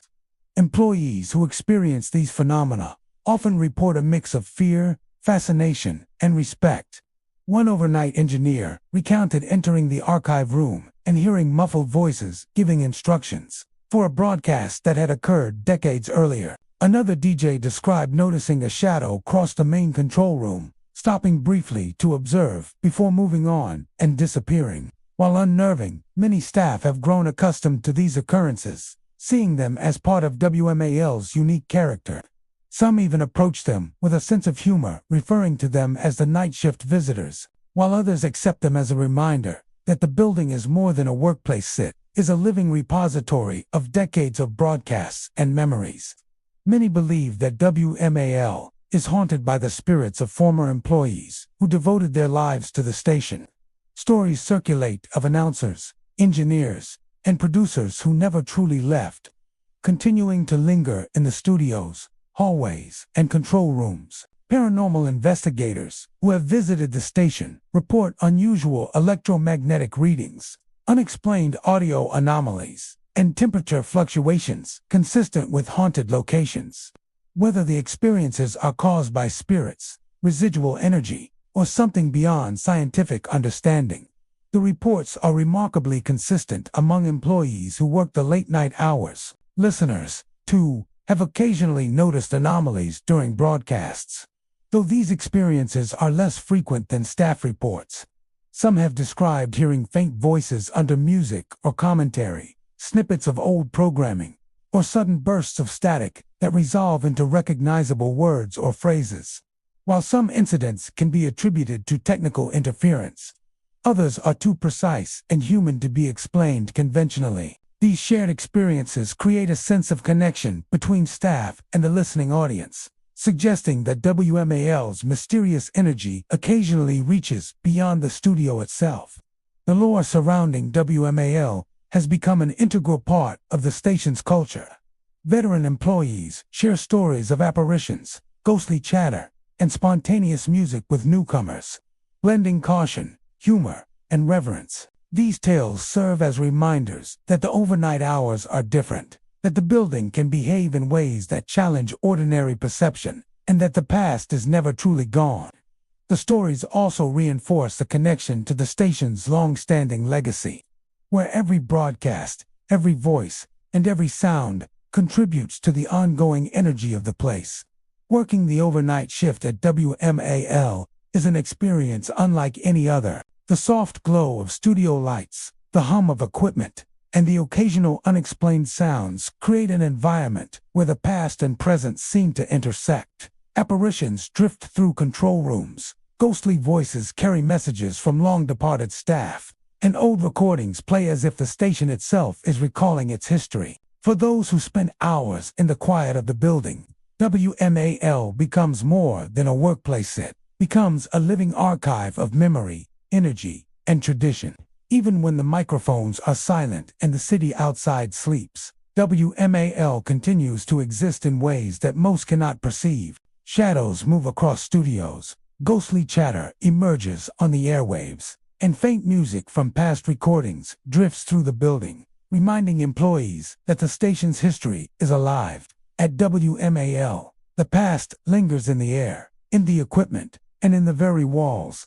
Employees who experience these phenomena often report a mix of fear, fascination, and respect. One overnight engineer recounted entering the archive room and hearing muffled voices giving instructions for a broadcast that had occurred decades earlier. Another DJ described noticing a shadow cross the main control room, stopping briefly to observe before moving on and disappearing. While unnerving, many staff have grown accustomed to these occurrences, seeing them as part of WMAL's unique character. Some even approach them with a sense of humor, referring to them as the night shift visitors, while others accept them as a reminder that the building is more than a workplace. It is a living repository of decades of broadcasts and memories. Many believe that WMAL is haunted by the spirits of former employees who devoted their lives to the station. Stories circulate of announcers, engineers, and producers who never truly left, continuing to linger in the studios, hallways, and control rooms. Paranormal investigators who have visited the station report unusual electromagnetic readings, unexplained audio anomalies, and temperature fluctuations consistent with haunted locations. Whether the experiences are caused by spirits, residual energy, or something beyond scientific understanding, the reports are remarkably consistent among employees who work the late-night hours. Listeners, too, have occasionally noticed anomalies during broadcasts. Though these experiences are less frequent than staff reports, some have described hearing faint voices under music or commentary, snippets of old programming, or sudden bursts of static that resolve into recognizable words or phrases. While some incidents can be attributed to technical interference, others are too precise and human to be explained conventionally. These shared experiences create a sense of connection between staff and the listening audience, suggesting that WMAL's mysterious energy occasionally reaches beyond the studio itself. The lore surrounding WMAL has become an integral part of the station's culture. Veteran employees share stories of apparitions, ghostly chatter, and spontaneous music with newcomers, blending caution, humor, and reverence. These tales serve as reminders that the overnight hours are different, that the building can behave in ways that challenge ordinary perception, and that the past is never truly gone. The stories also reinforce the connection to the station's long-standing legacy, where every broadcast, every voice, and every sound contributes to the ongoing energy of the place. Working the overnight shift at WMAL is an experience unlike any other. The soft glow of studio lights, the hum of equipment, and the occasional unexplained sounds create an environment where the past and present seem to intersect. Apparitions drift through control rooms, ghostly voices carry messages from long-departed staff, and old recordings play as if the station itself is recalling its history. For those who spend hours in the quiet of the building, WMAL becomes more than a workplace. It becomes a living archive of memory, energy, and tradition. Even when the microphones are silent and the city outside sleeps, WMAL continues to exist in ways that most cannot perceive. Shadows move across studios, ghostly chatter emerges on the airwaves, and faint music from past recordings drifts through the building, reminding employees that the station's history is alive. At WMAL, the past lingers in the air, in the equipment, and in the very walls,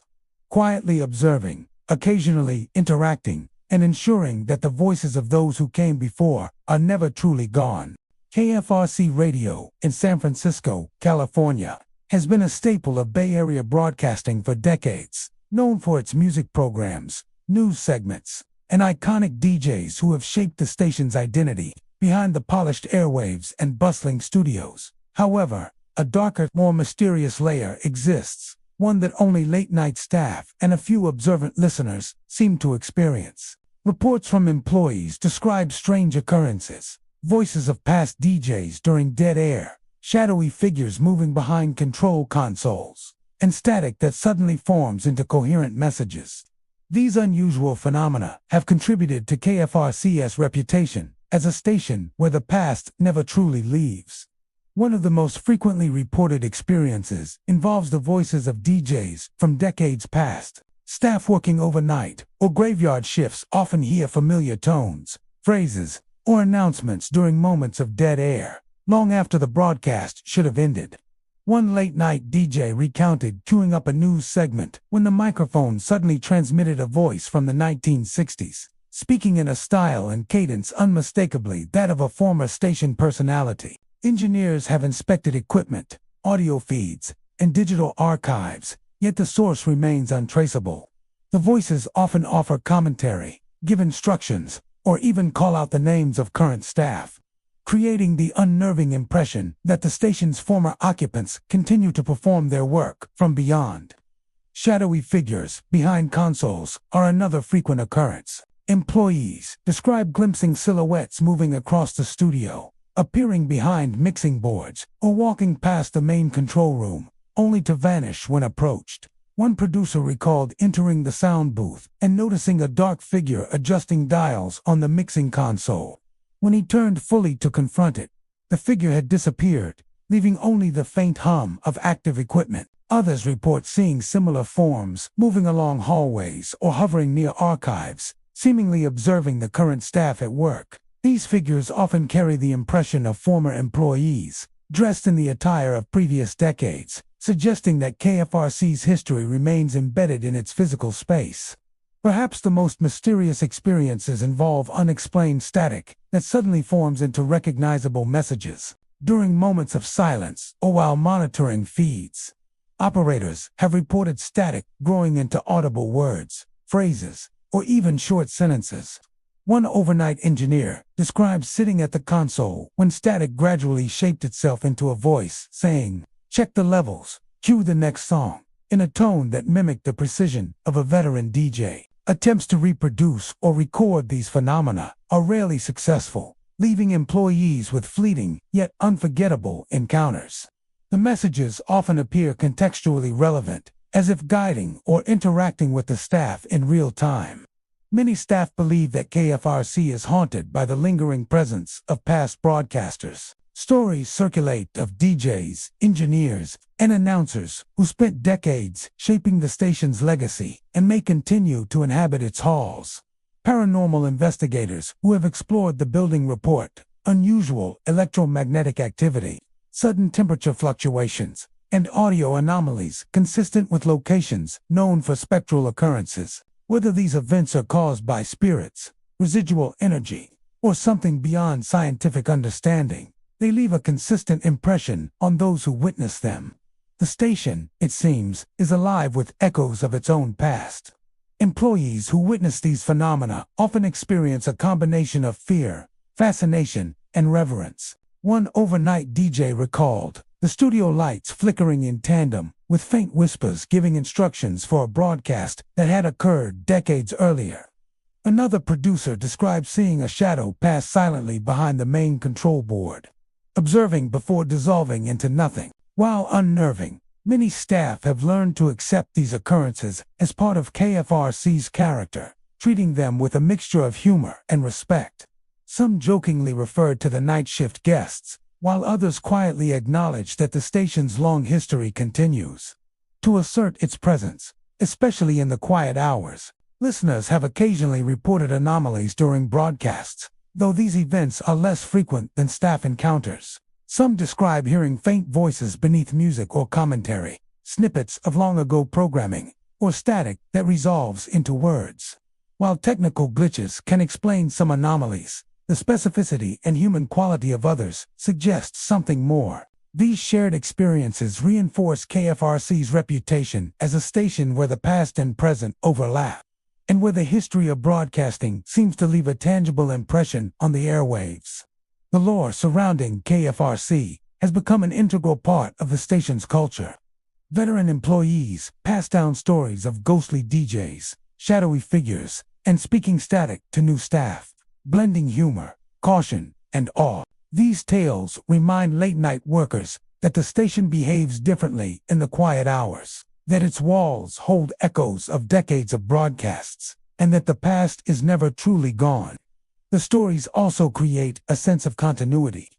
quietly observing, occasionally interacting, and ensuring that the voices of those who came before are never truly gone. KFRC Radio in San Francisco, California, has been a staple of Bay Area broadcasting for decades, known for its music programs, news segments, and iconic DJs who have shaped the station's identity behind the polished airwaves and bustling studios. However, a darker, more mysterious layer exists, one that only late-night staff and a few observant listeners seem to experience. Reports from employees describe strange occurrences, voices of past DJs during dead air, shadowy figures moving behind control consoles, and static that suddenly forms into coherent messages. These unusual phenomena have contributed to KFRC's reputation as a station where the past never truly leaves. One of the most frequently reported experiences involves the voices of DJs from decades past. Staff working overnight or graveyard shifts often hear familiar tones, phrases, or announcements during moments of dead air, long after the broadcast should have ended. One late-night DJ recounted queuing up a news segment when the microphone suddenly transmitted a voice from the 1960s, speaking in a style and cadence unmistakably that of a former station personality. Engineers have inspected equipment, audio feeds, and digital archives, yet the source remains untraceable. The voices often offer commentary, give instructions, or even call out the names of current staff, creating the unnerving impression that the station's former occupants continue to perform their work from beyond. Shadowy figures behind consoles are another frequent occurrence. Employees describe glimpsing silhouettes moving across the studio, appearing behind mixing boards, or walking past the main control room, only to vanish when approached. One producer recalled entering the sound booth and noticing a dark figure adjusting dials on the mixing console. When he turned fully to confront it, the figure had disappeared, leaving only the faint hum of active equipment. Others report seeing similar forms moving along hallways or hovering near archives, seemingly observing the current staff at work. These figures often carry the impression of former employees, dressed in the attire of previous decades, suggesting that KFRC's history remains embedded in its physical space. Perhaps the most mysterious experiences involve unexplained static that suddenly forms into recognizable messages during moments of silence or while monitoring feeds. Operators have reported static growing into audible words, phrases, or even short sentences. One overnight engineer describes sitting at the console when static gradually shaped itself into a voice saying, "Check the levels, cue the next song," in a tone that mimicked the precision of a veteran DJ. Attempts to reproduce or record these phenomena are rarely successful, leaving employees with fleeting yet unforgettable encounters. The messages often appear contextually relevant, as if guiding or interacting with the staff in real time. Many staff believe that KFRC is haunted by the lingering presence of past broadcasters. Stories circulate of DJs, engineers, and announcers who spent decades shaping the station's legacy and may continue to inhabit its halls. Paranormal investigators who have explored the building report unusual electromagnetic activity, sudden temperature fluctuations, and audio anomalies consistent with locations known for spectral occurrences. Whether these events are caused by spirits, residual energy, or something beyond scientific understanding, they leave a consistent impression on those who witness them. The station, it seems, is alive with echoes of its own past. Employees who witness these phenomena often experience a combination of fear, fascination, and reverence. One overnight DJ recalled the studio lights flickering in tandem, with faint whispers giving instructions for a broadcast that had occurred decades earlier. Another producer described seeing a shadow pass silently behind the main control board, observing before dissolving into nothing. While unnerving, many staff have learned to accept these occurrences as part of KFRC's character, treating them with a mixture of humor and respect. Some jokingly referred to the night shift guests, while others quietly acknowledge that the station's long history continues to assert its presence, especially in the quiet hours. Listeners have occasionally reported anomalies during broadcasts, though these events are less frequent than staff encounters. Some describe hearing faint voices beneath music or commentary, snippets of long-ago programming, or static that resolves into words. While technical glitches can explain some anomalies, the specificity and human quality of others suggests something more. These shared experiences reinforce KFRC's reputation as a station where the past and present overlap, and where the history of broadcasting seems to leave a tangible impression on the airwaves. The lore surrounding KFRC has become an integral part of the station's culture. Veteran employees pass down stories of ghostly DJs, shadowy figures, and speaking static to new staff, blending humor, caution, and awe. These tales remind late-night workers that the station behaves differently in the quiet hours, that its walls hold echoes of decades of broadcasts, and that the past is never truly gone. The stories also create a sense of continuity.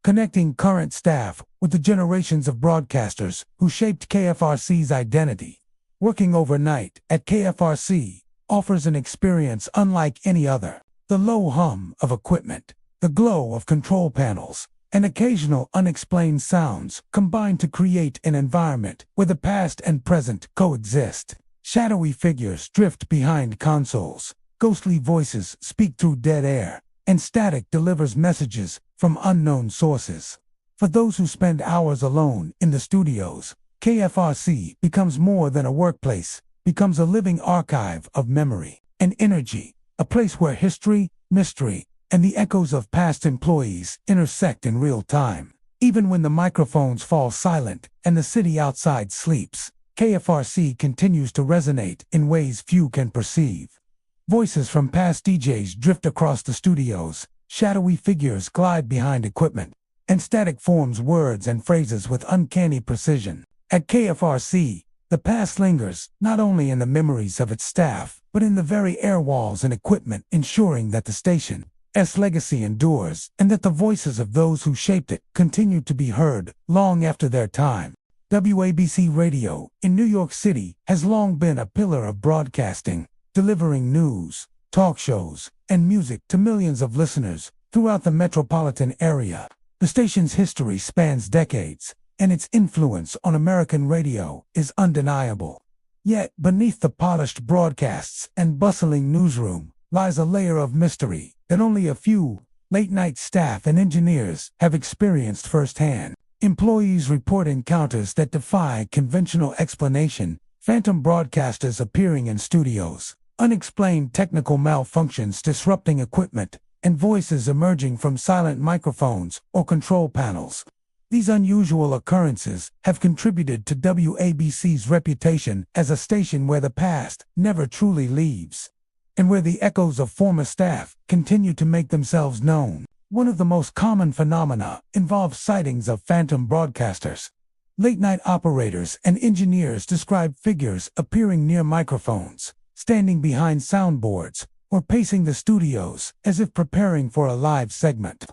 connecting current staff with the generations of broadcasters who shaped KFRC's identity. Working overnight at KFRC offers an experience unlike any other. The low hum of equipment, the glow of control panels, and occasional unexplained sounds combine to create an environment where the past and present coexist. Shadowy figures drift behind consoles, ghostly voices speak through dead air, and static delivers messages from unknown sources. For those who spend hours alone in the studios, KFRC becomes more than a workplace, becomes a living archive of memory and energy, a place where history, mystery, and the echoes of past employees intersect in real time. Even when the microphones fall silent and the city outside sleeps, KFRC continues to resonate in ways few can perceive. Voices from past DJs drift across the studios, shadowy figures glide behind equipment, and static forms words and phrases with uncanny precision. At KFRC, the past lingers not only in the memories of its staff, but in the very air walls and equipment, ensuring that the station's legacy endures and that the voices of those who shaped it continue to be heard long after their time. WABC Radio in New York City has long been a pillar of broadcasting, delivering news, talk shows, and music to millions of listeners throughout the metropolitan area. The station's history spans decades, and its influence on American radio is undeniable. Yet, beneath the polished broadcasts and bustling newsroom lies a layer of mystery that only a few late-night staff and engineers have experienced firsthand. Employees report encounters that defy conventional explanation, phantom broadcasters appearing in studios, unexplained technical malfunctions disrupting equipment, and voices emerging from silent microphones or control panels. These unusual occurrences have contributed to WABC's reputation as a station where the past never truly leaves, and where the echoes of former staff continue to make themselves known. One of the most common phenomena involves sightings of phantom broadcasters. Late-night operators and engineers describe figures appearing near microphones, standing behind soundboards, or pacing the studios as if preparing for a live segment.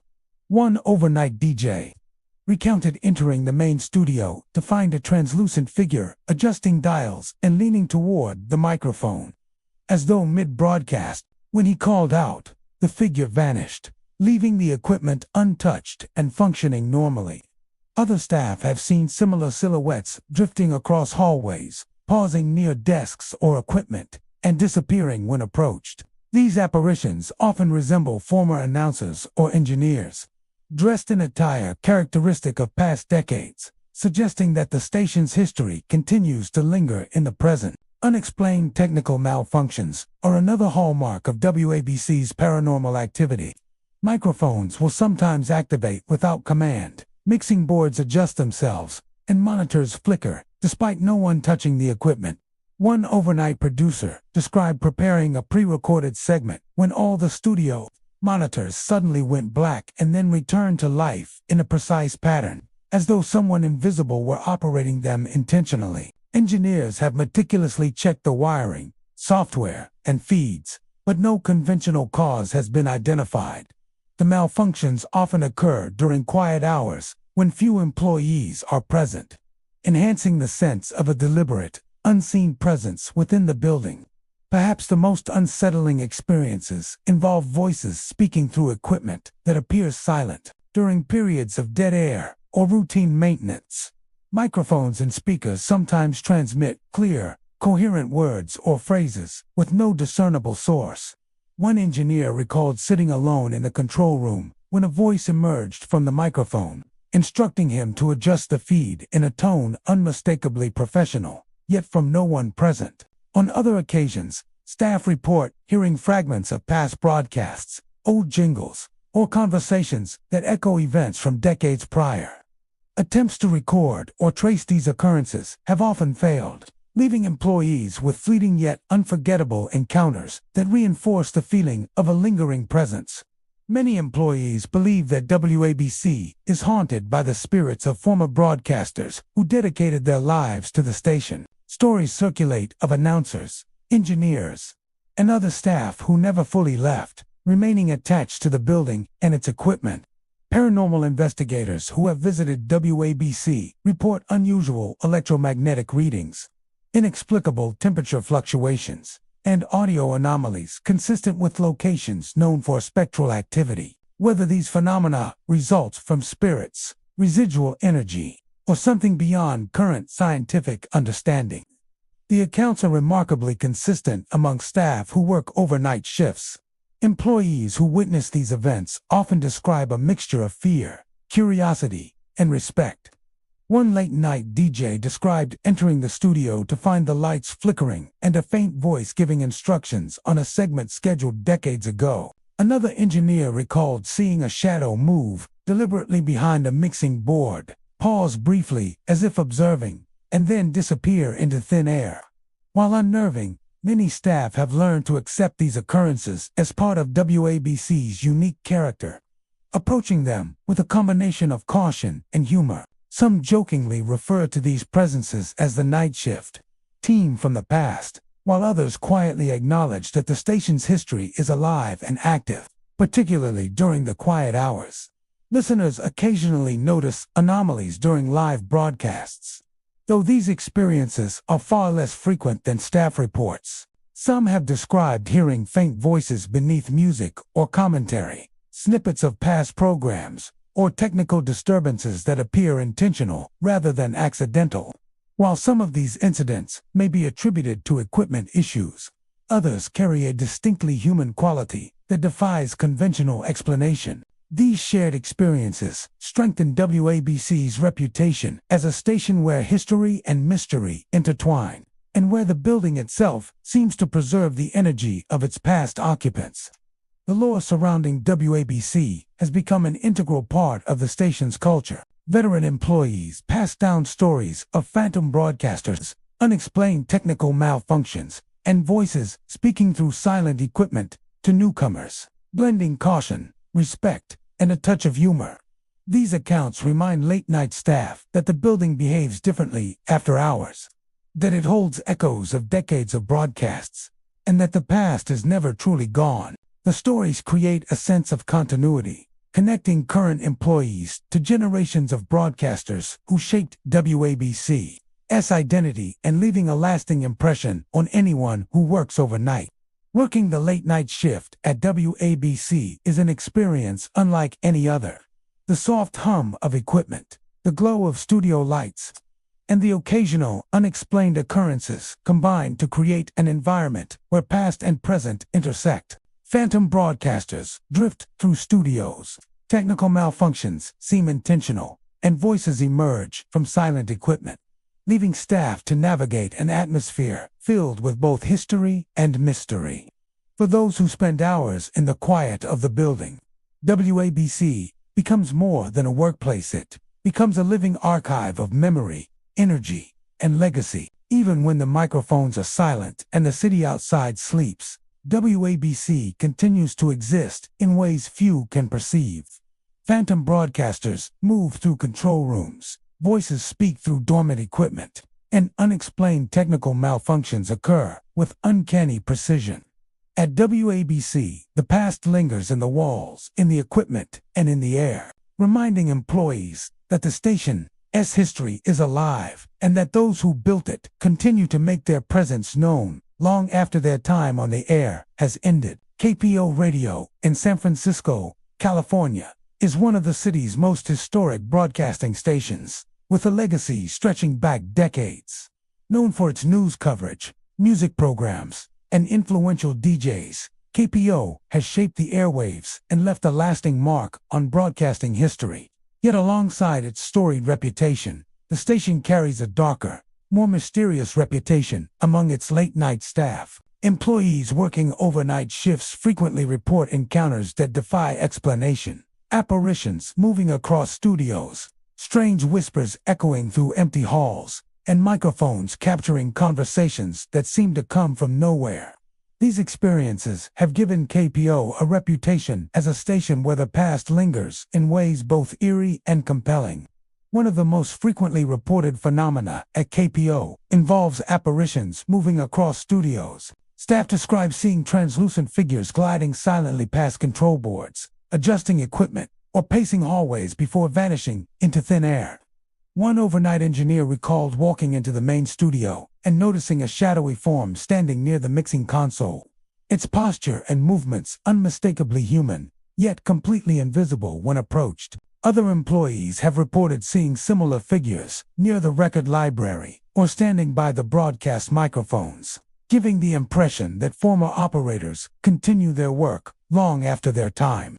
One overnight DJ recounted entering the main studio to find a translucent figure adjusting dials and leaning toward the microphone. As though mid-broadcast, when he called out, the figure vanished, leaving the equipment untouched and functioning normally. Other staff have seen similar silhouettes drifting across hallways, pausing near desks or equipment, and disappearing when approached. These apparitions often resemble former announcers or engineers, dressed in attire characteristic of past decades, suggesting that the station's history continues to linger in the present. Unexplained technical malfunctions are another hallmark of WABC's paranormal activity. Microphones will sometimes activate without command, mixing boards adjust themselves, and monitors flicker, despite no one touching the equipment. One overnight producer described preparing a pre-recorded segment when all the studio monitors suddenly went black and then returned to life in a precise pattern, as though someone invisible were operating them intentionally. Engineers have meticulously checked the wiring, software, and feeds, but no conventional cause has been identified. The malfunctions often occur during quiet hours when few employees are present, enhancing the sense of a deliberate, unseen presence within the building. Perhaps the most unsettling experiences involve voices speaking through equipment that appears silent during periods of dead air or routine maintenance. Microphones and speakers sometimes transmit clear, coherent words or phrases with no discernible source. One engineer recalled sitting alone in the control room when a voice emerged from the microphone, instructing him to adjust the feed in a tone unmistakably professional, yet from no one present. On other occasions, staff report hearing fragments of past broadcasts, old jingles, or conversations that echo events from decades prior. Attempts to record or trace these occurrences have often failed, leaving employees with fleeting yet unforgettable encounters that reinforce the feeling of a lingering presence. Many employees believe that WABC is haunted by the spirits of former broadcasters who dedicated their lives to the station. Stories circulate of announcers, engineers, and other staff who never fully left, remaining attached to the building and its equipment. Paranormal investigators who have visited WABC report unusual electromagnetic readings, inexplicable temperature fluctuations, and audio anomalies consistent with locations known for spectral activity. Whether these phenomena result from spirits, residual energy, or something beyond current scientific understanding. The accounts are remarkably consistent among staff who work overnight shifts. Employees who witness these events often describe a mixture of fear, curiosity, and respect. One late-night DJ described entering the studio to find the lights flickering and a faint voice giving instructions on a segment scheduled decades ago. Another engineer recalled seeing a shadow move deliberately behind a mixing board, pause briefly as if observing, and then disappear into thin air. While unnerving, many staff have learned to accept these occurrences as part of WABC's unique character, approaching them with a combination of caution and humor. Some jokingly refer to these presences as the night shift team from the past, while others quietly acknowledge that the station's history is alive and active, particularly during the quiet hours. Listeners occasionally notice anomalies during live broadcasts, though these experiences are far less frequent than staff reports. Some have described hearing faint voices beneath music or commentary, snippets of past programs, or technical disturbances that appear intentional rather than accidental. While some of these incidents may be attributed to equipment issues, others carry a distinctly human quality that defies conventional explanation. These shared experiences strengthen WABC's reputation as a station where history and mystery intertwine, and where the building itself seems to preserve the energy of its past occupants. The lore surrounding WABC has become an integral part of the station's culture. Veteran employees pass down stories of phantom broadcasters, unexplained technical malfunctions, and voices speaking through silent equipment to newcomers, blending caution, respect, and a touch of humor. These accounts remind late-night staff that the building behaves differently after hours, that it holds echoes of decades of broadcasts, and that the past is never truly gone. The stories create a sense of continuity, connecting current employees to generations of broadcasters who shaped WABC's identity and leaving a lasting impression on anyone who works overnight. Working the late-night shift at WABC is an experience unlike any other. The soft hum of equipment, the glow of studio lights, and the occasional unexplained occurrences combine to create an environment where past and present intersect. Phantom broadcasters drift through studios, technical malfunctions seem intentional, and voices emerge from silent equipment, leaving staff to navigate an atmosphere filled with both history and mystery. For those who spend hours in the quiet of the building, WABC becomes more than a workplace. It becomes a living archive of memory, energy, and legacy. Even when the microphones are silent and the city outside sleeps, WABC continues to exist in ways few can perceive. Phantom broadcasters move through control rooms, voices speak through dormant equipment, and unexplained technical malfunctions occur with uncanny precision. At WABC, the past lingers in the walls, in the equipment, and in the air, reminding employees that the station's history is alive and that those who built it continue to make their presence known long after their time on the air has ended. KPO Radio in San Francisco, California, is one of the city's most historic broadcasting stations, with a legacy stretching back decades. Known for its news coverage, music programs, and influential DJs, KPO has shaped the airwaves and left a lasting mark on broadcasting history. Yet alongside its storied reputation, the station carries a darker, more mysterious reputation among its late-night staff. Employees working overnight shifts frequently report encounters that defy explanation. Apparitions moving across studios, strange whispers echoing through empty halls, and microphones capturing conversations that seem to come from nowhere. These experiences have given KPO a reputation as a station where the past lingers in ways both eerie and compelling. One of the most frequently reported phenomena at KPO involves apparitions moving across studios. Staff describe seeing translucent figures gliding silently past control boards, adjusting equipment, or pacing hallways before vanishing into thin air. One overnight engineer recalled walking into the main studio and noticing a shadowy form standing near the mixing console. Its posture and movements unmistakably human, yet completely invisible when approached. Other employees have reported seeing similar figures near the record library or standing by the broadcast microphones, giving the impression that former operators continue their work long after their time.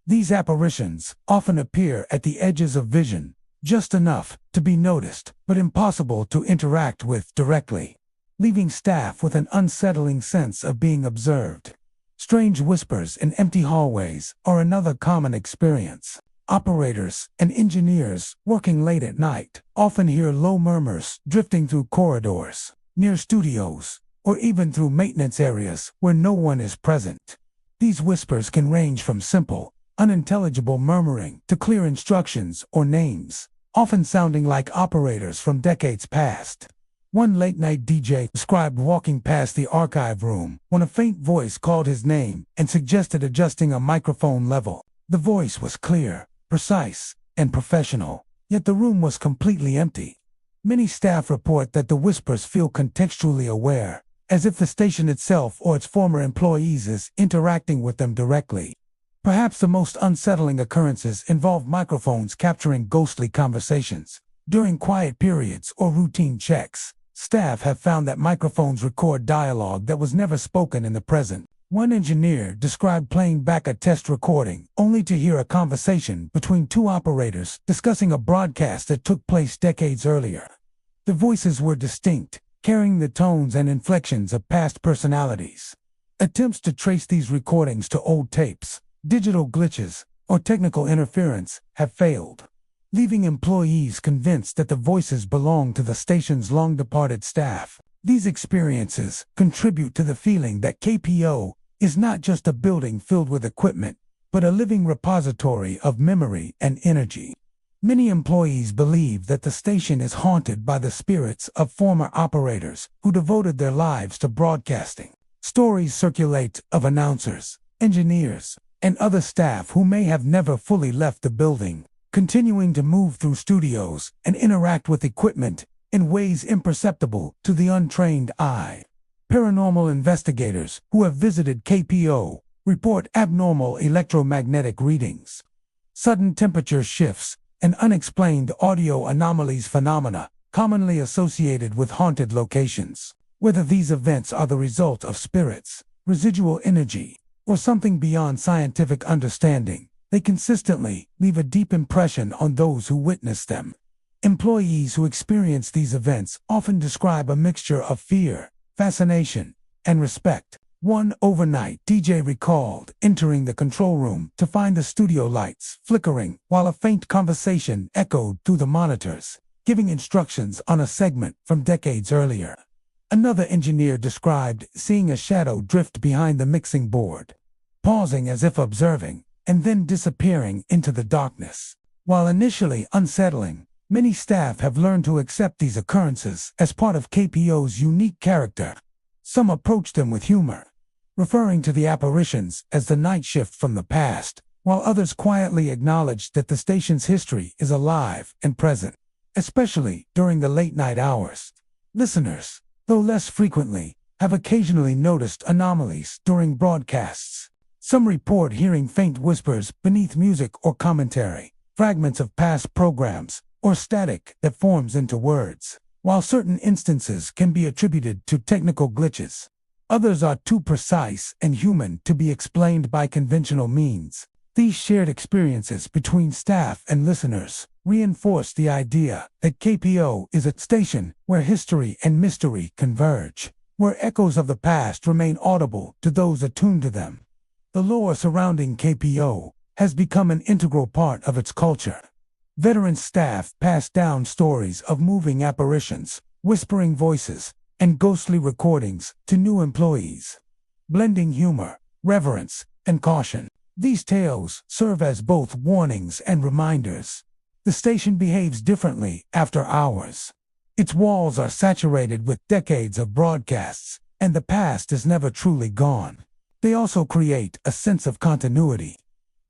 These apparitions often appear at the edges of vision, just enough to be noticed, but impossible to interact with directly, leaving staff with an unsettling sense of being observed. Strange whispers in empty hallways are another common experience. Operators and engineers working late at night often hear low murmurs drifting through corridors, near studios, or even through maintenance areas where no one is present. These whispers can range from simple, unintelligible murmuring to clear instructions or names, often sounding like operators from decades past. One late-night DJ described walking past the archive room when a faint voice called his name and suggested adjusting a microphone level. The voice was clear, precise, and professional, yet the room was completely empty. Many staff report that the whispers feel contextually aware, as if the station itself or its former employees is interacting with them directly. Perhaps the most unsettling occurrences involve microphones capturing ghostly conversations. During quiet periods or routine checks, staff have found that microphones record dialogue that was never spoken in the present. One engineer described playing back a test recording only to hear a conversation between two operators discussing a broadcast that took place decades earlier. The voices were distinct, carrying the tones and inflections of past personalities. Attempts to trace these recordings to old tapes, digital glitches, or technical interference have failed, leaving employees convinced that the voices belong to the station's long-departed staff. These experiences contribute to the feeling that KPO is not just a building filled with equipment, but a living repository of memory and energy. Many employees believe that the station is haunted by the spirits of former operators who devoted their lives to broadcasting. Stories circulate of announcers, engineers, and other staff who may have never fully left the building, continuing to move through studios and interact with equipment in ways imperceptible to the untrained eye. Paranormal investigators who have visited KPO report abnormal electromagnetic readings, sudden temperature shifts, and unexplained audio anomalies phenomena commonly associated with haunted locations. Whether these events are the result of spirits, residual energy, or something beyond scientific understanding, they consistently leave a deep impression on those who witness them. Employees who experience these events often describe a mixture of fear, fascination, and respect. One overnight DJ recalled entering the control room to find the studio lights flickering while a faint conversation echoed through the monitors, giving instructions on a segment from decades earlier. Another engineer described seeing a shadow drift behind the mixing board, pausing as if observing, and then disappearing into the darkness. While initially unsettling, many staff have learned to accept these occurrences as part of KPO's unique character. Some approach them with humor, referring to the apparitions as the night shift from the past, while others quietly acknowledge that the station's history is alive and present, especially during the late-night hours. Listeners, though less frequently, have occasionally noticed anomalies during broadcasts. Some report hearing faint whispers beneath music or commentary, fragments of past programs, or static that forms into words. While certain instances can be attributed to technical glitches, others are too precise and human to be explained by conventional means. These shared experiences between staff and listeners reinforce the idea that KPO is a station where history and mystery converge, where echoes of the past remain audible to those attuned to them. The lore surrounding KPO has become an integral part of its culture. Veteran staff pass down stories of moving apparitions, whispering voices, and ghostly recordings to new employees, blending humor, reverence, and caution. These tales serve as both warnings and reminders. The station behaves differently after hours. Its walls are saturated with decades of broadcasts, and the past is never truly gone. They also create a sense of continuity.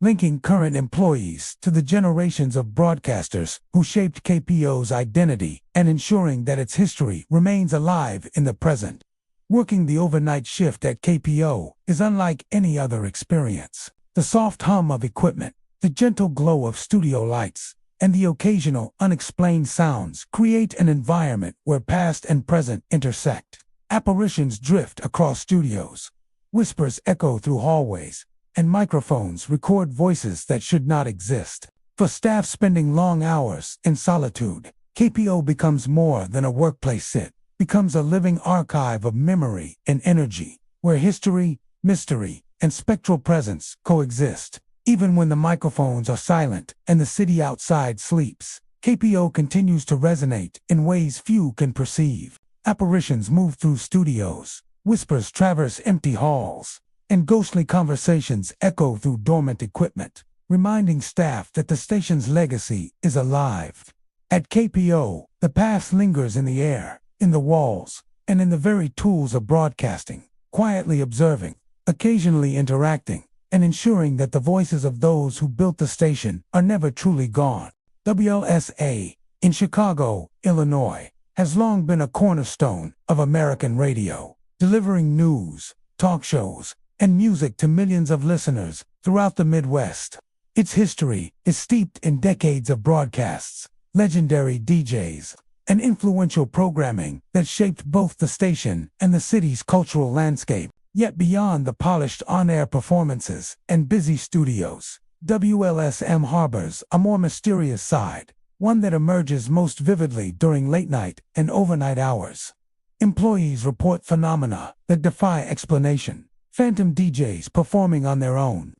linking current employees to the generations of broadcasters who shaped KPO's identity and ensuring that its history remains alive in the present. Working the overnight shift at KPO is unlike any other experience. The soft hum of equipment, the gentle glow of studio lights, and the occasional unexplained sounds create an environment where past and present intersect. Apparitions drift across studios. Whispers echo through hallways, and microphones record voices that should not exist. For staff spending long hours in solitude, KPO becomes more than a workplace sit, becomes a living archive of memory and energy, where history, mystery, and spectral presence coexist. Even when the microphones are silent and the city outside sleeps, KPO continues to resonate in ways few can perceive. Apparitions move through studios, whispers traverse empty halls, and ghostly conversations echo through dormant equipment, reminding staff that the station's legacy is alive. At KPO, the past lingers in the air, in the walls, and in the very tools of broadcasting, quietly observing, occasionally interacting, and ensuring that the voices of those who built the station are never truly gone. WLSA, in Chicago, Illinois, has long been a cornerstone of American radio, delivering news, talk shows, and music to millions of listeners throughout the Midwest. Its history is steeped in decades of broadcasts, legendary DJs, and influential programming that shaped both the station and the city's cultural landscape. Yet beyond the polished on-air performances and busy studios, WLSM harbors a more mysterious side, one that emerges most vividly during late-night and overnight hours. Employees report phenomena that defy explanation: phantom DJs performing on their own,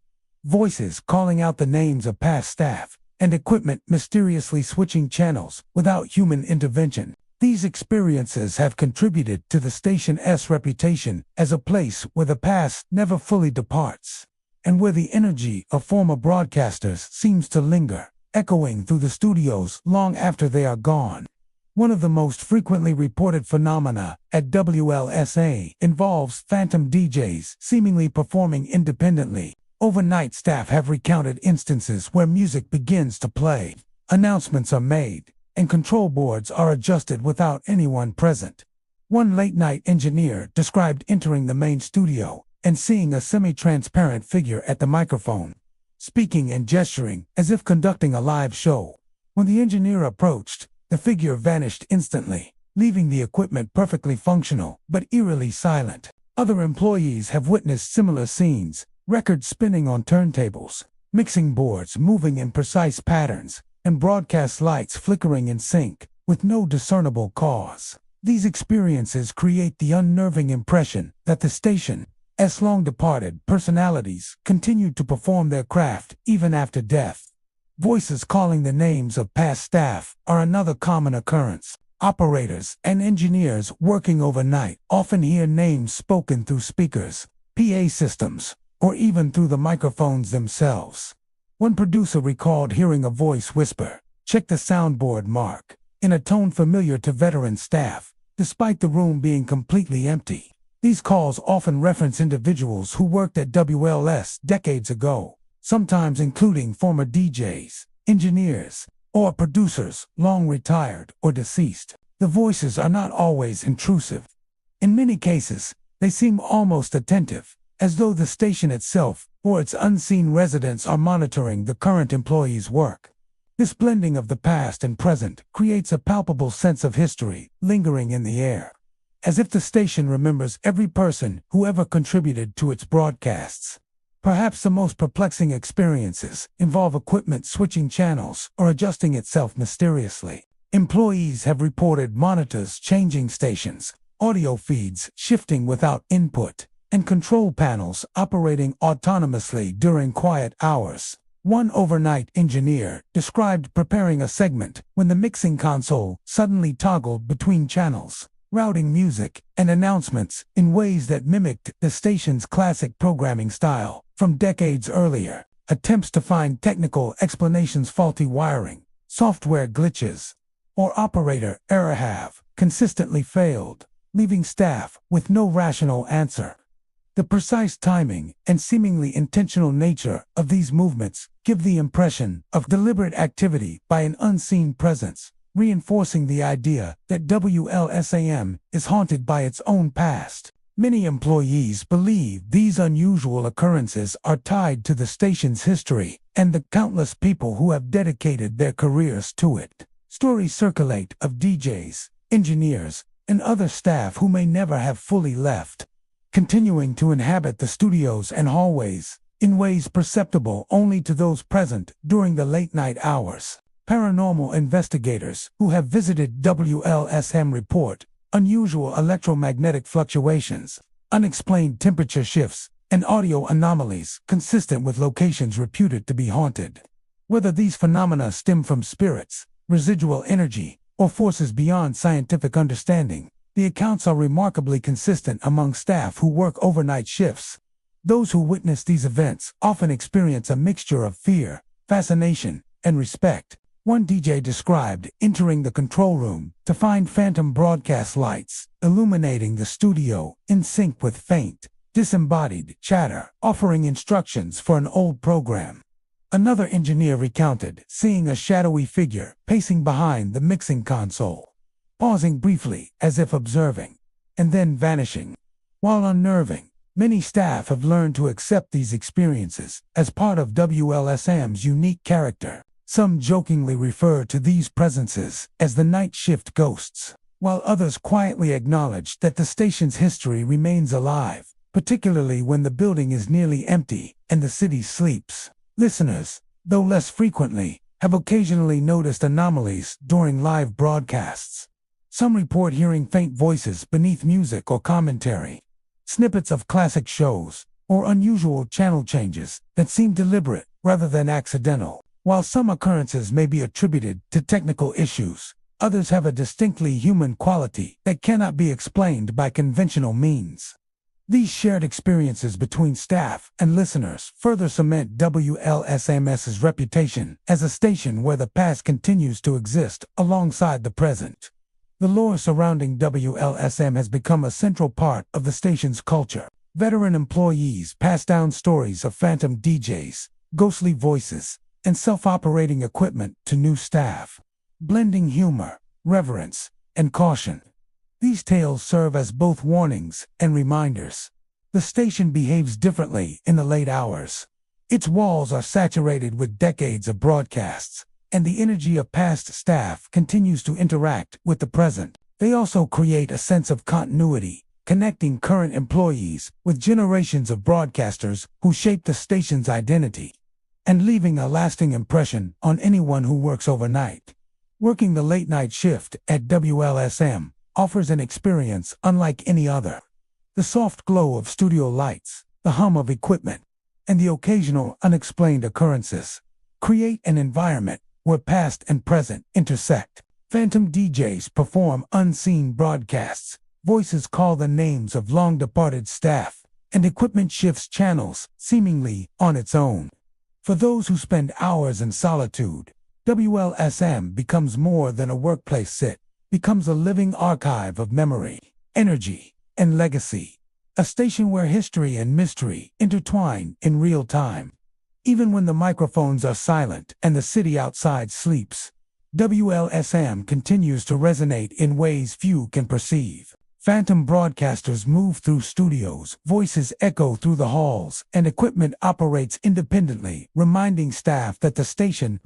voices calling out the names of past staff, and equipment mysteriously switching channels without human intervention. These experiences have contributed to the station's reputation as a place where the past never fully departs, and where the energy of former broadcasters seems to linger, echoing through the studios long after they are gone. One of the most frequently reported phenomena at WLSA involves phantom DJs seemingly performing independently. Overnight staff have recounted instances where music begins to play, announcements are made, and control boards are adjusted without anyone present. One late-night engineer described entering the main studio and seeing a semi-transparent figure at the microphone, speaking and gesturing as if conducting a live show. When the engineer approached, the figure vanished instantly, leaving the equipment perfectly functional but eerily silent. Other employees have witnessed similar scenes: records spinning on turntables, mixing boards moving in precise patterns, and broadcast lights flickering in sync, with no discernible cause. These experiences create the unnerving impression that the station's long-departed personalities continued to perform their craft even after death. Voices calling the names of past staff are another common occurrence. Operators and engineers working overnight often hear names spoken through speakers, PA systems, or even through the microphones themselves. One producer recalled hearing a voice whisper, "Check the soundboard, Mark," in a tone familiar to veteran staff, despite the room being completely empty. These calls often reference individuals who worked at WLS decades ago, sometimes including former DJs, engineers, or producers long retired or deceased. The voices are not always intrusive. In many cases, they seem almost attentive, as though the station itself or its unseen residents are monitoring the current employee's work. This blending of the past and present creates a palpable sense of history lingering in the air, as if the station remembers every person who ever contributed to its broadcasts. Perhaps the most perplexing experiences involve equipment switching channels or adjusting itself mysteriously. Employees have reported monitors changing stations, audio feeds shifting without input, and control panels operating autonomously during quiet hours. One overnight engineer described preparing a segment when the mixing console suddenly toggled between channels, routing music and announcements in ways that mimicked the station's classic programming style from decades earlier. Attempts to find technical explanations, faulty wiring, software glitches, or operator error have consistently failed, leaving staff with no rational answer. The precise timing and seemingly intentional nature of these movements give the impression of deliberate activity by an unseen presence, reinforcing the idea that WLSAM is haunted by its own past. Many employees believe these unusual occurrences are tied to the station's history and the countless people who have dedicated their careers to it. Stories circulate of DJs, engineers, and other staff who may never have fully left, continuing to inhabit the studios and hallways in ways perceptible only to those present during the late-night hours. Paranormal investigators who have visited WLSM report unusual electromagnetic fluctuations, unexplained temperature shifts, and audio anomalies consistent with locations reputed to be haunted. Whether these phenomena stem from spirits, residual energy, or forces beyond scientific understanding, the accounts are remarkably consistent among staff who work overnight shifts. Those who witness these events often experience a mixture of fear, fascination, and respect. One DJ described entering the control room to find phantom broadcast lights illuminating the studio in sync with faint, disembodied chatter, offering instructions for an old program. Another engineer recounted seeing a shadowy figure pacing behind the mixing console, pausing briefly as if observing, and then vanishing. While unnerving, many staff have learned to accept these experiences as part of WLSM's unique character. Some jokingly refer to these presences as the night shift ghosts, while others quietly acknowledge that the station's history remains alive, particularly when the building is nearly empty and the city sleeps. Listeners, though less frequently, have occasionally noticed anomalies during live broadcasts. Some report hearing faint voices beneath music or commentary, snippets of classic shows, or unusual channel changes that seem deliberate rather than accidental. While some occurrences may be attributed to technical issues, others have a distinctly human quality that cannot be explained by conventional means. These shared experiences between staff and listeners further cement WLSMS's reputation as a station where the past continues to exist alongside the present. The lore surrounding WLSM has become a central part of the station's culture. Veteran employees pass down stories of phantom DJs, ghostly voices, and self-operating equipment to new staff, blending humor, reverence, and caution. These tales serve as both warnings and reminders. The station behaves differently in the late hours. Its walls are saturated with decades of broadcasts, and the energy of past staff continues to interact with the present. They also create a sense of continuity, connecting current employees with generations of broadcasters who shape the station's identity, and leaving a lasting impression on anyone who works overnight. Working the late-night shift at WLSM offers an experience unlike any other. The soft glow of studio lights, the hum of equipment, and the occasional unexplained occurrences create an environment where past and present intersect. Phantom DJs perform unseen broadcasts, voices call the names of long-departed staff, and equipment shifts channels seemingly on its own. For those who spend hours in solitude, WLSM becomes more than a workplace sit, becomes a living archive of memory, energy, and legacy. A station where history and mystery intertwine in real time. Even when the microphones are silent and the city outside sleeps, WLSM continues to resonate in ways few can perceive. Phantom broadcasters move through studios, voices echo through the halls, and equipment operates independently, reminding staff that the station's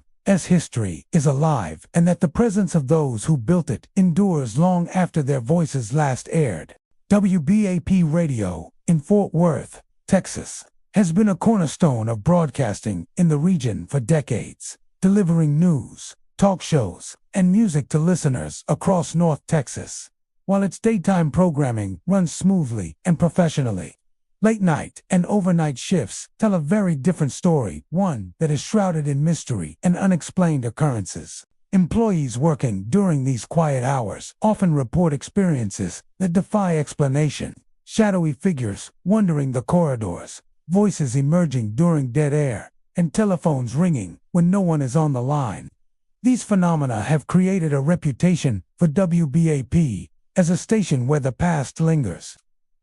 history is alive and that the presence of those who built it endures long after their voices last aired. WBAP Radio, in Fort Worth, Texas, has been a cornerstone of broadcasting in the region for decades, delivering news, talk shows, and music to listeners across North Texas. While its daytime programming runs smoothly and professionally, late-night and overnight shifts tell a very different story, one that is shrouded in mystery and unexplained occurrences. Employees working during these quiet hours often report experiences that defy explanation. Shadowy figures wandering the corridors, voices emerging during dead air, and telephones ringing when no one is on the line. These phenomena have created a reputation for WBAP as a station where the past lingers.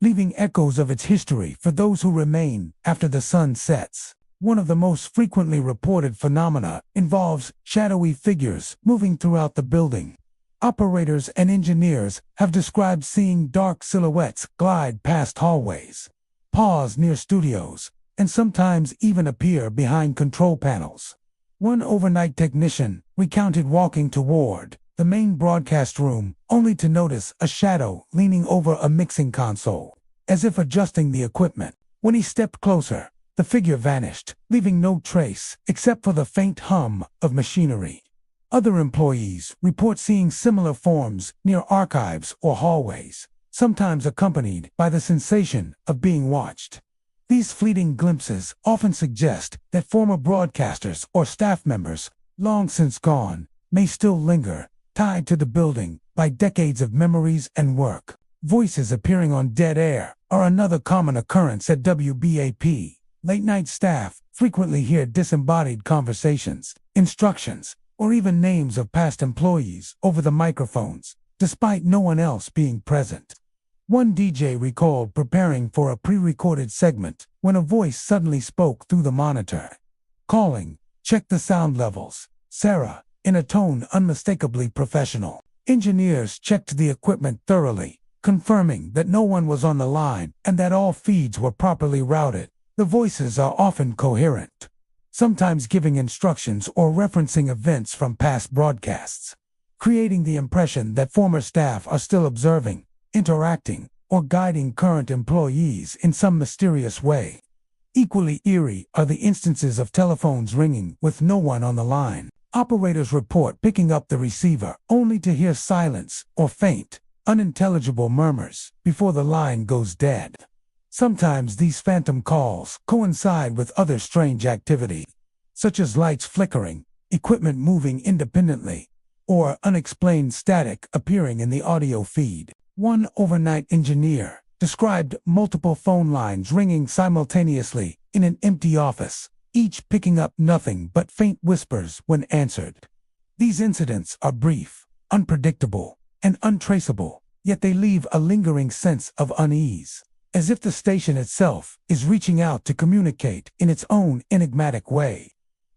leaving echoes of its history for those who remain after the sun sets. One of the most frequently reported phenomena involves shadowy figures moving throughout the building. Operators and engineers have described seeing dark silhouettes glide past hallways, pause near studios, and sometimes even appear behind control panels. One overnight technician recounted walking toward the main broadcast room only to notice a shadow leaning over a mixing console, as if adjusting the equipment. When he stepped closer, the figure vanished, leaving no trace except for the faint hum of machinery. Other employees report seeing similar forms near archives or hallways, sometimes accompanied by the sensation of being watched. These fleeting glimpses often suggest that former broadcasters or staff members, long since gone, may still linger, tied to the building by decades of memories and work. Voices appearing on dead air are another common occurrence at WBAP. Late-night staff frequently hear disembodied conversations, instructions, or even names of past employees over the microphones, despite no one else being present. One DJ recalled preparing for a pre-recorded segment when a voice suddenly spoke through the monitor. Calling, check the sound levels, Sarah, in a tone unmistakably professional. Engineers checked the equipment thoroughly, confirming that no one was on the line and that all feeds were properly routed. The voices are often coherent, sometimes giving instructions or referencing events from past broadcasts, creating the impression that former staff are still observing, interacting, or guiding current employees in some mysterious way. Equally eerie are the instances of telephones ringing with no one on the line. Operators report picking up the receiver only to hear silence or faint, unintelligible murmurs before the line goes dead. Sometimes these phantom calls coincide with other strange activity, such as lights flickering, equipment moving independently, or unexplained static appearing in the audio feed. One overnight engineer described multiple phone lines ringing simultaneously in an empty office, each picking up nothing but faint whispers when answered. These incidents are brief, unpredictable, and untraceable, yet they leave a lingering sense of unease, as if the station itself is reaching out to communicate in its own enigmatic way.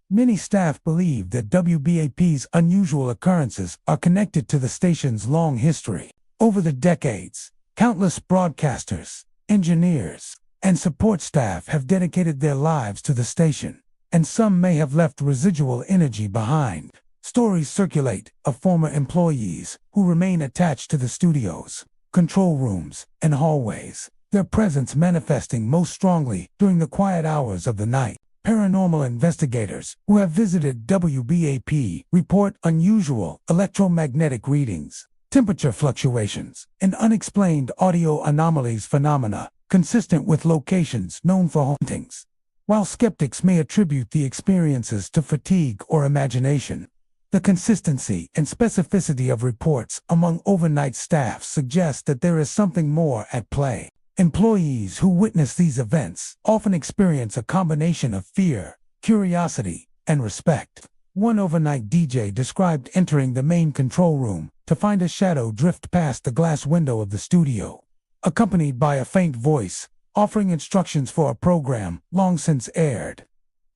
Many staff believe that WBAP's unusual occurrences are connected to the station's long history. Over the decades, countless broadcasters, engineers, and support staff have dedicated their lives to the station, and some may have left residual energy behind. Stories circulate of former employees who remain attached to the studios, control rooms, and hallways, their presence manifesting most strongly during the quiet hours of the night. Paranormal investigators who have visited WBAP report unusual electromagnetic readings, temperature fluctuations, and unexplained audio anomalies phenomena consistent with locations known for hauntings. While skeptics may attribute the experiences to fatigue or imagination, the consistency and specificity of reports among overnight staff suggest that there is something more at play. Employees who witness these events often experience a combination of fear, curiosity, and respect. One overnight DJ described entering the main control room to find a shadow drift past the glass window of the studio, accompanied by a faint voice offering instructions for a program long since aired.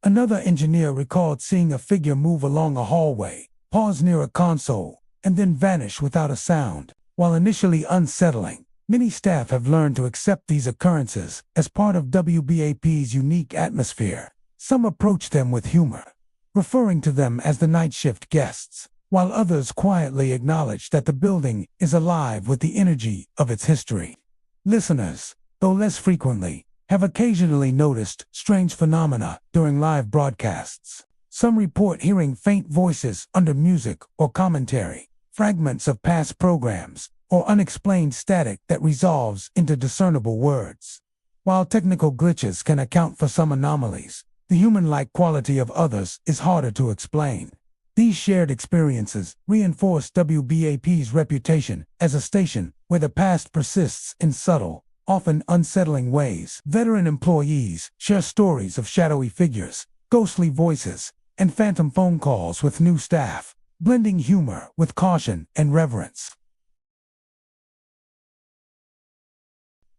Another engineer recalled seeing a figure move along a hallway, pause near a console, and then vanish without a sound. While initially unsettling, many staff have learned to accept these occurrences as part of WBAP's unique atmosphere. Some approach them with humor, referring to them as the night shift guests, while others quietly acknowledge that the building is alive with the energy of its history. Listeners, though less frequently, have occasionally noticed strange phenomena during live broadcasts. Some report hearing faint voices under music or commentary, fragments of past programs, or unexplained static that resolves into discernible words. While technical glitches can account for some anomalies, the human-like quality of others is harder to explain. These shared experiences reinforce WBAP's reputation as a station where the past persists in subtle, often unsettling ways. Veteran employees share stories of shadowy figures, ghostly voices, and phantom phone calls with new staff, blending humor with caution and reverence.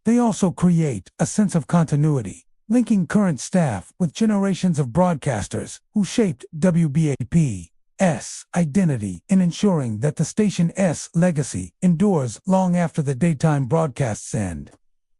They also create a sense of continuity, linking current staff with generations of broadcasters who shaped WBAP's identity and ensuring that the station's legacy endures long after the daytime broadcasts end.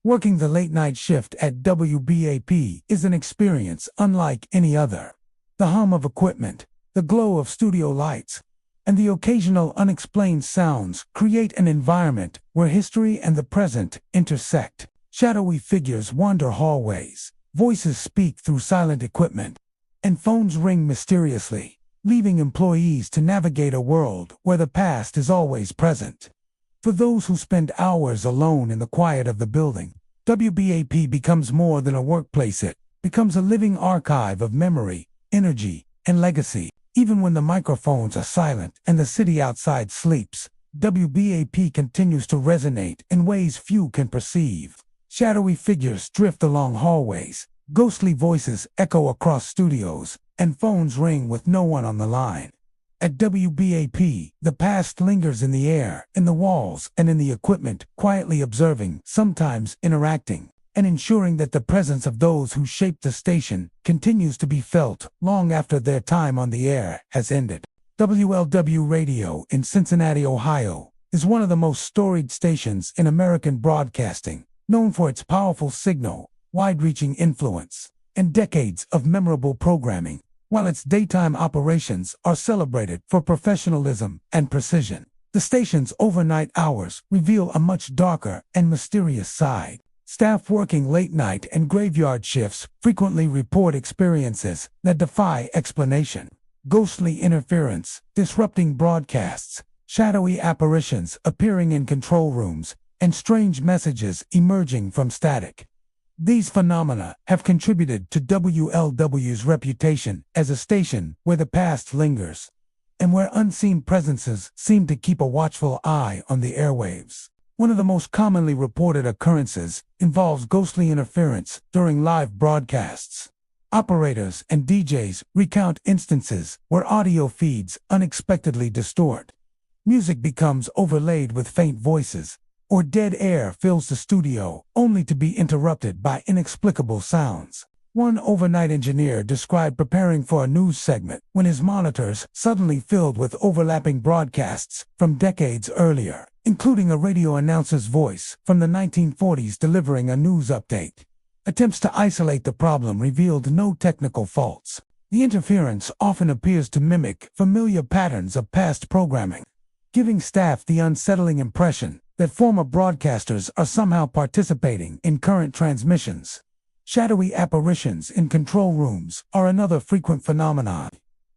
Working the late-night shift at WBAP is an experience unlike any other. The hum of equipment, the glow of studio lights, and the occasional unexplained sounds create an environment where history and the present intersect. Shadowy figures wander hallways, voices speak through silent equipment, and phones ring mysteriously, leaving employees to navigate a world where the past is always present. For those who spend hours alone in the quiet of the building, WBAP becomes more than a workplace. It becomes a living archive of memory, energy, and legacy. Even when the microphones are silent and the city outside sleeps, WBAP continues to resonate in ways few can perceive. Shadowy figures drift along hallways, ghostly voices echo across studios, and phones ring with no one on the line. At WBAP, the past lingers in the air, in the walls, and in the equipment, quietly observing, sometimes interacting, and ensuring that the presence of those who shaped the station continues to be felt long after their time on the air has ended. WLW Radio in Cincinnati, Ohio, is one of the most storied stations in American broadcasting, known for its powerful signal, wide-reaching influence, and decades of memorable programming. While its daytime operations are celebrated for professionalism and precision, the station's overnight hours reveal a much darker and mysterious side. Staff working late night and graveyard shifts frequently report experiences that defy explanation. Ghostly interference, disrupting broadcasts, shadowy apparitions appearing in control rooms, and strange messages emerging from static. These phenomena have contributed to WLW's reputation as a station where the past lingers, and where unseen presences seem to keep a watchful eye on the airwaves. One of the most commonly reported occurrences involves ghostly interference during live broadcasts. Operators and DJs recount instances where audio feeds unexpectedly distort. Music becomes overlaid with faint voices, or dead air fills the studio, only to be interrupted by inexplicable sounds. One overnight engineer described preparing for a news segment when his monitors suddenly filled with overlapping broadcasts from decades earlier, including a radio announcer's voice from the 1940s delivering a news update. Attempts to isolate the problem revealed no technical faults. The interference often appears to mimic familiar patterns of past programming, giving staff the unsettling impression that former broadcasters are somehow participating in current transmissions. Shadowy apparitions in control rooms are another frequent phenomenon.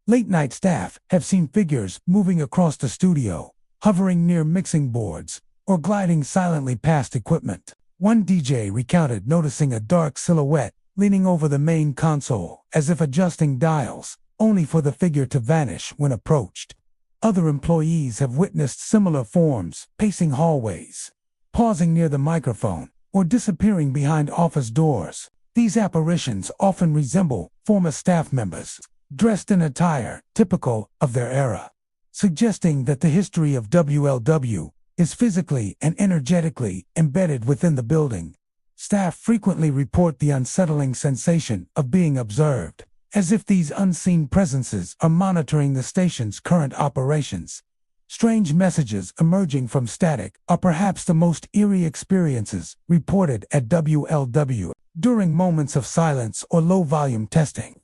Late-night staff have seen figures moving across the studio, hovering near mixing boards, or gliding silently past equipment. One DJ recounted noticing a dark silhouette leaning over the main console, as if adjusting dials, only for the figure to vanish when approached. Other employees have witnessed similar forms, pacing hallways, pausing near the microphone, or disappearing behind office doors. These apparitions often resemble former staff members, dressed in attire typical of their era, suggesting that the history of WLW is physically and energetically embedded within the building. Staff frequently report the unsettling sensation of being observed, as if these unseen presences are monitoring the station's current operations. Strange messages emerging from static are perhaps the most eerie experiences reported at WLW during moments of silence or low-volume testing.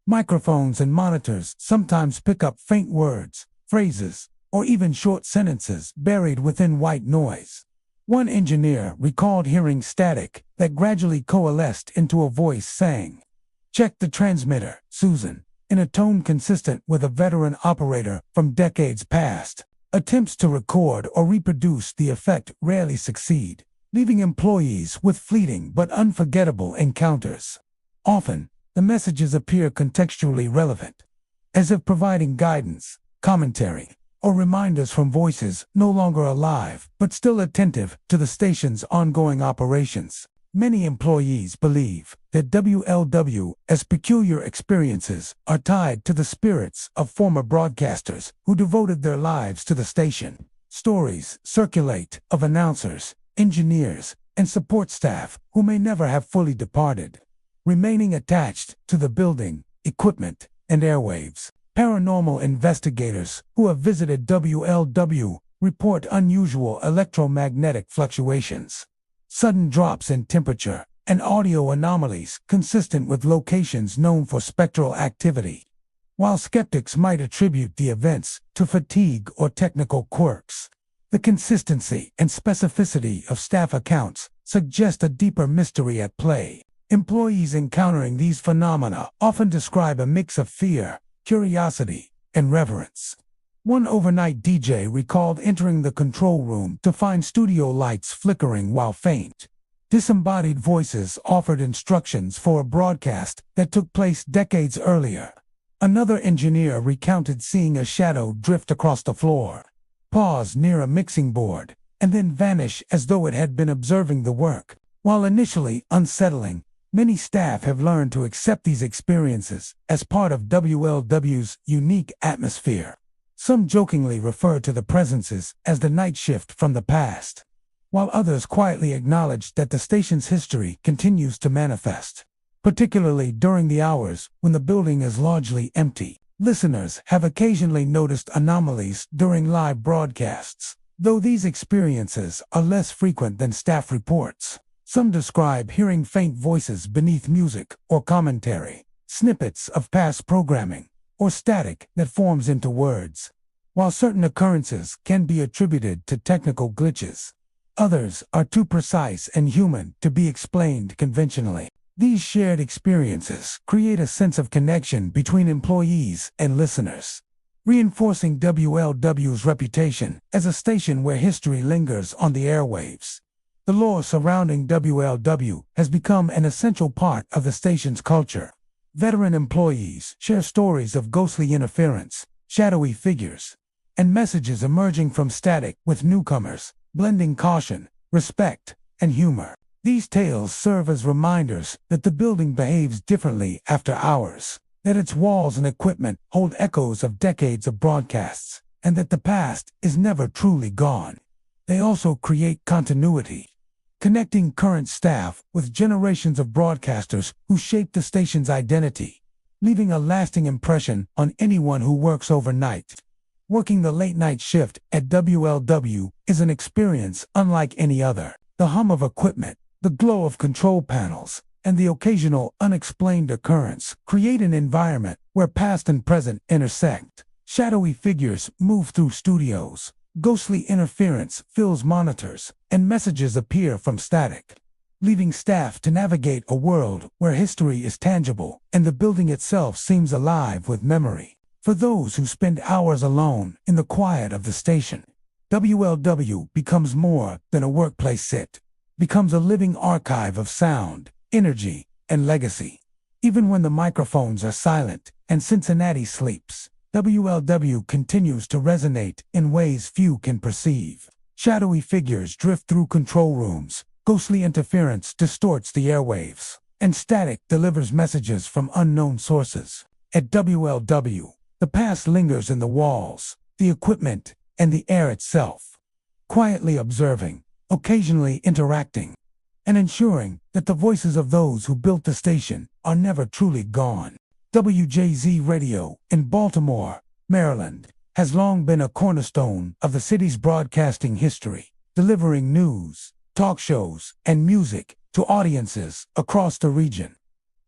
Microphones and monitors sometimes pick up faint words, phrases, or even short sentences buried within white noise. One engineer recalled hearing static that gradually coalesced into a voice saying, "Check the transmitter, Susan," in a tone consistent with a veteran operator from decades past. Attempts to record or reproduce the effect rarely succeed, leaving employees with fleeting but unforgettable encounters. Often, the messages appear contextually relevant, as if providing guidance, commentary, or reminders from voices no longer alive but still attentive to the station's ongoing operations. Many employees believe that WLW's peculiar experiences are tied to the spirits of former broadcasters who devoted their lives to the station. Stories circulate of announcers, engineers, and support staff who may never have fully departed, remaining attached to the building, equipment, and airwaves. Paranormal investigators who have visited WLW report unusual electromagnetic fluctuations, sudden drops in temperature, and audio anomalies consistent with locations known for spectral activity. While skeptics might attribute the events to fatigue or technical quirks, the consistency and specificity of staff accounts suggest a deeper mystery at play. Employees encountering these phenomena often describe a mix of fear, curiosity, and reverence. One overnight DJ recalled entering the control room to find studio lights flickering while faint. Disembodied voices offered instructions for a broadcast that took place decades earlier. Another engineer recounted seeing a shadow drift across the floor, pause near a mixing board, and then vanish as though it had been observing the work. While initially unsettling, many staff have learned to accept these experiences as part of WLW's unique atmosphere. Some jokingly refer to the presences as the night shift from the past, while others quietly acknowledge that the station's history continues to manifest, particularly during the hours when the building is largely empty. Listeners have occasionally noticed anomalies during live broadcasts, though these experiences are less frequent than staff reports. Some describe hearing faint voices beneath music or commentary, snippets of past programming, or static that forms into words. While certain occurrences can be attributed to technical glitches, others are too precise and human to be explained conventionally. These shared experiences create a sense of connection between employees and listeners, reinforcing WLW's reputation as a station where history lingers on the airwaves. The lore surrounding WLW has become an essential part of the station's culture. Veteran employees share stories of ghostly interference, shadowy figures, and messages emerging from static with newcomers, blending caution, respect, and humor. These tales serve as reminders that the building behaves differently after hours, that its walls and equipment hold echoes of decades of broadcasts, and that the past is never truly gone. They also create continuity, connecting current staff with generations of broadcasters who shaped the station's identity, leaving a lasting impression on anyone who works overnight. Working the late-night shift at WLW is an experience unlike any other. The hum of equipment, the glow of control panels, and the occasional unexplained occurrence create an environment where past and present intersect. Shadowy figures move through studios, ghostly interference fills monitors, and messages appear from static, leaving staff to navigate a world where history is tangible and the building itself seems alive with memory. For those who spend hours alone in the quiet of the station, WLW becomes more than a workplace sit, becomes a living archive of sound, energy, and legacy. Even when the microphones are silent and Cincinnati sleeps, WLW continues to resonate in ways few can perceive. Shadowy figures drift through control rooms, ghostly interference distorts the airwaves, and static delivers messages from unknown sources. At WLW, the past lingers in the walls, the equipment, and the air itself, quietly observing, occasionally interacting, and ensuring that the voices of those who built the station are never truly gone. WJZ Radio in Baltimore, Maryland, has long been a cornerstone of the city's broadcasting history, delivering news, talk shows, and music to audiences across the region.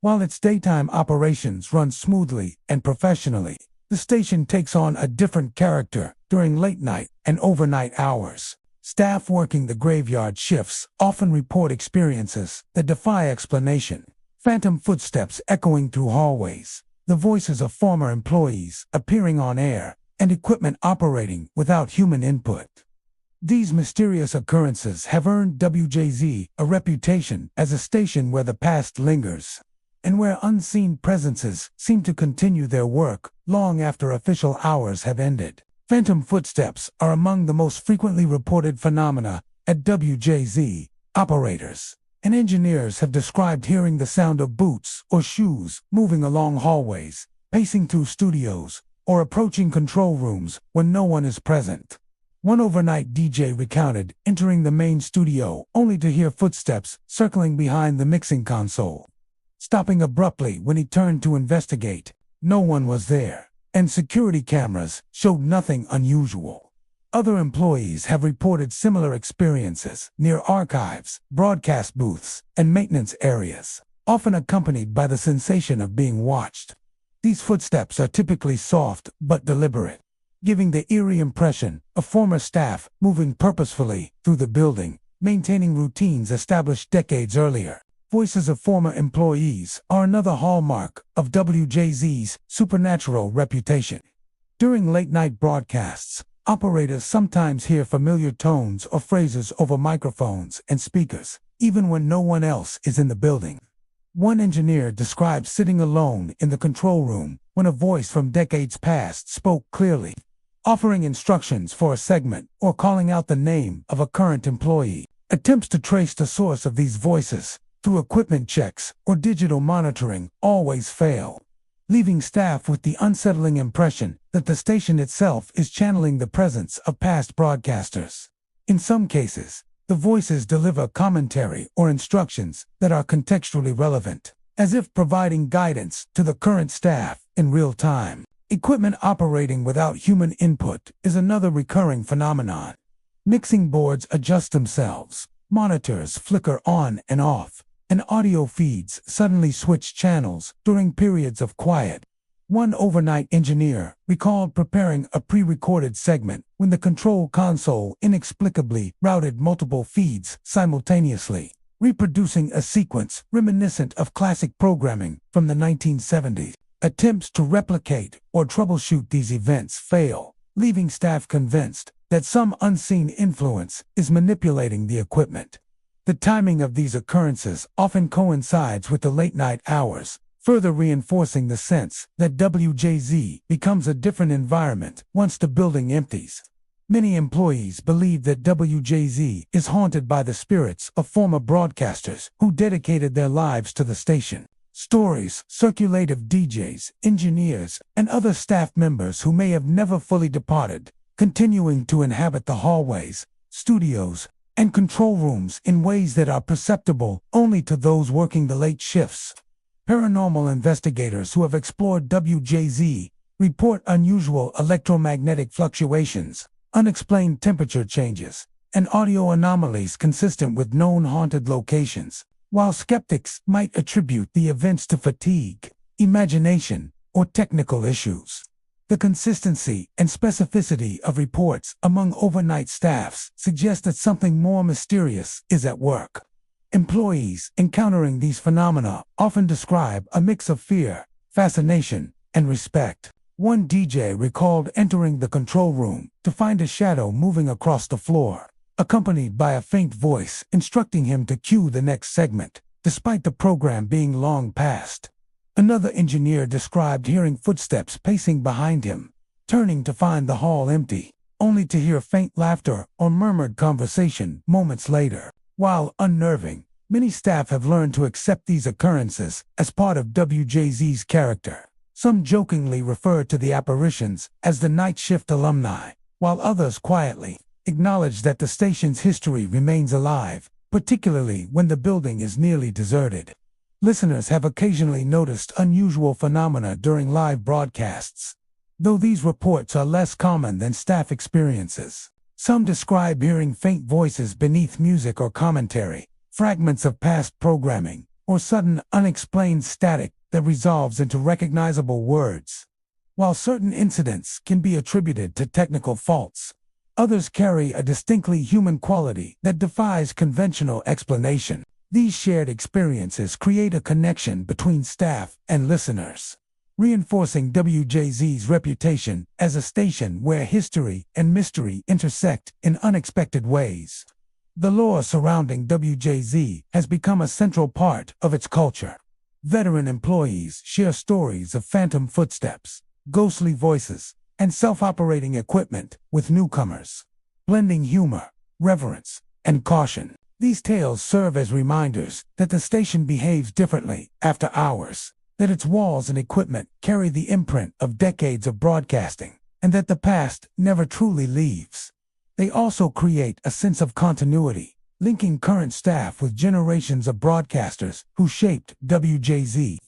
While its daytime operations run smoothly and professionally, the station takes on a different character during late-night and overnight hours. Staff working the graveyard shifts often report experiences that defy explanation. Phantom footsteps echoing through hallways, the voices of former employees appearing on air, and equipment operating without human input. These mysterious occurrences have earned WJZ a reputation as a station where the past lingers, and where unseen presences seem to continue their work long after official hours have ended. Phantom footsteps are among the most frequently reported phenomena at WJZ. Operators and engineers have described hearing the sound of boots or shoes moving along hallways, pacing through studios, or approaching control rooms when no one is present. One overnight DJ recounted entering the main studio only to hear footsteps circling behind the mixing console. Stopping abruptly when he turned to investigate, no one was there, and security cameras showed nothing unusual. Other employees have reported similar experiences near archives, broadcast booths, and maintenance areas, often accompanied by the sensation of being watched. These footsteps are typically soft but deliberate, giving the eerie impression of former staff moving purposefully through the building, maintaining routines established decades earlier. Voices of former employees are another hallmark of WJZ's supernatural reputation. During late-night broadcasts, operators sometimes hear familiar tones or phrases over microphones and speakers, even when no one else is in the building. One engineer describes sitting alone in the control room when a voice from decades past spoke clearly, offering instructions for a segment or calling out the name of a current employee. Attempts to trace the source of these voices through equipment checks or digital monitoring always fail, leaving staff with the unsettling impression that the station itself is channeling the presence of past broadcasters. In some cases, the voices deliver commentary or instructions that are contextually relevant, as if providing guidance to the current staff in real time. Equipment operating without human input is another recurring phenomenon. Mixing boards adjust themselves, monitors flicker on and off, and audio feeds suddenly switch channels during periods of quiet. One overnight engineer recalled preparing a pre-recorded segment when the control console inexplicably routed multiple feeds simultaneously, reproducing a sequence reminiscent of classic programming from the 1970s. Attempts to replicate or troubleshoot these events fail, leaving staff convinced that some unseen influence is manipulating the equipment. The timing of these occurrences often coincides with the late-night hours, further reinforcing the sense that WJZ becomes a different environment once the building empties. Many employees believe that WJZ is haunted by the spirits of former broadcasters who dedicated their lives to the station. Stories circulate of DJs, engineers, and other staff members who may have never fully departed, continuing to inhabit the hallways, studios, and control rooms in ways that are perceptible only to those working the late shifts. Paranormal investigators who have explored WJZ report unusual electromagnetic fluctuations, unexplained temperature changes, and audio anomalies consistent with known haunted locations. While skeptics might attribute the events to fatigue, imagination, or technical issues, the consistency and specificity of reports among overnight staffs suggest that something more mysterious is at work. Employees encountering these phenomena often describe a mix of fear, fascination, and respect. One DJ recalled entering the control room to find a shadow moving across the floor, accompanied by a faint voice instructing him to cue the next segment, despite the program being long past. Another engineer described hearing footsteps pacing behind him, turning to find the hall empty, only to hear faint laughter or murmured conversation moments later. While unnerving, many staff have learned to accept these occurrences as part of WJZ's character. Some jokingly refer to the apparitions as the night shift alumni, while others quietly acknowledge that the station's history remains alive, particularly when the building is nearly deserted. Listeners have occasionally noticed unusual phenomena during live broadcasts, though these reports are less common than staff experiences. Some describe hearing faint voices beneath music or commentary, fragments of past programming, or sudden unexplained static that resolves into recognizable words. While certain incidents can be attributed to technical faults, others carry a distinctly human quality that defies conventional explanation. These shared experiences create a connection between staff and listeners, reinforcing WJZ's reputation as a station where history and mystery intersect in unexpected ways. The lore surrounding WJZ has become a central part of its culture. Veteran employees share stories of phantom footsteps, ghostly voices, and self-operating equipment with newcomers, blending humor, reverence, and caution. These tales serve as reminders that the station behaves differently after hours, that its walls and equipment carry the imprint of decades of broadcasting, and that the past never truly leaves. They also create a sense of continuity, linking current staff with generations of broadcasters who shaped WJZ's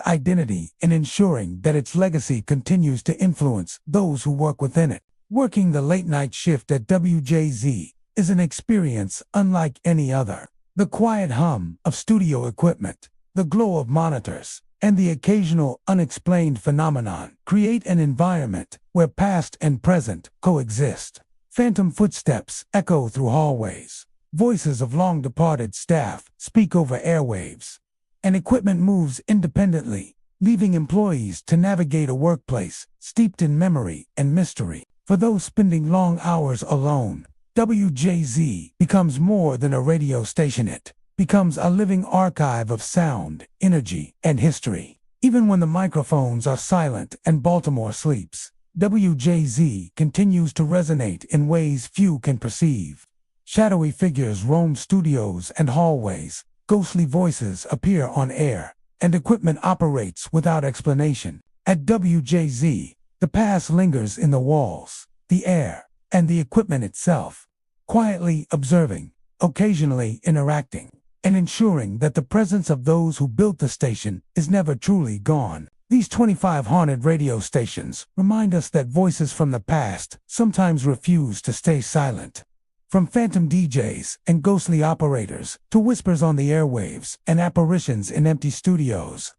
identity and ensuring that its legacy continues to influence those who work within it. Working the late-night shift at WJZ is an experience unlike any other. The quiet hum of studio equipment, the glow of monitors, and the occasional unexplained phenomenon create an environment where past and present coexist. Phantom footsteps echo through hallways. Voices of long-departed staff speak over airwaves. And equipment moves independently, leaving employees to navigate a workplace steeped in memory and mystery. For those spending long hours alone, WJZ becomes more than a radio station. It becomes a living archive of sound, energy, and history. Even when the microphones are silent and Baltimore sleeps, WJZ continues to resonate in ways few can perceive. Shadowy figures roam studios and hallways, ghostly voices appear on air, and equipment operates without explanation. At WJZ, the past lingers in the walls, the air, and the equipment itself, quietly observing, occasionally interacting, and ensuring that the presence of those who built the station is never truly gone. These 25 haunted radio stations remind us that voices from the past sometimes refuse to stay silent. From phantom DJs and ghostly operators to whispers on the airwaves and apparitions in empty studios,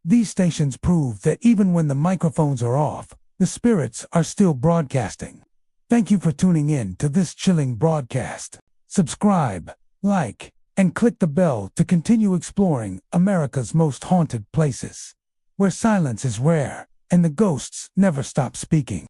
these stations prove that even when the microphones are off, the spirits are still broadcasting. Thank you for tuning in to this chilling broadcast. Subscribe, like, and click the bell to continue exploring America's most haunted places, where silence is rare and the ghosts never stop speaking.